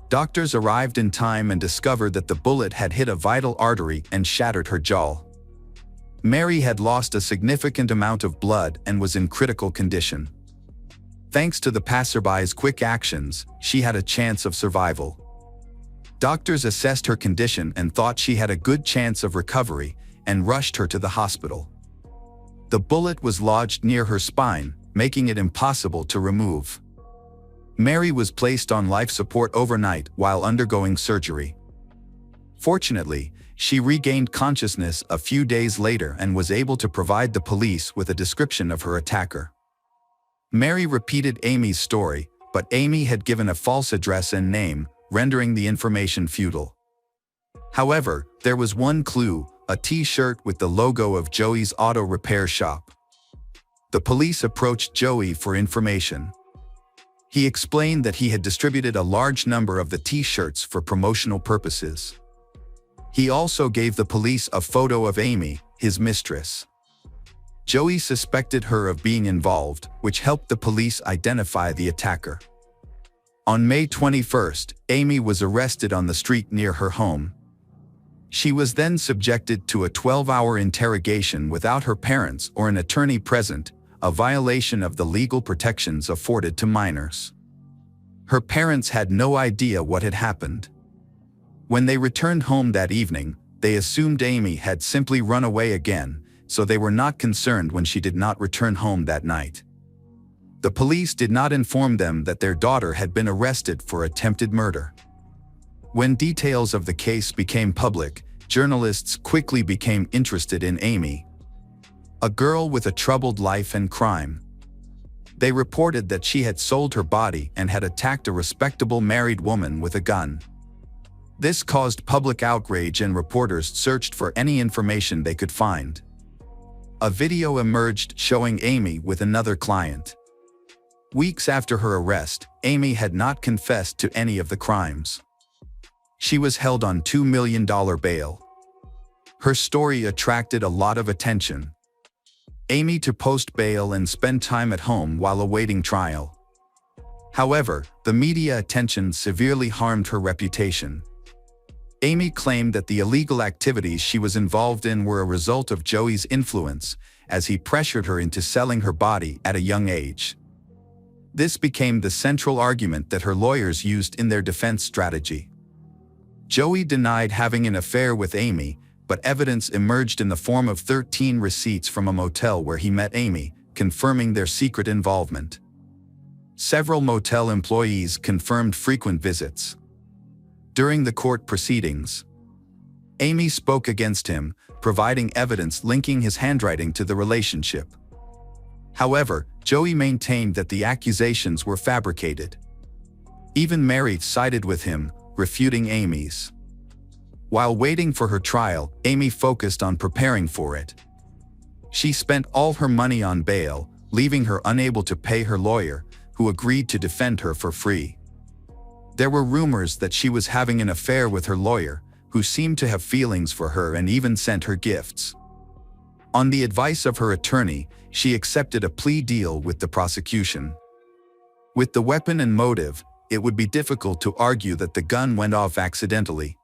Doctors arrived in time and discovered that the bullet had hit a vital artery and shattered her jaw. Mary had lost a significant amount of blood and was in critical condition. Thanks to the passerby's quick actions, she had a chance of survival. Doctors assessed her condition and thought she had a good chance of recovery and rushed her to the hospital. The bullet was lodged near her spine, making it impossible to remove. Mary was placed on life support overnight while undergoing surgery. Fortunately, she regained consciousness a few days later and was able to provide the police with a description of her attacker. Mary repeated Amy's story, but Amy had given a false address and name, rendering the information futile. However, there was one clue: a T-shirt with the logo of Joey's auto repair shop. The police approached Joey for information. He explained that he had distributed a large number of the T-shirts for promotional purposes. He also gave the police a photo of Amy, his mistress. Joey suspected her of being involved, which helped the police identify the attacker. On May 21st, Amy was arrested on the street near her home. She was then subjected to a 12-hour interrogation without her parents or an attorney present, a violation of the legal protections afforded to minors. Her parents had no idea what had happened. When they returned home that evening, they assumed Amy had simply run away again, so they were not concerned when she did not return home that night. The police did not inform them that their daughter had been arrested for attempted murder. When details of the case became public, journalists quickly became interested in Amy, a girl with a troubled life and crime. They reported that she had sold her body and had attacked a respectable married woman with a gun. This caused public outrage and reporters searched for any information they could find. A video emerged showing Amy with another client. Weeks after her arrest, Amy had not confessed to any of the crimes. She was held on $2 million bail. Her story attracted a lot of attention. Amy to post bail and spend time at home while awaiting trial. However, the media attention severely harmed her reputation. Amy claimed that the illegal activities she was involved in were a result of Joey's influence, as he pressured her into selling her body at a young age. This became the central argument that her lawyers used in their defense strategy. Joey denied having an affair with Amy, but evidence emerged in the form of 13 receipts from a motel where he met Amy, confirming their secret involvement. Several motel employees confirmed frequent visits. During the court proceedings, Amy spoke against him, providing evidence linking his handwriting to the relationship. However, Joey maintained that the accusations were fabricated. Even Mary sided with him, refuting Amy's. While waiting for her trial, Amy focused on preparing for it. She spent all her money on bail, leaving her unable to pay her lawyer, who agreed to defend her for free. There were rumors that she was having an affair with her lawyer, who seemed to have feelings for her and even sent her gifts. On the advice of her attorney, she accepted a plea deal with the prosecution. With the weapon and motive, it would be difficult to argue that the gun went off accidentally.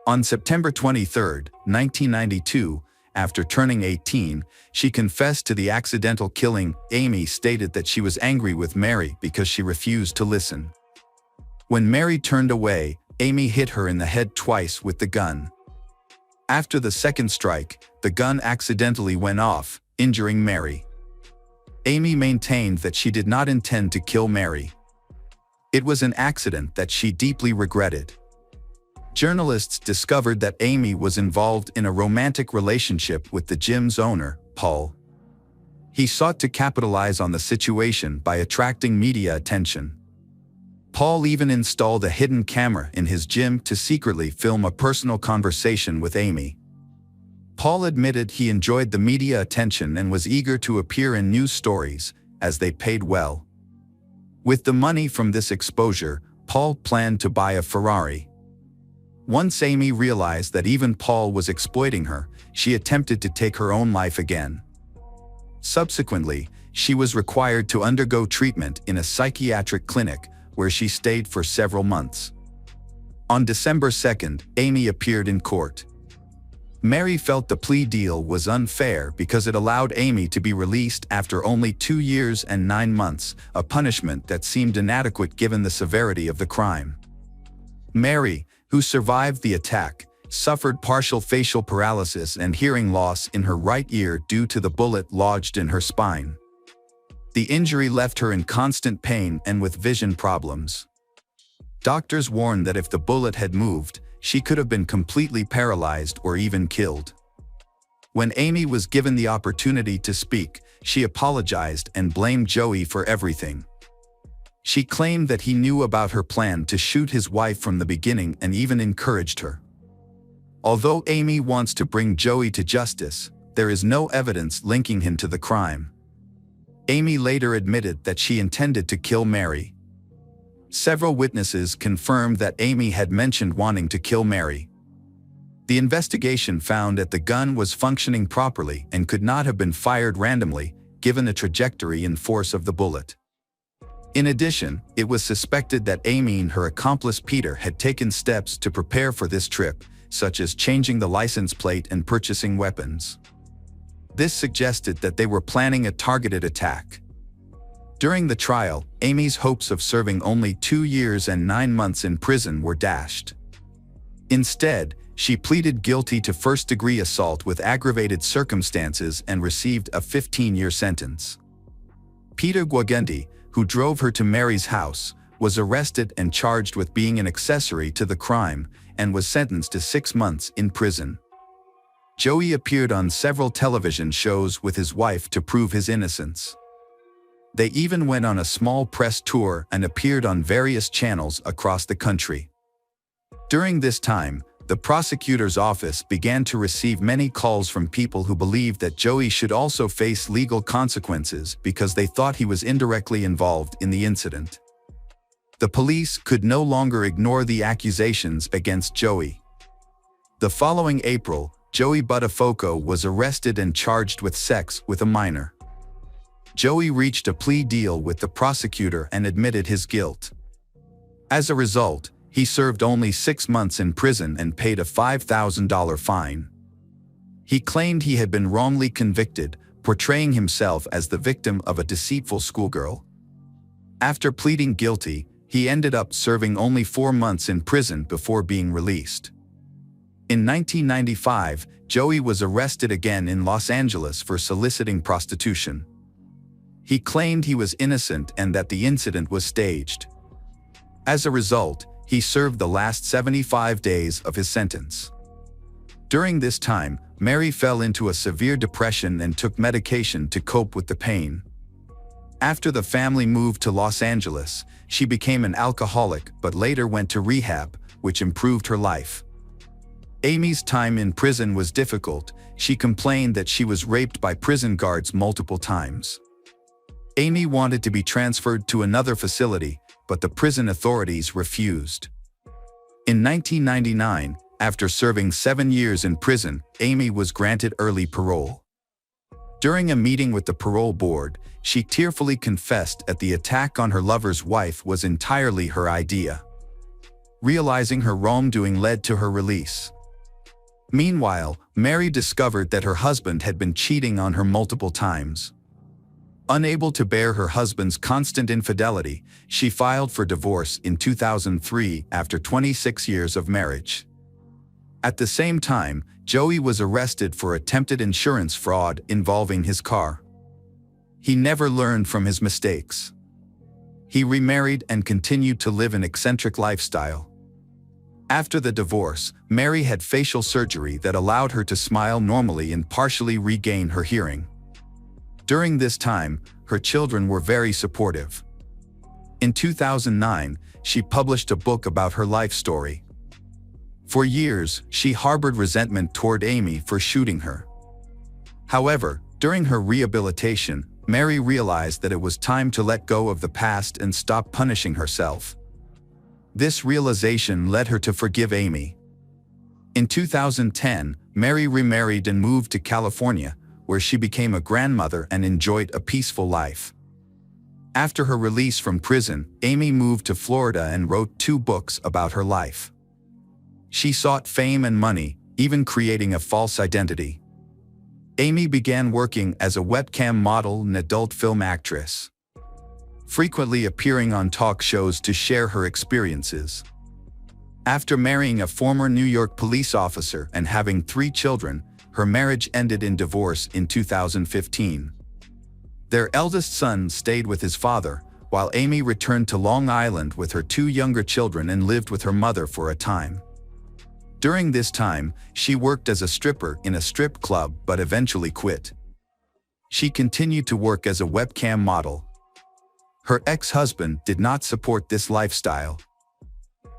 On September 23, 1992, after turning 18, she confessed to the accidental killing. Amy stated that she was angry with Mary because she refused to listen. When Mary turned away, Amy hit her in the head twice with the gun. After the second strike, the gun accidentally went off, injuring Mary. Amy maintained that she did not intend to kill Mary. It was an accident that she deeply regretted. Journalists discovered that Amy was involved in a romantic relationship with the gym's owner, Paul. He sought to capitalize on the situation by attracting media attention. Paul even installed a hidden camera in his gym to secretly film a personal conversation with Amy. Paul admitted he enjoyed the media attention and was eager to appear in news stories, as they paid well. With the money from this exposure, Paul planned to buy a Ferrari. Once Amy realized that even Paul was exploiting her, she attempted to take her own life again. Subsequently, she was required to undergo treatment in a psychiatric clinic, where she stayed for several months. On December 2, Amy appeared in court. Mary felt the plea deal was unfair because it allowed Amy to be released after only 2 years and 9 months, a punishment that seemed inadequate given the severity of the crime. Mary, who survived the attack, suffered partial facial paralysis and hearing loss in her right ear due to the bullet lodged in her spine. The injury left her in constant pain and with vision problems. Doctors warned that if the bullet had moved, she could have been completely paralyzed or even killed. When Amy was given the opportunity to speak, she apologized and blamed Joey for everything. She claimed that he knew about her plan to shoot his wife from the beginning and even encouraged her. Although Amy wants to bring Joey to justice, there is no evidence linking him to the crime. Amy later admitted that she intended to kill Mary. Several witnesses confirmed that Amy had mentioned wanting to kill Mary. The investigation found that the gun was functioning properly and could not have been fired randomly, given the trajectory and force of the bullet. In addition, it was suspected that Amy and her accomplice Peter had taken steps to prepare for this trip, such as changing the license plate and purchasing weapons. This suggested that they were planning a targeted attack. During the trial, Amy's hopes of serving only 2 years and 9 months in prison were dashed. Instead, she pleaded guilty to first-degree assault with aggravated circumstances and received a 15-year sentence. Peter Guagendi, who drove her to Mary's house, was arrested and charged with being an accessory to the crime and was sentenced to 6 months in prison. Joey appeared on several television shows with his wife to prove his innocence. They even went on a small press tour and appeared on various channels across the country. During this time, the prosecutor's office began to receive many calls from people who believed that Joey should also face legal consequences because they thought he was indirectly involved in the incident. The police could no longer ignore the accusations against Joey. The following April, Joey Buttafogo was arrested and charged with sex with a minor. Joey reached a plea deal with the prosecutor and admitted his guilt. As a result, he served only 6 months in prison and paid a $5,000 fine. He claimed he had been wrongly convicted, portraying himself as the victim of a deceitful schoolgirl. After pleading guilty, he ended up serving only 4 months in prison before being released. In 1995, Joey was arrested again in Los Angeles for soliciting prostitution. He claimed he was innocent and that the incident was staged. As a result, he served the last 75 days of his sentence. During this time, Mary fell into a severe depression and took medication to cope with the pain. After the family moved to Los Angeles, she became an alcoholic but later went to rehab, which improved her life. Amy's time in prison was difficult. She complained that she was raped by prison guards multiple times. Amy wanted to be transferred to another facility, but the prison authorities refused. In 1999, after serving 7 years in prison, Amy was granted early parole. During a meeting with the parole board, she tearfully confessed that the attack on her lover's wife was entirely her idea. Realizing her wrongdoing led to her release. Meanwhile, Mary discovered that her husband had been cheating on her multiple times. Unable to bear her husband's constant infidelity, she filed for divorce in 2003 after 26 years of marriage. At the same time, Joey was arrested for attempted insurance fraud involving his car. He never learned from his mistakes. He remarried and continued to live an eccentric lifestyle. After the divorce, Mary had facial surgery that allowed her to smile normally and partially regain her hearing. During this time, her children were very supportive. In 2009, she published a book about her life story. For years, she harbored resentment toward Amy for shooting her. However, during her rehabilitation, Mary realized that it was time to let go of the past and stop punishing herself. This realization led her to forgive Amy. In 2010, Mary remarried and moved to California, where she became a grandmother and enjoyed a peaceful life. After her release from prison, Amy moved to Florida and wrote 2 books about her life. She sought fame and money, even creating a false identity. Amy began working as a webcam model and adult film actress, frequently appearing on talk shows to share her experiences. After marrying a former New York police officer and having 3 children, her marriage ended in divorce in 2015. Their eldest son stayed with his father, while Amy returned to Long Island with her 2 younger children and lived with her mother for a time. During this time, she worked as a stripper in a strip club but eventually quit. She continued to work as a webcam model. Her ex-husband did not support this lifestyle.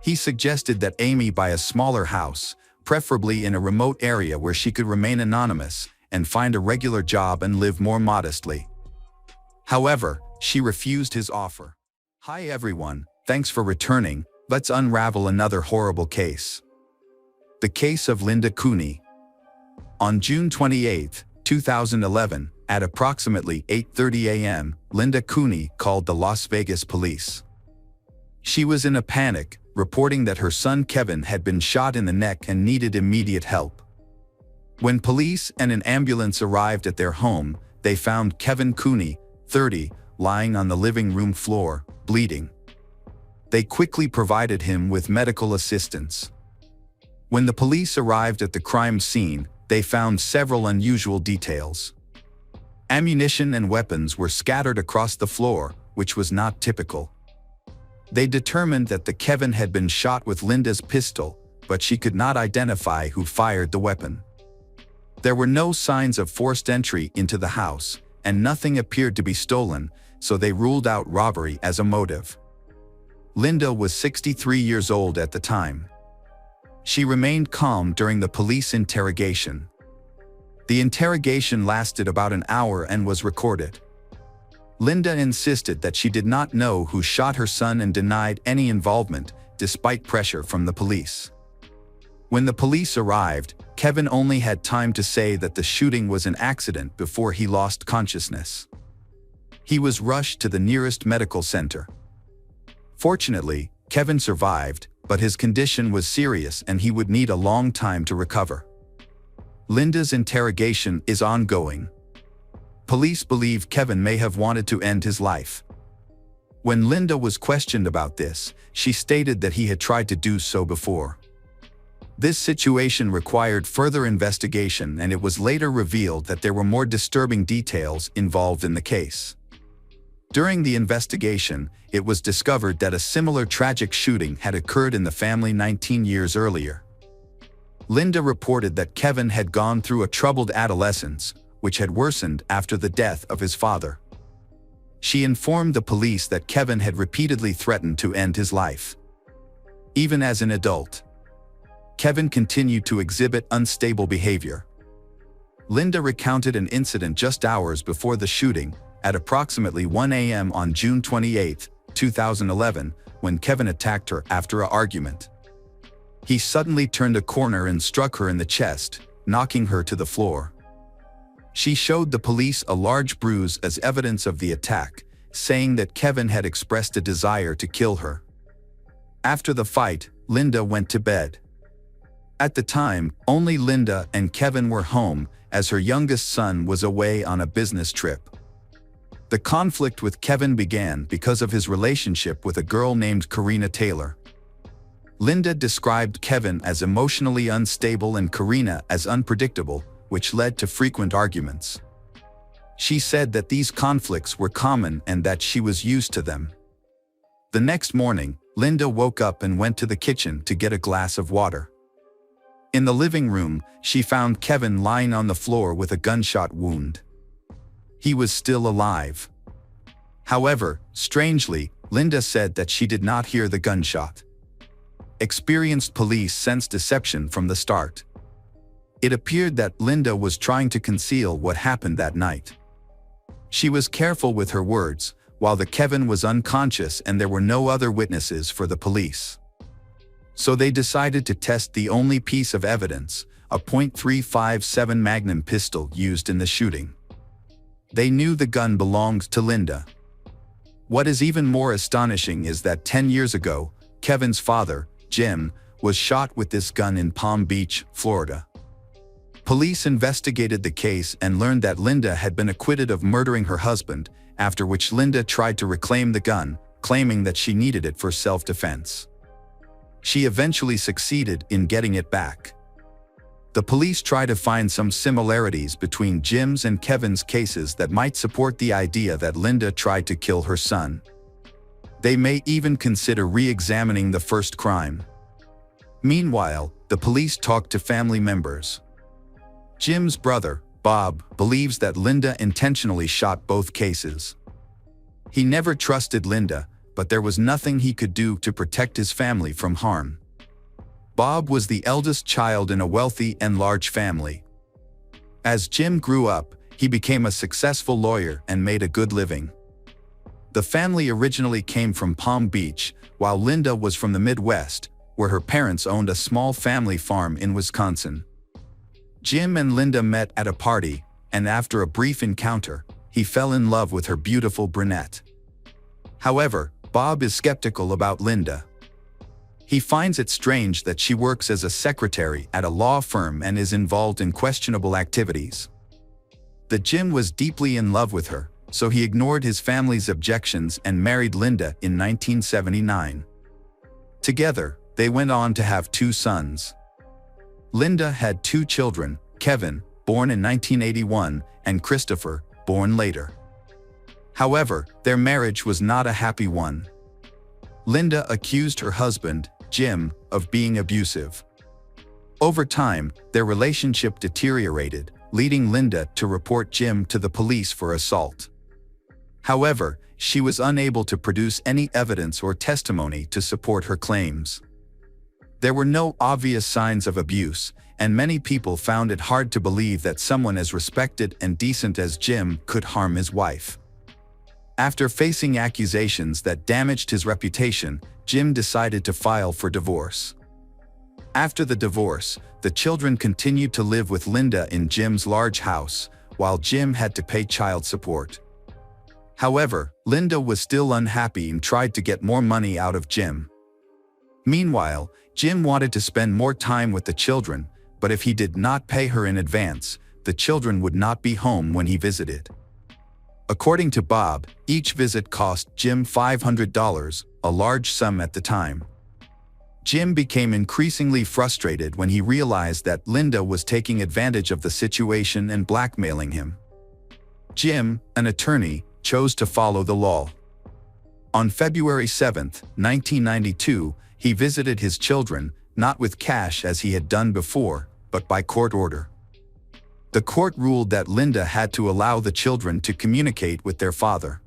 He suggested that Amy buy a smaller house, preferably in a remote area where she could remain anonymous and find a regular job and live more modestly. However, she refused his offer. Hi everyone, thanks for returning. Let's unravel another horrible case. The case of Linda Cooney. On June 28, 2011, at approximately 8:30 a.m., Linda Cooney called the Las Vegas police. She was in a panic, reporting that her son Kevin had been shot in the neck and needed immediate help. When police and an ambulance arrived at their home, they found Kevin Cooney, 30, lying on the living room floor, bleeding. They quickly provided him with medical assistance. When the police arrived at the crime scene, they found several unusual details. Ammunition and weapons were scattered across the floor, which was not typical. They determined that the Kevin had been shot with Linda's pistol, but she could not identify who fired the weapon. There were no signs of forced entry into the house, and nothing appeared to be stolen, so they ruled out robbery as a motive. Linda was 63 years old at the time. She remained calm during the police interrogation. The interrogation lasted about an hour and was recorded. Linda insisted that she did not know who shot her son and denied any involvement, despite pressure from the police. When the police arrived, Kevin only had time to say that the shooting was an accident before he lost consciousness. He was rushed to the nearest medical center. Fortunately, Kevin survived, but his condition was serious and he would need a long time to recover. Linda's interrogation is ongoing. Police believe Kevin may have wanted to end his life. When Linda was questioned about this, she stated that he had tried to do so before. This situation required further investigation, and it was later revealed that there were more disturbing details involved in the case. During the investigation, it was discovered that a similar tragic shooting had occurred in the family 19 years earlier. Linda reported that Kevin had gone through a troubled adolescence, which had worsened after the death of his father. She informed the police that Kevin had repeatedly threatened to end his life. Even as an adult, Kevin continued to exhibit unstable behavior. Linda recounted an incident just hours before the shooting, at approximately 1 a.m. on June 28, 2011, when Kevin attacked her after an argument. He suddenly turned a corner and struck her in the chest, knocking her to the floor. She showed the police a large bruise as evidence of the attack, saying that Kevin had expressed a desire to kill her. After the fight, Linda went to bed. At the time, only Linda and Kevin were home, as her youngest son was away on a business trip. The conflict with Kevin began because of his relationship with a girl named Karina Taylor. Linda described Kevin as emotionally unstable and Karina as unpredictable, which led to frequent arguments. She said that these conflicts were common and that she was used to them. The next morning, Linda woke up and went to the kitchen to get a glass of water. In the living room, she found Kevin lying on the floor with a gunshot wound. He was still alive. However, strangely, Linda said that she did not hear the gunshot. Experienced police sensed deception from the start. It appeared that Linda was trying to conceal what happened that night. She was careful with her words, while the Kevin was unconscious and there were no other witnesses for the police. So they decided to test the only piece of evidence, a .357 Magnum pistol used in the shooting. They knew the gun belonged to Linda. What is even more astonishing is that 10 years ago, Kevin's father, Jim, was shot with this gun in Palm Beach, Florida. Police investigated the case and learned that Linda had been acquitted of murdering her husband, after which Linda tried to reclaim the gun, claiming that she needed it for self-defense. She eventually succeeded in getting it back. The police try to find some similarities between Jim's and Kevin's cases that might support the idea that Linda tried to kill her son. They may even consider re-examining the first crime. Meanwhile, the police talk to family members. Jim's brother, Bob, believes that Linda intentionally shot both cases. He never trusted Linda, but there was nothing he could do to protect his family from harm. Bob was the eldest child in a wealthy and large family. As Jim grew up, he became a successful lawyer and made a good living. The family originally came from Palm Beach, while Linda was from the Midwest, where her parents owned a small family farm in Wisconsin. Jim and Linda met at a party, and after a brief encounter, he fell in love with her beautiful brunette. However, Bob is skeptical about Linda. He finds it strange that she works as a secretary at a law firm and is involved in questionable activities. Jim was deeply in love with her, so he ignored his family's objections and married Linda in 1979. Together, they went on to have 2 sons. Linda had 2 children, Kevin, born in 1981, and Christopher, born later. However, their marriage was not a happy one. Linda accused her husband, Jim, of being abusive. Over time, their relationship deteriorated, leading Linda to report Jim to the police for assault. However, she was unable to produce any evidence or testimony to support her claims. There were no obvious signs of abuse, and many people found it hard to believe that someone as respected and decent as Jim could harm his wife. After facing accusations that damaged his reputation, Jim decided to file for divorce. After the divorce, the children continued to live with Linda in Jim's large house, while Jim had to pay child support. However, Linda was still unhappy and tried to get more money out of Jim. Meanwhile, Jim wanted to spend more time with the children, but if he did not pay her in advance, the children would not be home when he visited. According to Bob, each visit cost Jim $500, a large sum at the time. Jim became increasingly frustrated when he realized that Linda was taking advantage of the situation and blackmailing him. Jim, an attorney, chose to follow the law. On February 7, 1992, he visited his children, not with cash as he had done before, but by court order. The court ruled that Linda had to allow the children to communicate with their father.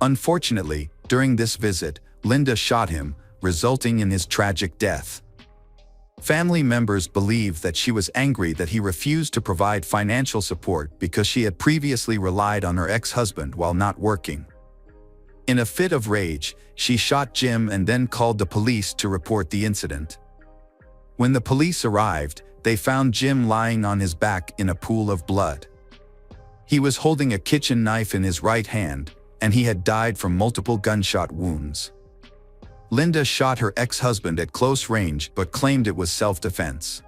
Unfortunately, during this visit, Linda shot him, resulting in his tragic death. Family members believe that she was angry that he refused to provide financial support because she had previously relied on her ex-husband while not working. In a fit of rage, she shot Jim and then called the police to report the incident. When the police arrived, they found Jim lying on his back in a pool of blood. He was holding a kitchen knife in his right hand, and he had died from multiple gunshot wounds. Linda shot her ex-husband at close range but claimed it was self-defense.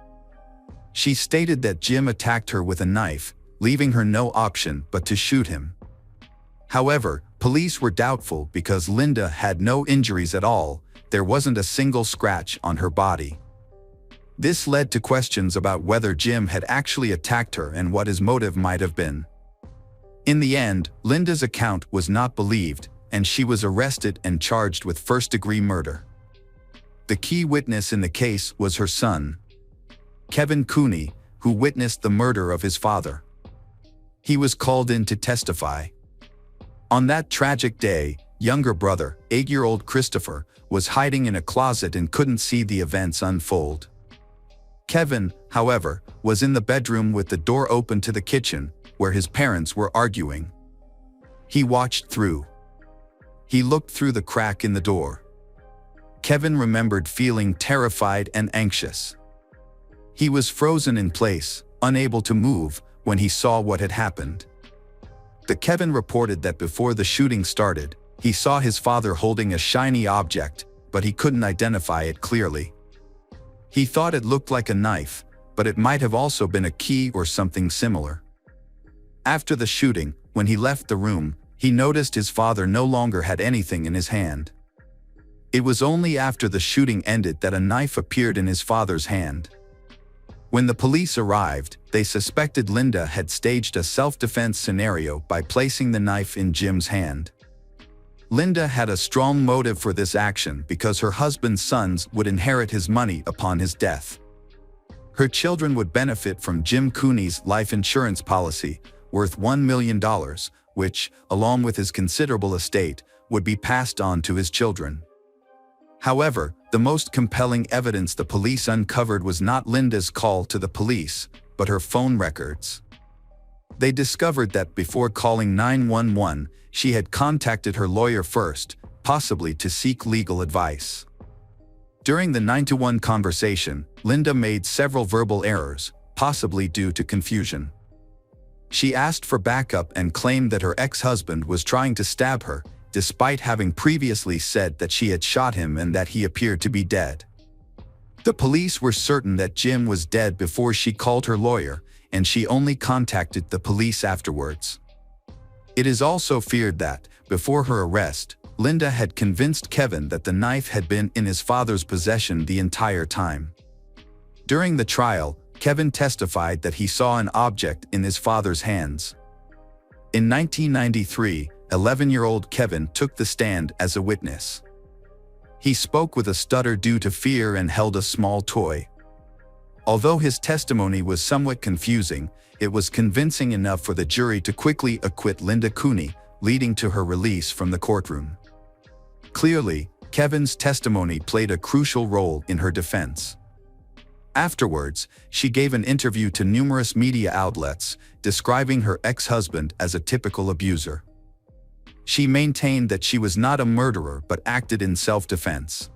She stated that Jim attacked her with a knife, leaving her no option but to shoot him. However, police were doubtful because Linda had no injuries at all. There wasn't a single scratch on her body. This led to questions about whether Jim had actually attacked her and what his motive might have been. In the end, Linda's account was not believed, and she was arrested and charged with first-degree murder. The key witness in the case was her son, Kevin Cooney, who witnessed the murder of his father. He was called in to testify. On that tragic day, younger brother, 8-year-old Christopher, was hiding in a closet and couldn't see the events unfold. Kevin, however, was in the bedroom with the door open to the kitchen, where his parents were arguing. He watched through. He looked through the crack in the door. Kevin remembered feeling terrified and anxious. He was frozen in place, unable to move, when he saw what had happened. Kevin reported that before the shooting started, he saw his father holding a shiny object, but he couldn't identify it clearly. He thought it looked like a knife, but it might have also been a key or something similar. After the shooting, when he left the room, he noticed his father no longer had anything in his hand. It was only after the shooting ended that a knife appeared in his father's hand. When the police arrived, they suspected Linda had staged a self-defense scenario by placing the knife in Jim's hand. Linda had a strong motive for this action because her husband's sons would inherit his money upon his death. Her children would benefit from Jim Cooney's life insurance policy, worth $1 million, which, along with his considerable estate, would be passed on to his children. However, the most compelling evidence the police uncovered was not Linda's call to the police, but her phone records. They discovered that before calling 911, she had contacted her lawyer first, possibly to seek legal advice. During the 911 conversation, Linda made several verbal errors, possibly due to confusion. She asked for backup and claimed that her ex-husband was trying to stab her, despite having previously said that she had shot him and that he appeared to be dead. The police were certain that Jim was dead before she called her lawyer, and she only contacted the police afterwards. It is also feared that, before her arrest, Linda had convinced Kevin that the knife had been in his father's possession the entire time. During the trial, Kevin testified that he saw an object in his father's hands. In 1993, 11-year-old Kevin took the stand as a witness. He spoke with a stutter due to fear and held a small toy. Although his testimony was somewhat confusing, it was convincing enough for the jury to quickly acquit Linda Cooney, leading to her release from the courtroom. Clearly, Kevin's testimony played a crucial role in her defense. Afterwards, she gave an interview to numerous media outlets, describing her ex-husband as a typical abuser. She maintained that she was not a murderer but acted in self-defense.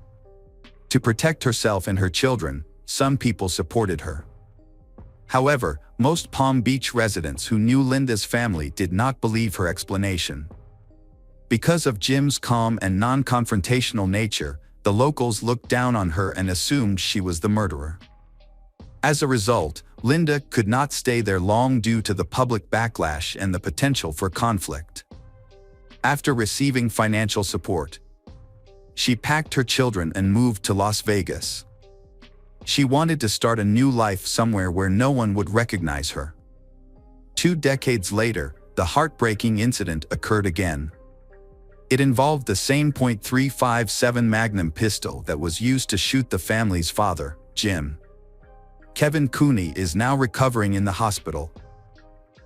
To protect herself and her children, some people supported her. However, most Palm Beach residents who knew Linda's family did not believe her explanation. Because of Jim's calm and non-confrontational nature, the locals looked down on her and assumed she was the murderer. As a result, Linda could not stay there long due to the public backlash and the potential for conflict. After receiving financial support, she packed her children and moved to Las Vegas. She wanted to start a new life somewhere where no one would recognize her. 2 decades later, the heartbreaking incident occurred again. It involved the same .357 Magnum pistol that was used to shoot the family's father, Jim. Kevin Cooney is now recovering in the hospital.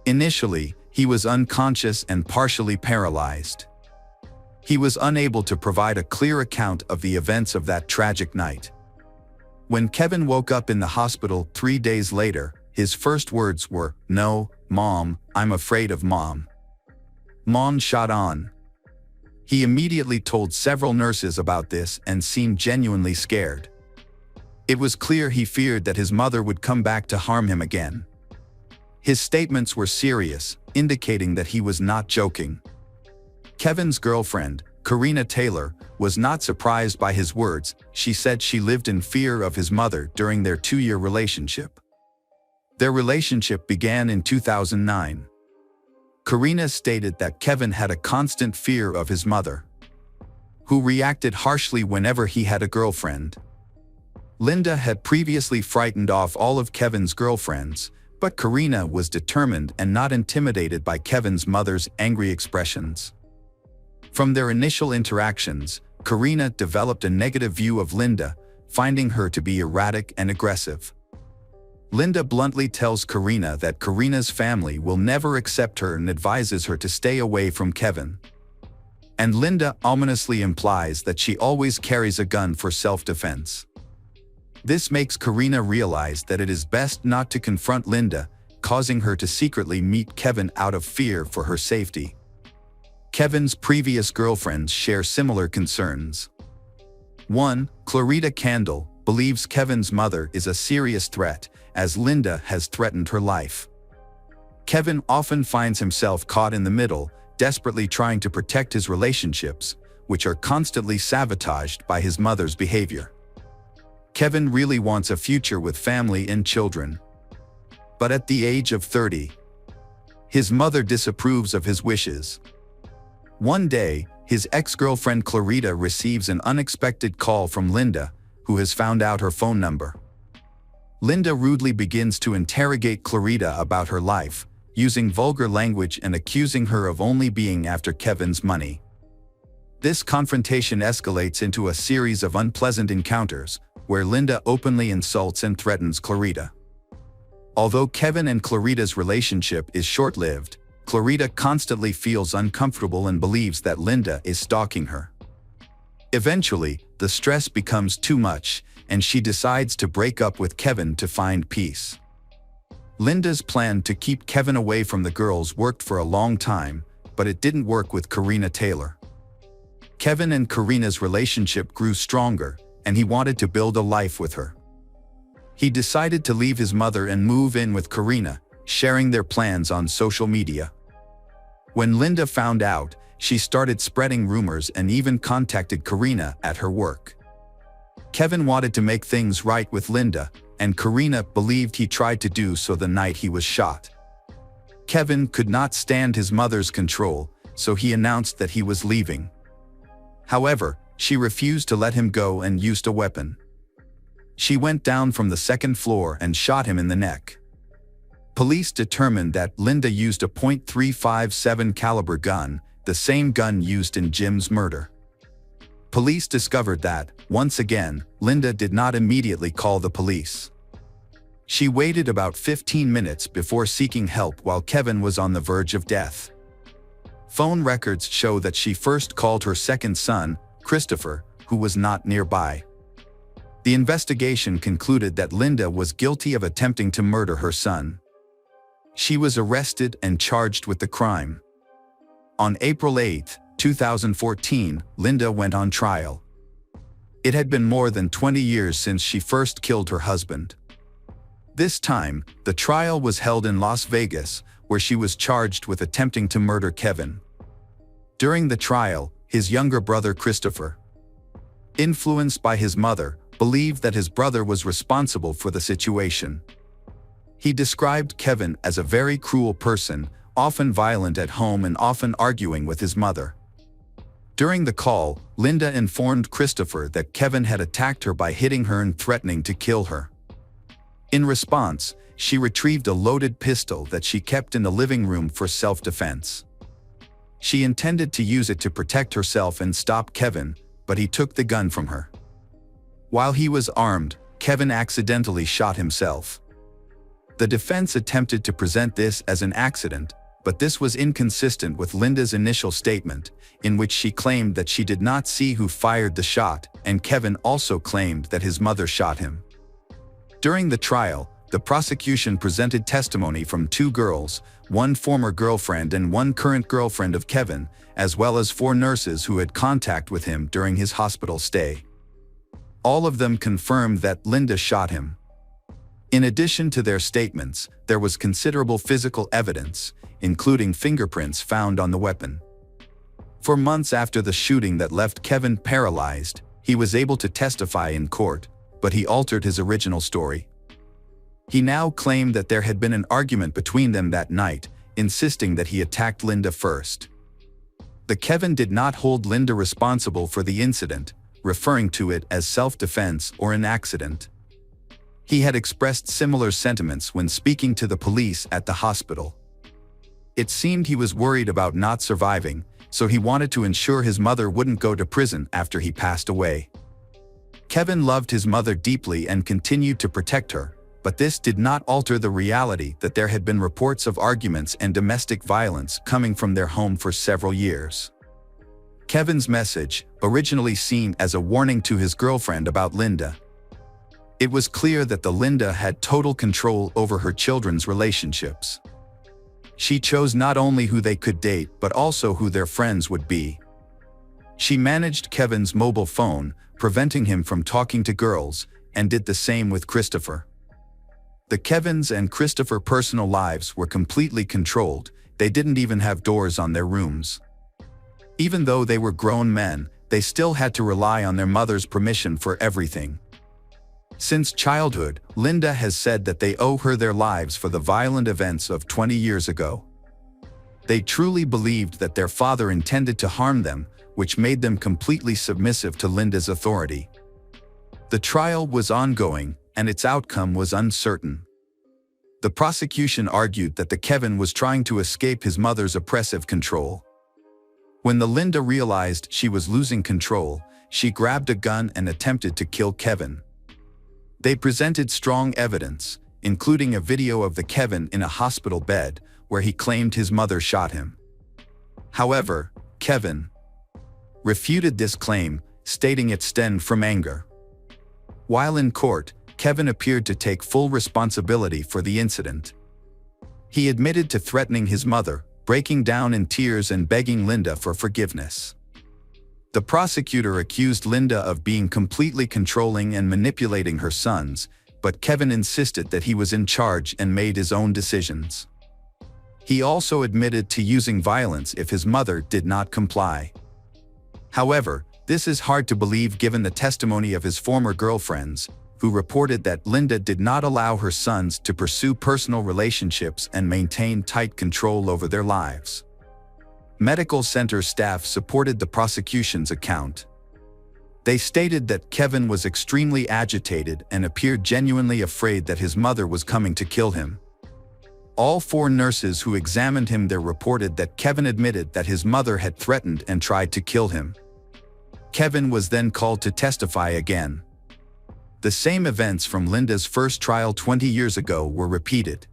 Initially, he was unconscious and partially paralyzed. He was unable to provide a clear account of the events of that tragic night. When Kevin woke up in the hospital 3 days later, his first words were, "No, Mom, I'm afraid of Mom." Mom shot on. He immediately told several nurses about this and seemed genuinely scared. It was clear he feared that his mother would come back to harm him again. His statements were serious, indicating that he was not joking. Kevin's girlfriend, Karina Taylor, was not surprised by his words. She said she lived in fear of his mother during their 2-year relationship. Their relationship began in 2009. Karina stated that Kevin had a constant fear of his mother, who reacted harshly whenever he had a girlfriend. Linda had previously frightened off all of Kevin's girlfriends, but Karina was determined and not intimidated by Kevin's mother's angry expressions. From their initial interactions, Karina developed a negative view of Linda, finding her to be erratic and aggressive. Linda bluntly tells Karina that Karina's family will never accept her and advises her to stay away from Kevin. And Linda ominously implies that she always carries a gun for self-defense. This makes Karina realize that it is best not to confront Linda, causing her to secretly meet Kevin out of fear for her safety. Kevin's previous girlfriends share similar concerns. 1. Clarita Candle believes Kevin's mother is a serious threat, as Linda has threatened her life. Kevin often finds himself caught in the middle, desperately trying to protect his relationships, which are constantly sabotaged by his mother's behavior. Kevin really wants a future with family and children. But at the age of 30, his mother disapproves of his wishes. One day, his ex-girlfriend Clarita receives an unexpected call from Linda, who has found out her phone number. Linda rudely begins to interrogate Clarita about her life, using vulgar language and accusing her of only being after Kevin's money. This confrontation escalates into a series of unpleasant encounters, where Linda openly insults and threatens Clarita. Although Kevin and Clarita's relationship is short-lived, Clarita constantly feels uncomfortable and believes that Linda is stalking her. Eventually, the stress becomes too much, and she decides to break up with Kevin to find peace. Linda's plan to keep Kevin away from the girls worked for a long time, but it didn't work with Karina Taylor. Kevin and Karina's relationship grew stronger, and he wanted to build a life with her. He decided to leave his mother and move in with Karina, sharing their plans on social media. When Linda found out, she started spreading rumors and even contacted Karina at her work. Kevin wanted to make things right with Linda, and Karina believed he tried to do so the night he was shot. Kevin could not stand his mother's control, so he announced that he was leaving. However, she refused to let him go and used a weapon. She went down from the 2nd floor and shot him in the neck. Police determined that Linda used a .357 caliber gun, the same gun used in Jim's murder. Police discovered that, once again, Linda did not immediately call the police. She waited about 15 minutes before seeking help while Kevin was on the verge of death. Phone records show that she first called her second son, Christopher, who was not nearby. The investigation concluded that Linda was guilty of attempting to murder her son. She was arrested and charged with the crime. On April 8, 2014, Linda went on trial. It had been more than 20 years since she first killed her husband. This time, the trial was held in Las Vegas, where she was charged with attempting to murder Kevin. During the trial, his younger brother Christopher, influenced by his mother, believed that his brother was responsible for the situation. He described Kevin as a very cruel person, often violent at home and often arguing with his mother. During the call, Linda informed Christopher that Kevin had attacked her by hitting her and threatening to kill her. In response, she retrieved a loaded pistol that she kept in the living room for self-defense. She intended to use it to protect herself and stop Kevin, but he took the gun from her. While he was armed, Kevin accidentally shot himself. The defense attempted to present this as an accident, but this was inconsistent with Linda's initial statement, in which she claimed that she did not see who fired the shot, and Kevin also claimed that his mother shot him. During the trial, the prosecution presented testimony from 2 girls, one former girlfriend and one current girlfriend of Kevin, as well as 4 nurses who had contact with him during his hospital stay. All of them confirmed that Linda shot him. In addition to their statements, there was considerable physical evidence, including fingerprints found on the weapon. For months after the shooting that left Kevin paralyzed, he was able to testify in court, but he altered his original story. He now claimed that there had been an argument between them that night, insisting that he attacked Linda first. The Kevin did not hold Linda responsible for the incident, referring to it as self-defense or an accident. He had expressed similar sentiments when speaking to the police at the hospital. It seemed he was worried about not surviving, so he wanted to ensure his mother wouldn't go to prison after he passed away. Kevin loved his mother deeply and continued to protect her, but this did not alter the reality that there had been reports of arguments and domestic violence coming from their home for several years. Kevin's message, originally seen as a warning to his girlfriend about Linda. It was clear that Linda had total control over her children's relationships. She chose not only who they could date but also who their friends would be. She managed Kevin's mobile phone, preventing him from talking to girls, and did the same with Christopher. The Kevin's and Christopher personal lives were completely controlled. They didn't even have doors on their rooms. Even though they were grown men, they still had to rely on their mother's permission for everything. Since childhood, Linda has said that they owe her their lives for the violent events of 20 years ago. They truly believed that their father intended to harm them, which made them completely submissive to Linda's authority. The trial was ongoing, and its outcome was uncertain. The prosecution argued that the Kevin was trying to escape his mother's oppressive control. When Linda realized she was losing control, she grabbed a gun and attempted to kill Kevin. They presented strong evidence, including a video of the Kevin in a hospital bed, where he claimed his mother shot him. However, Kevin refuted this claim, stating it stemmed from anger. While in court, Kevin appeared to take full responsibility for the incident. He admitted to threatening his mother, breaking down in tears and begging Linda for forgiveness. The prosecutor accused Linda of being completely controlling and manipulating her sons, but Kevin insisted that he was in charge and made his own decisions. He also admitted to using violence if his mother did not comply. However, this is hard to believe given the testimony of his former girlfriends, who reported that Linda did not allow her sons to pursue personal relationships and maintain tight control over their lives. Medical center staff supported the prosecution's account. They stated that Kevin was extremely agitated and appeared genuinely afraid that his mother was coming to kill him. All 4 nurses who examined him there reported that Kevin admitted that his mother had threatened and tried to kill him. Kevin was then called to testify again. The same events from Linda's first trial 20 years ago were repeated,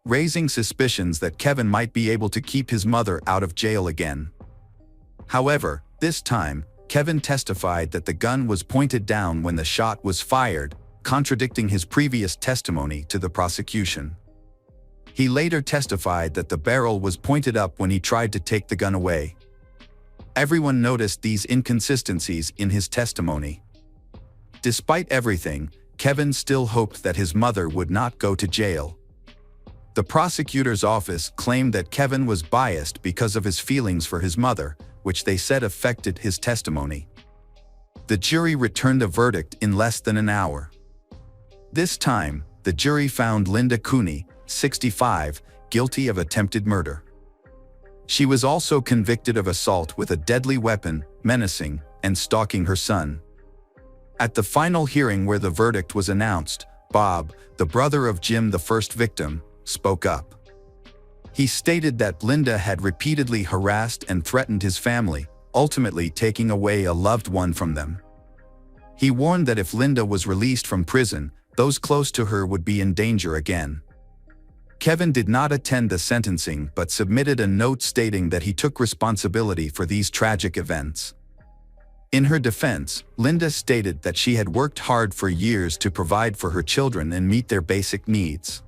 raising suspicions that Kevin might be able to keep his mother out of jail again. However, this time, Kevin testified that the gun was pointed down when the shot was fired, contradicting his previous testimony to the prosecution. He later testified that the barrel was pointed up when he tried to take the gun away. Everyone noticed these inconsistencies in his testimony. Despite everything, Kevin still hoped that his mother would not go to jail. The prosecutor's office claimed that Kevin was biased because of his feelings for his mother, which they said affected his testimony. The jury returned a verdict in less than an hour. This time, the jury found Linda Cooney, 65, guilty of attempted murder. She was also convicted of assault with a deadly weapon, menacing, and stalking her son. At the final hearing where the verdict was announced, Bob, the brother of Jim, the first victim, spoke up. He stated that Linda had repeatedly harassed and threatened his family, ultimately taking away a loved one from them. He warned that if Linda was released from prison, those close to her would be in danger again. Kevin did not attend the sentencing but submitted a note stating that he took responsibility for these tragic events. In her defense, Linda stated that she had worked hard for years to provide for her children and meet their basic needs.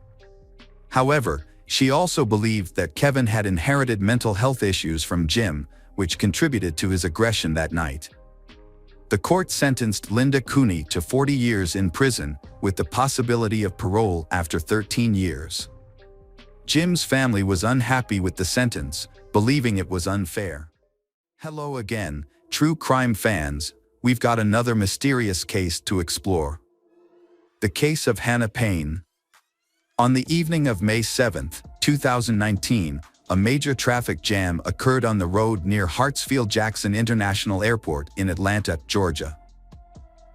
However, she also believed that Kevin had inherited mental health issues from Jim, which contributed to his aggression that night. The court sentenced Linda Cooney to 40 years in prison, with the possibility of parole after 13 years. Jim's family was unhappy with the sentence, believing it was unfair. Hello again, true crime fans, we've got another mysterious case to explore. The case of Hannah Payne. On the evening of May 7, 2019, a major traffic jam occurred on the road near Hartsfield-Jackson International Airport in Atlanta, Georgia.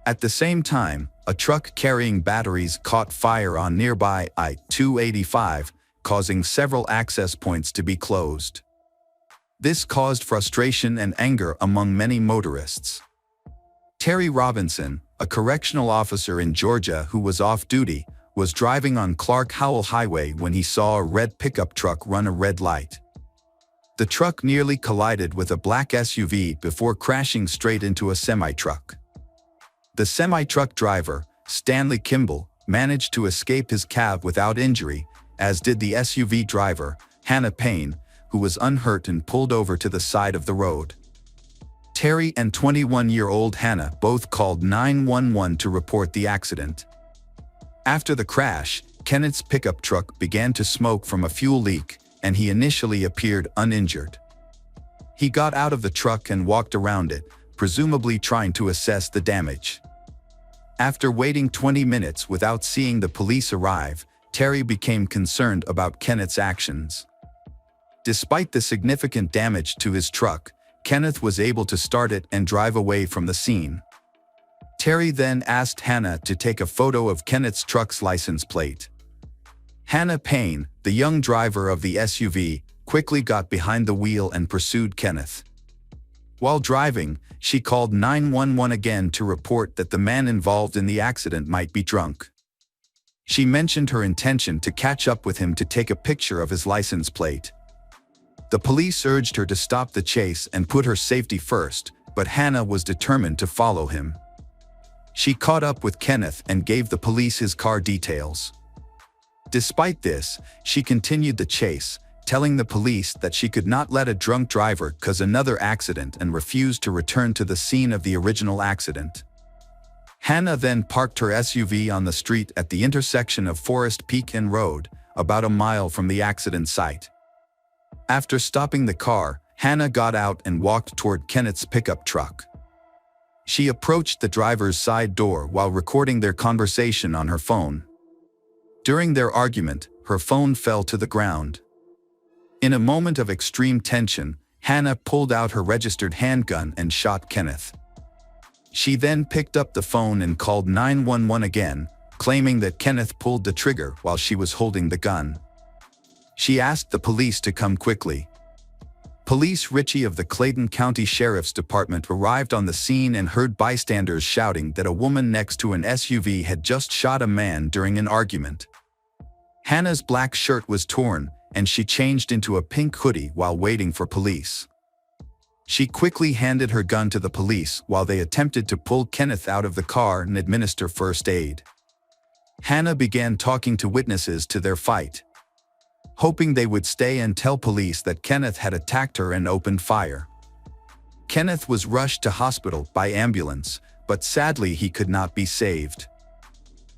At the same time, a truck carrying batteries caught fire on nearby I-285, causing several access points to be closed. This caused frustration and anger among many motorists. Terry Robinson, a correctional officer in Georgia who was off duty, was driving on Clark Howell Highway when he saw a red pickup truck run a red light. The truck nearly collided with a black SUV before crashing straight into a semi-truck. The semi-truck driver, Stanley Kimball, managed to escape his cab without injury, as did the SUV driver, Hannah Payne, who was unhurt and pulled over to the side of the road. Terry and 21-year-old Hannah both called 911 to report the accident. After the crash, Kenneth's pickup truck began to smoke from a fuel leak, and he initially appeared uninjured. He got out of the truck and walked around it, presumably trying to assess the damage. After waiting 20 minutes without seeing the police arrive, Terry became concerned about Kenneth's actions. Despite the significant damage to his truck, Kenneth was able to start it and drive away from the scene. Terry then asked Hannah to take a photo of Kenneth's truck's license plate. Hannah Payne, the young driver of the SUV, quickly got behind the wheel and pursued Kenneth. While driving, she called 911 again to report that the man involved in the accident might be drunk. She mentioned her intention to catch up with him to take a picture of his license plate. The police urged her to stop the chase and put her safety first, but Hannah was determined to follow him. She caught up with Kenneth and gave the police his car details. Despite this, she continued the chase, telling the police that she could not let a drunk driver cause another accident and refused to return to the scene of the original accident. Hannah then parked her SUV on the street at the intersection of Forest Peak and Road, about a mile from the accident site. After stopping the car, Hannah got out and walked toward Kenneth's pickup truck. She approached the driver's side door while recording their conversation on her phone. During their argument, her phone fell to the ground. In a moment of extreme tension, Hannah pulled out her registered handgun and shot Kenneth. She then picked up the phone and called 911 again, claiming that Kenneth pulled the trigger while she was holding the gun. She asked the police to come quickly. Police Ritchie of the Clayton County Sheriff's Department arrived on the scene and heard bystanders shouting that a woman next to an SUV had just shot a man during an argument. Hannah's black shirt was torn, and she changed into a pink hoodie while waiting for police. She quickly handed her gun to the police while they attempted to pull Kenneth out of the car and administer first aid. Hannah began talking to witnesses to their fight, hoping they would stay and tell police that Kenneth had attacked her and opened fire. Kenneth was rushed to hospital by ambulance, but sadly he could not be saved.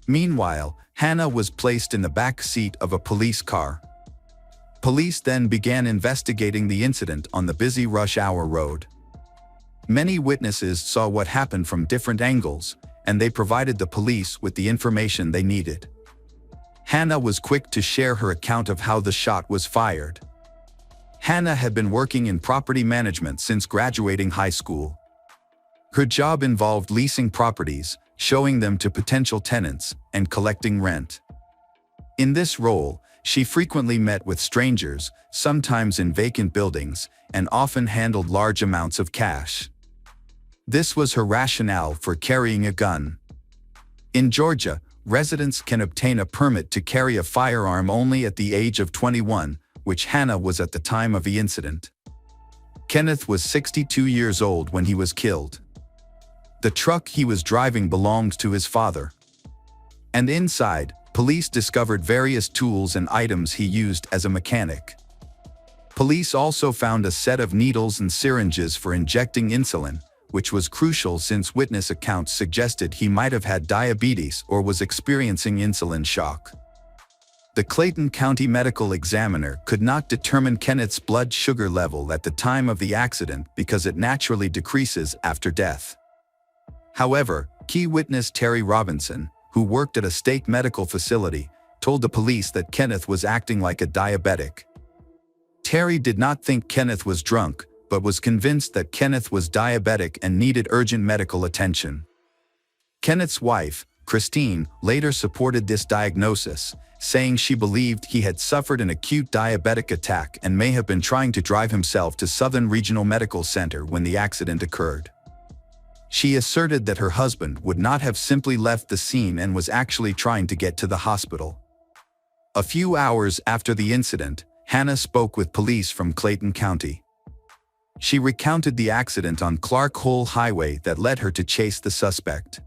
Meanwhile, Hannah was placed in the back seat of a police car. Police then began investigating the incident on the busy rush-hour road. Many witnesses saw what happened from different angles, and they provided the police with the information they needed. Hannah was quick to share her account of how the shot was fired. Hannah had been working in property management since graduating high school. Her job involved leasing properties, showing them to potential tenants, and collecting rent. In this role, she frequently met with strangers, sometimes in vacant buildings, and often handled large amounts of cash. This was her rationale for carrying a gun. In Georgia, residents can obtain a permit to carry a firearm only at the age of 21, which Hannah was at the time of the incident. Kenneth was 62 years old when he was killed. The truck he was driving belonged to his father. And inside, police discovered various tools and items he used as a mechanic. Police also found a set of needles and syringes for injecting insulin, which was crucial since witness accounts suggested he might have had diabetes or was experiencing insulin shock. The Clayton County Medical Examiner could not determine Kenneth's blood sugar level at the time of the accident because it naturally decreases after death. However, key witness Terry Robinson, who worked at a state medical facility, told the police that Kenneth was acting like a diabetic. Terry did not think Kenneth was drunk, but was convinced that Kenneth was diabetic and needed urgent medical attention. Kenneth's wife, Christine, later supported this diagnosis, saying she believed he had suffered an acute diabetic attack and may have been trying to drive himself to Southern Regional Medical Center when the accident occurred. She asserted that her husband would not have simply left the scene and was actually trying to get to the hospital. A few hours after the incident, Hannah spoke with police from Clayton County. She recounted the accident on Clark Hole Highway that led her to chase the suspect.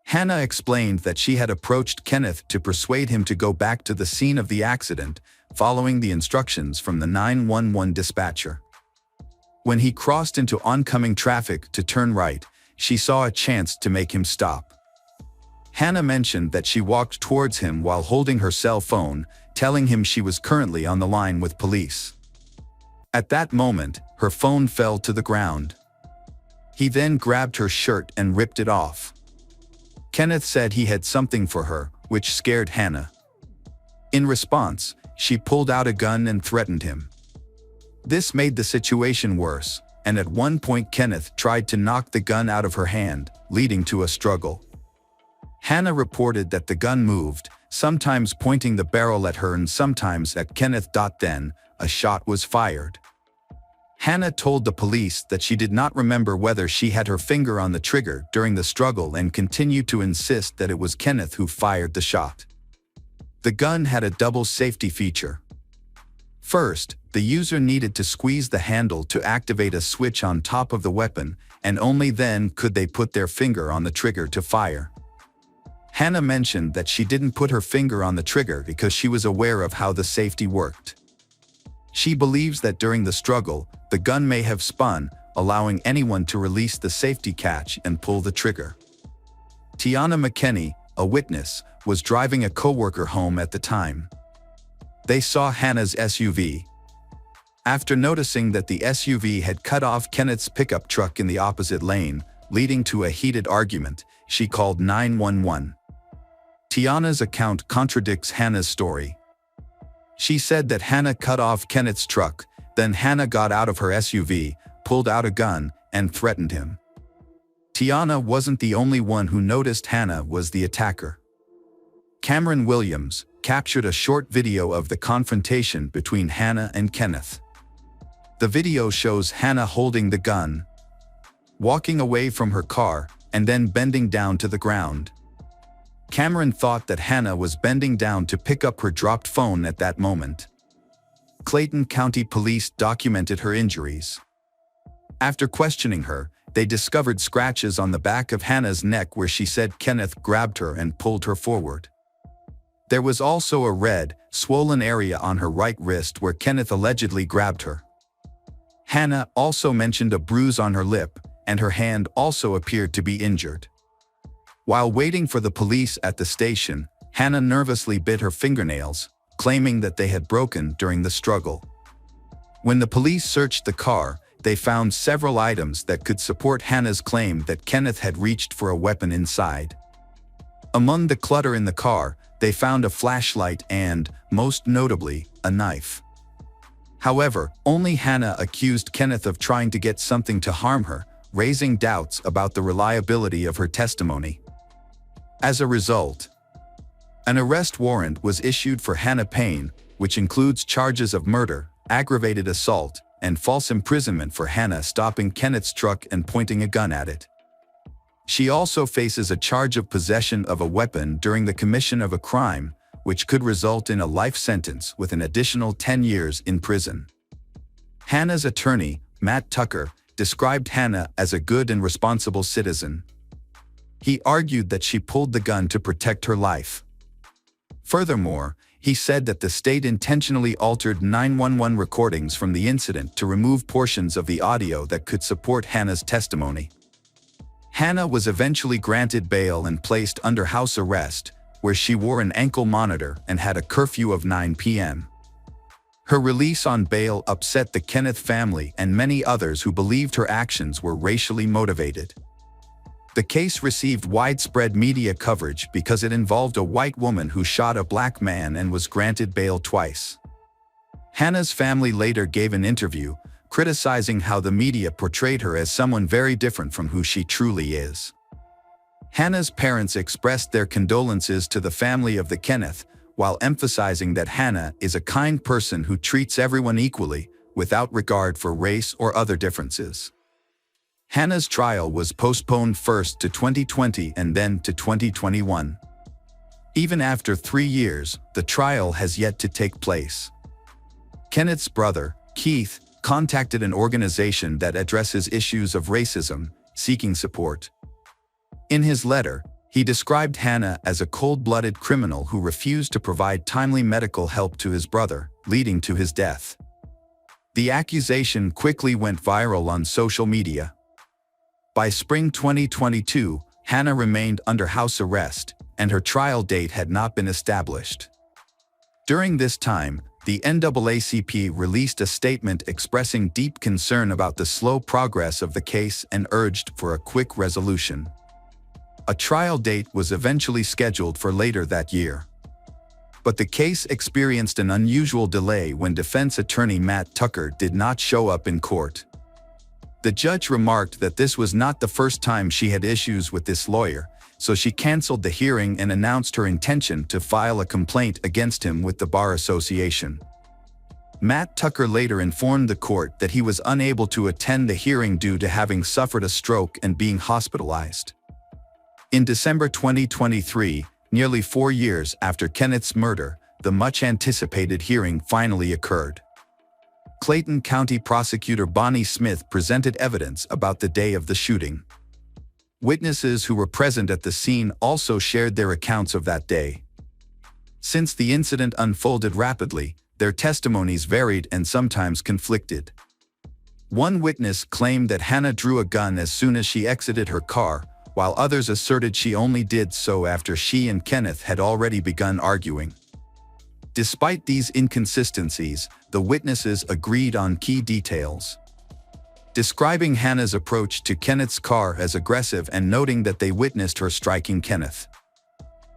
Hannah explained that she had approached Kenneth to persuade him to go back to the scene of the accident, following the instructions from the 911 dispatcher. When he crossed into oncoming traffic to turn right, she saw a chance to make him stop. Hannah mentioned that she walked towards him while holding her cell phone, telling him she was currently on the line with police. At that moment, her phone fell to the ground. He then grabbed her shirt and ripped it off. Kenneth said he had something for her, which scared Hannah. In response, she pulled out a gun and threatened him. This made the situation worse, and at one point Kenneth tried to knock the gun out of her hand, leading to a struggle. Hannah reported that the gun moved, sometimes pointing the barrel at her and sometimes at Kenneth. Then, a shot was fired. Hannah told the police that she did not remember whether she had her finger on the trigger during the struggle and continued to insist that it was Kenneth who fired the shot. The gun had a double safety feature. First, the user needed to squeeze the handle to activate a switch on top of the weapon, and only then could they put their finger on the trigger to fire. Hannah mentioned that she didn't put her finger on the trigger because she was aware of how the safety worked. She believes that during the struggle, the gun may have spun, allowing anyone to release the safety catch and pull the trigger. Tiana McKinney, a witness, was driving a coworker home at the time. They saw Hannah's SUV. After noticing that the SUV had cut off Kenneth's pickup truck in the opposite lane, leading to a heated argument, she called 911. Tiana's account contradicts Hannah's story. She said that Hannah cut off Kenneth's truck, then Hannah got out of her SUV, pulled out a gun, and threatened him. Tiana wasn't the only one who noticed Hannah was the attacker. Cameron Williams captured a short video of the confrontation between Hannah and Kenneth. The video shows Hannah holding the gun, walking away from her car, and then bending down to the ground. Cameron thought that Hannah was bending down to pick up her dropped phone at that moment. Clayton County Police documented her injuries. After questioning her, they discovered scratches on the back of Hannah's neck where she said Kenneth grabbed her and pulled her forward. There was also a red, swollen area on her right wrist where Kenneth allegedly grabbed her. Hannah also mentioned a bruise on her lip, and her hand also appeared to be injured. While waiting for the police at the station, Hannah nervously bit her fingernails, claiming that they had broken during the struggle. When the police searched the car, they found several items that could support Hannah's claim that Kenneth had reached for a weapon inside. Among the clutter in the car, they found a flashlight and, most notably, a knife. However, only Hannah accused Kenneth of trying to get something to harm her, raising doubts about the reliability of her testimony. As a result, an arrest warrant was issued for Hannah Payne, which includes charges of murder, aggravated assault, and false imprisonment for Hannah stopping Kenneth's truck and pointing a gun at it. She also faces a charge of possession of a weapon during the commission of a crime, which could result in a life sentence with an additional 10 years in prison. Hannah's attorney, Matt Tucker, described Hannah as a good and responsible citizen. He argued that she pulled the gun to protect her life. Furthermore, he said that the state intentionally altered 911 recordings from the incident to remove portions of the audio that could support Hannah's testimony. Hannah was eventually granted bail and placed under house arrest, where she wore an ankle monitor and had a curfew of 9 p.m. Her release on bail upset the Kenneth family and many others who believed her actions were racially motivated. The case received widespread media coverage because it involved a white woman who shot a black man and was granted bail twice. Hannah's family later gave an interview, criticizing how the media portrayed her as someone very different from who she truly is. Hannah's parents expressed their condolences to the family of the Kenneth, while emphasizing that Hannah is a kind person who treats everyone equally, without regard for race or other differences. Hannah's trial was postponed first to 2020 and then to 2021. Even after 3 years, the trial has yet to take place. Kenneth's brother, Keith, contacted an organization that addresses issues of racism, seeking support. In his letter, he described Hannah as a cold-blooded criminal who refused to provide timely medical help to his brother, leading to his death. The accusation quickly went viral on social media. By spring 2022, Hannah remained under house arrest, and her trial date had not been established. During this time, the NAACP released a statement expressing deep concern about the slow progress of the case and urged for a quick resolution. A trial date was eventually scheduled for later that year. But the case experienced an unusual delay when defense attorney Matt Tucker did not show up in court. The judge remarked that this was not the first time she had issues with this lawyer, so she canceled the hearing and announced her intention to file a complaint against him with the Bar Association. Matt Tucker later informed the court that he was unable to attend the hearing due to having suffered a stroke and being hospitalized. In December 2023, nearly 4 years after Kenneth's murder, the much-anticipated hearing finally occurred. Clayton County Prosecutor Bonnie Smith presented evidence about the day of the shooting. Witnesses who were present at the scene also shared their accounts of that day. Since the incident unfolded rapidly, their testimonies varied and sometimes conflicted. One witness claimed that Hannah drew a gun as soon as she exited her car, while others asserted she only did so after she and Kenneth had already begun arguing. Despite these inconsistencies, the witnesses agreed on key details. Describing Hannah's approach to Kenneth's car as aggressive and noting that they witnessed her striking Kenneth.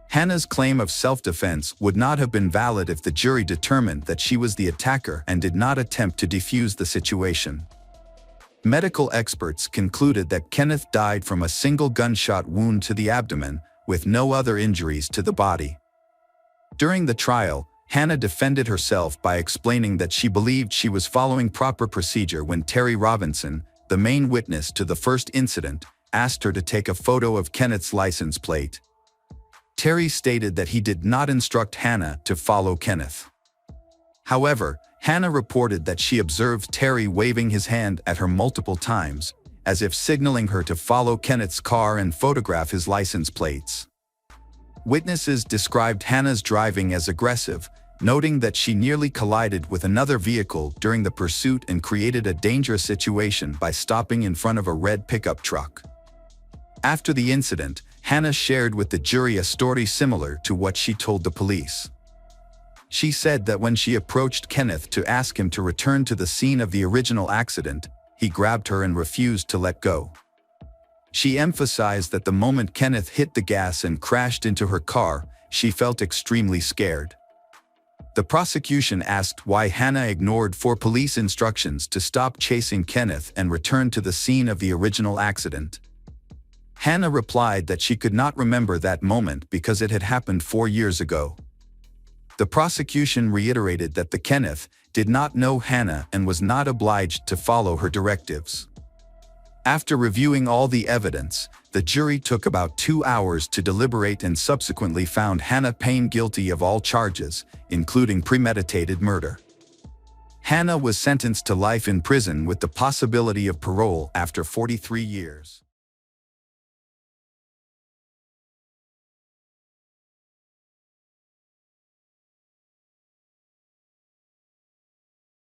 Hannah's claim of self-defense would not have been valid if the jury determined that she was the attacker and did not attempt to defuse the situation. Medical experts concluded that Kenneth died from a single gunshot wound to the abdomen, with no other injuries to the body. During the trial, Hannah defended herself by explaining that she believed she was following proper procedure when Terry Robinson, the main witness to the first incident, asked her to take a photo of Kenneth's license plate. Terry stated that he did not instruct Hannah to follow Kenneth. However, Hannah reported that she observed Terry waving his hand at her multiple times, as if signaling her to follow Kenneth's car and photograph his license plates. Witnesses described Hannah's driving as aggressive, noting that she nearly collided with another vehicle during the pursuit and created a dangerous situation by stopping in front of a red pickup truck. After the incident, Hannah shared with the jury a story similar to what she told the police. She said that when she approached Kenneth to ask him to return to the scene of the original accident, he grabbed her and refused to let go. She emphasized that the moment Kenneth hit the gas and crashed into her car, she felt extremely scared. The prosecution asked why Hannah ignored police instructions to stop chasing Kenneth and return to the scene of the original accident. Hannah replied that she could not remember that moment because it had happened 4 years ago. The prosecution reiterated that the Kenneth did not know Hannah and was not obliged to follow her directives. After reviewing all the evidence, the jury took about 2 hours to deliberate and subsequently found Hannah Payne guilty of all charges, including premeditated murder. Hannah was sentenced to life in prison with the possibility of parole after 43 years.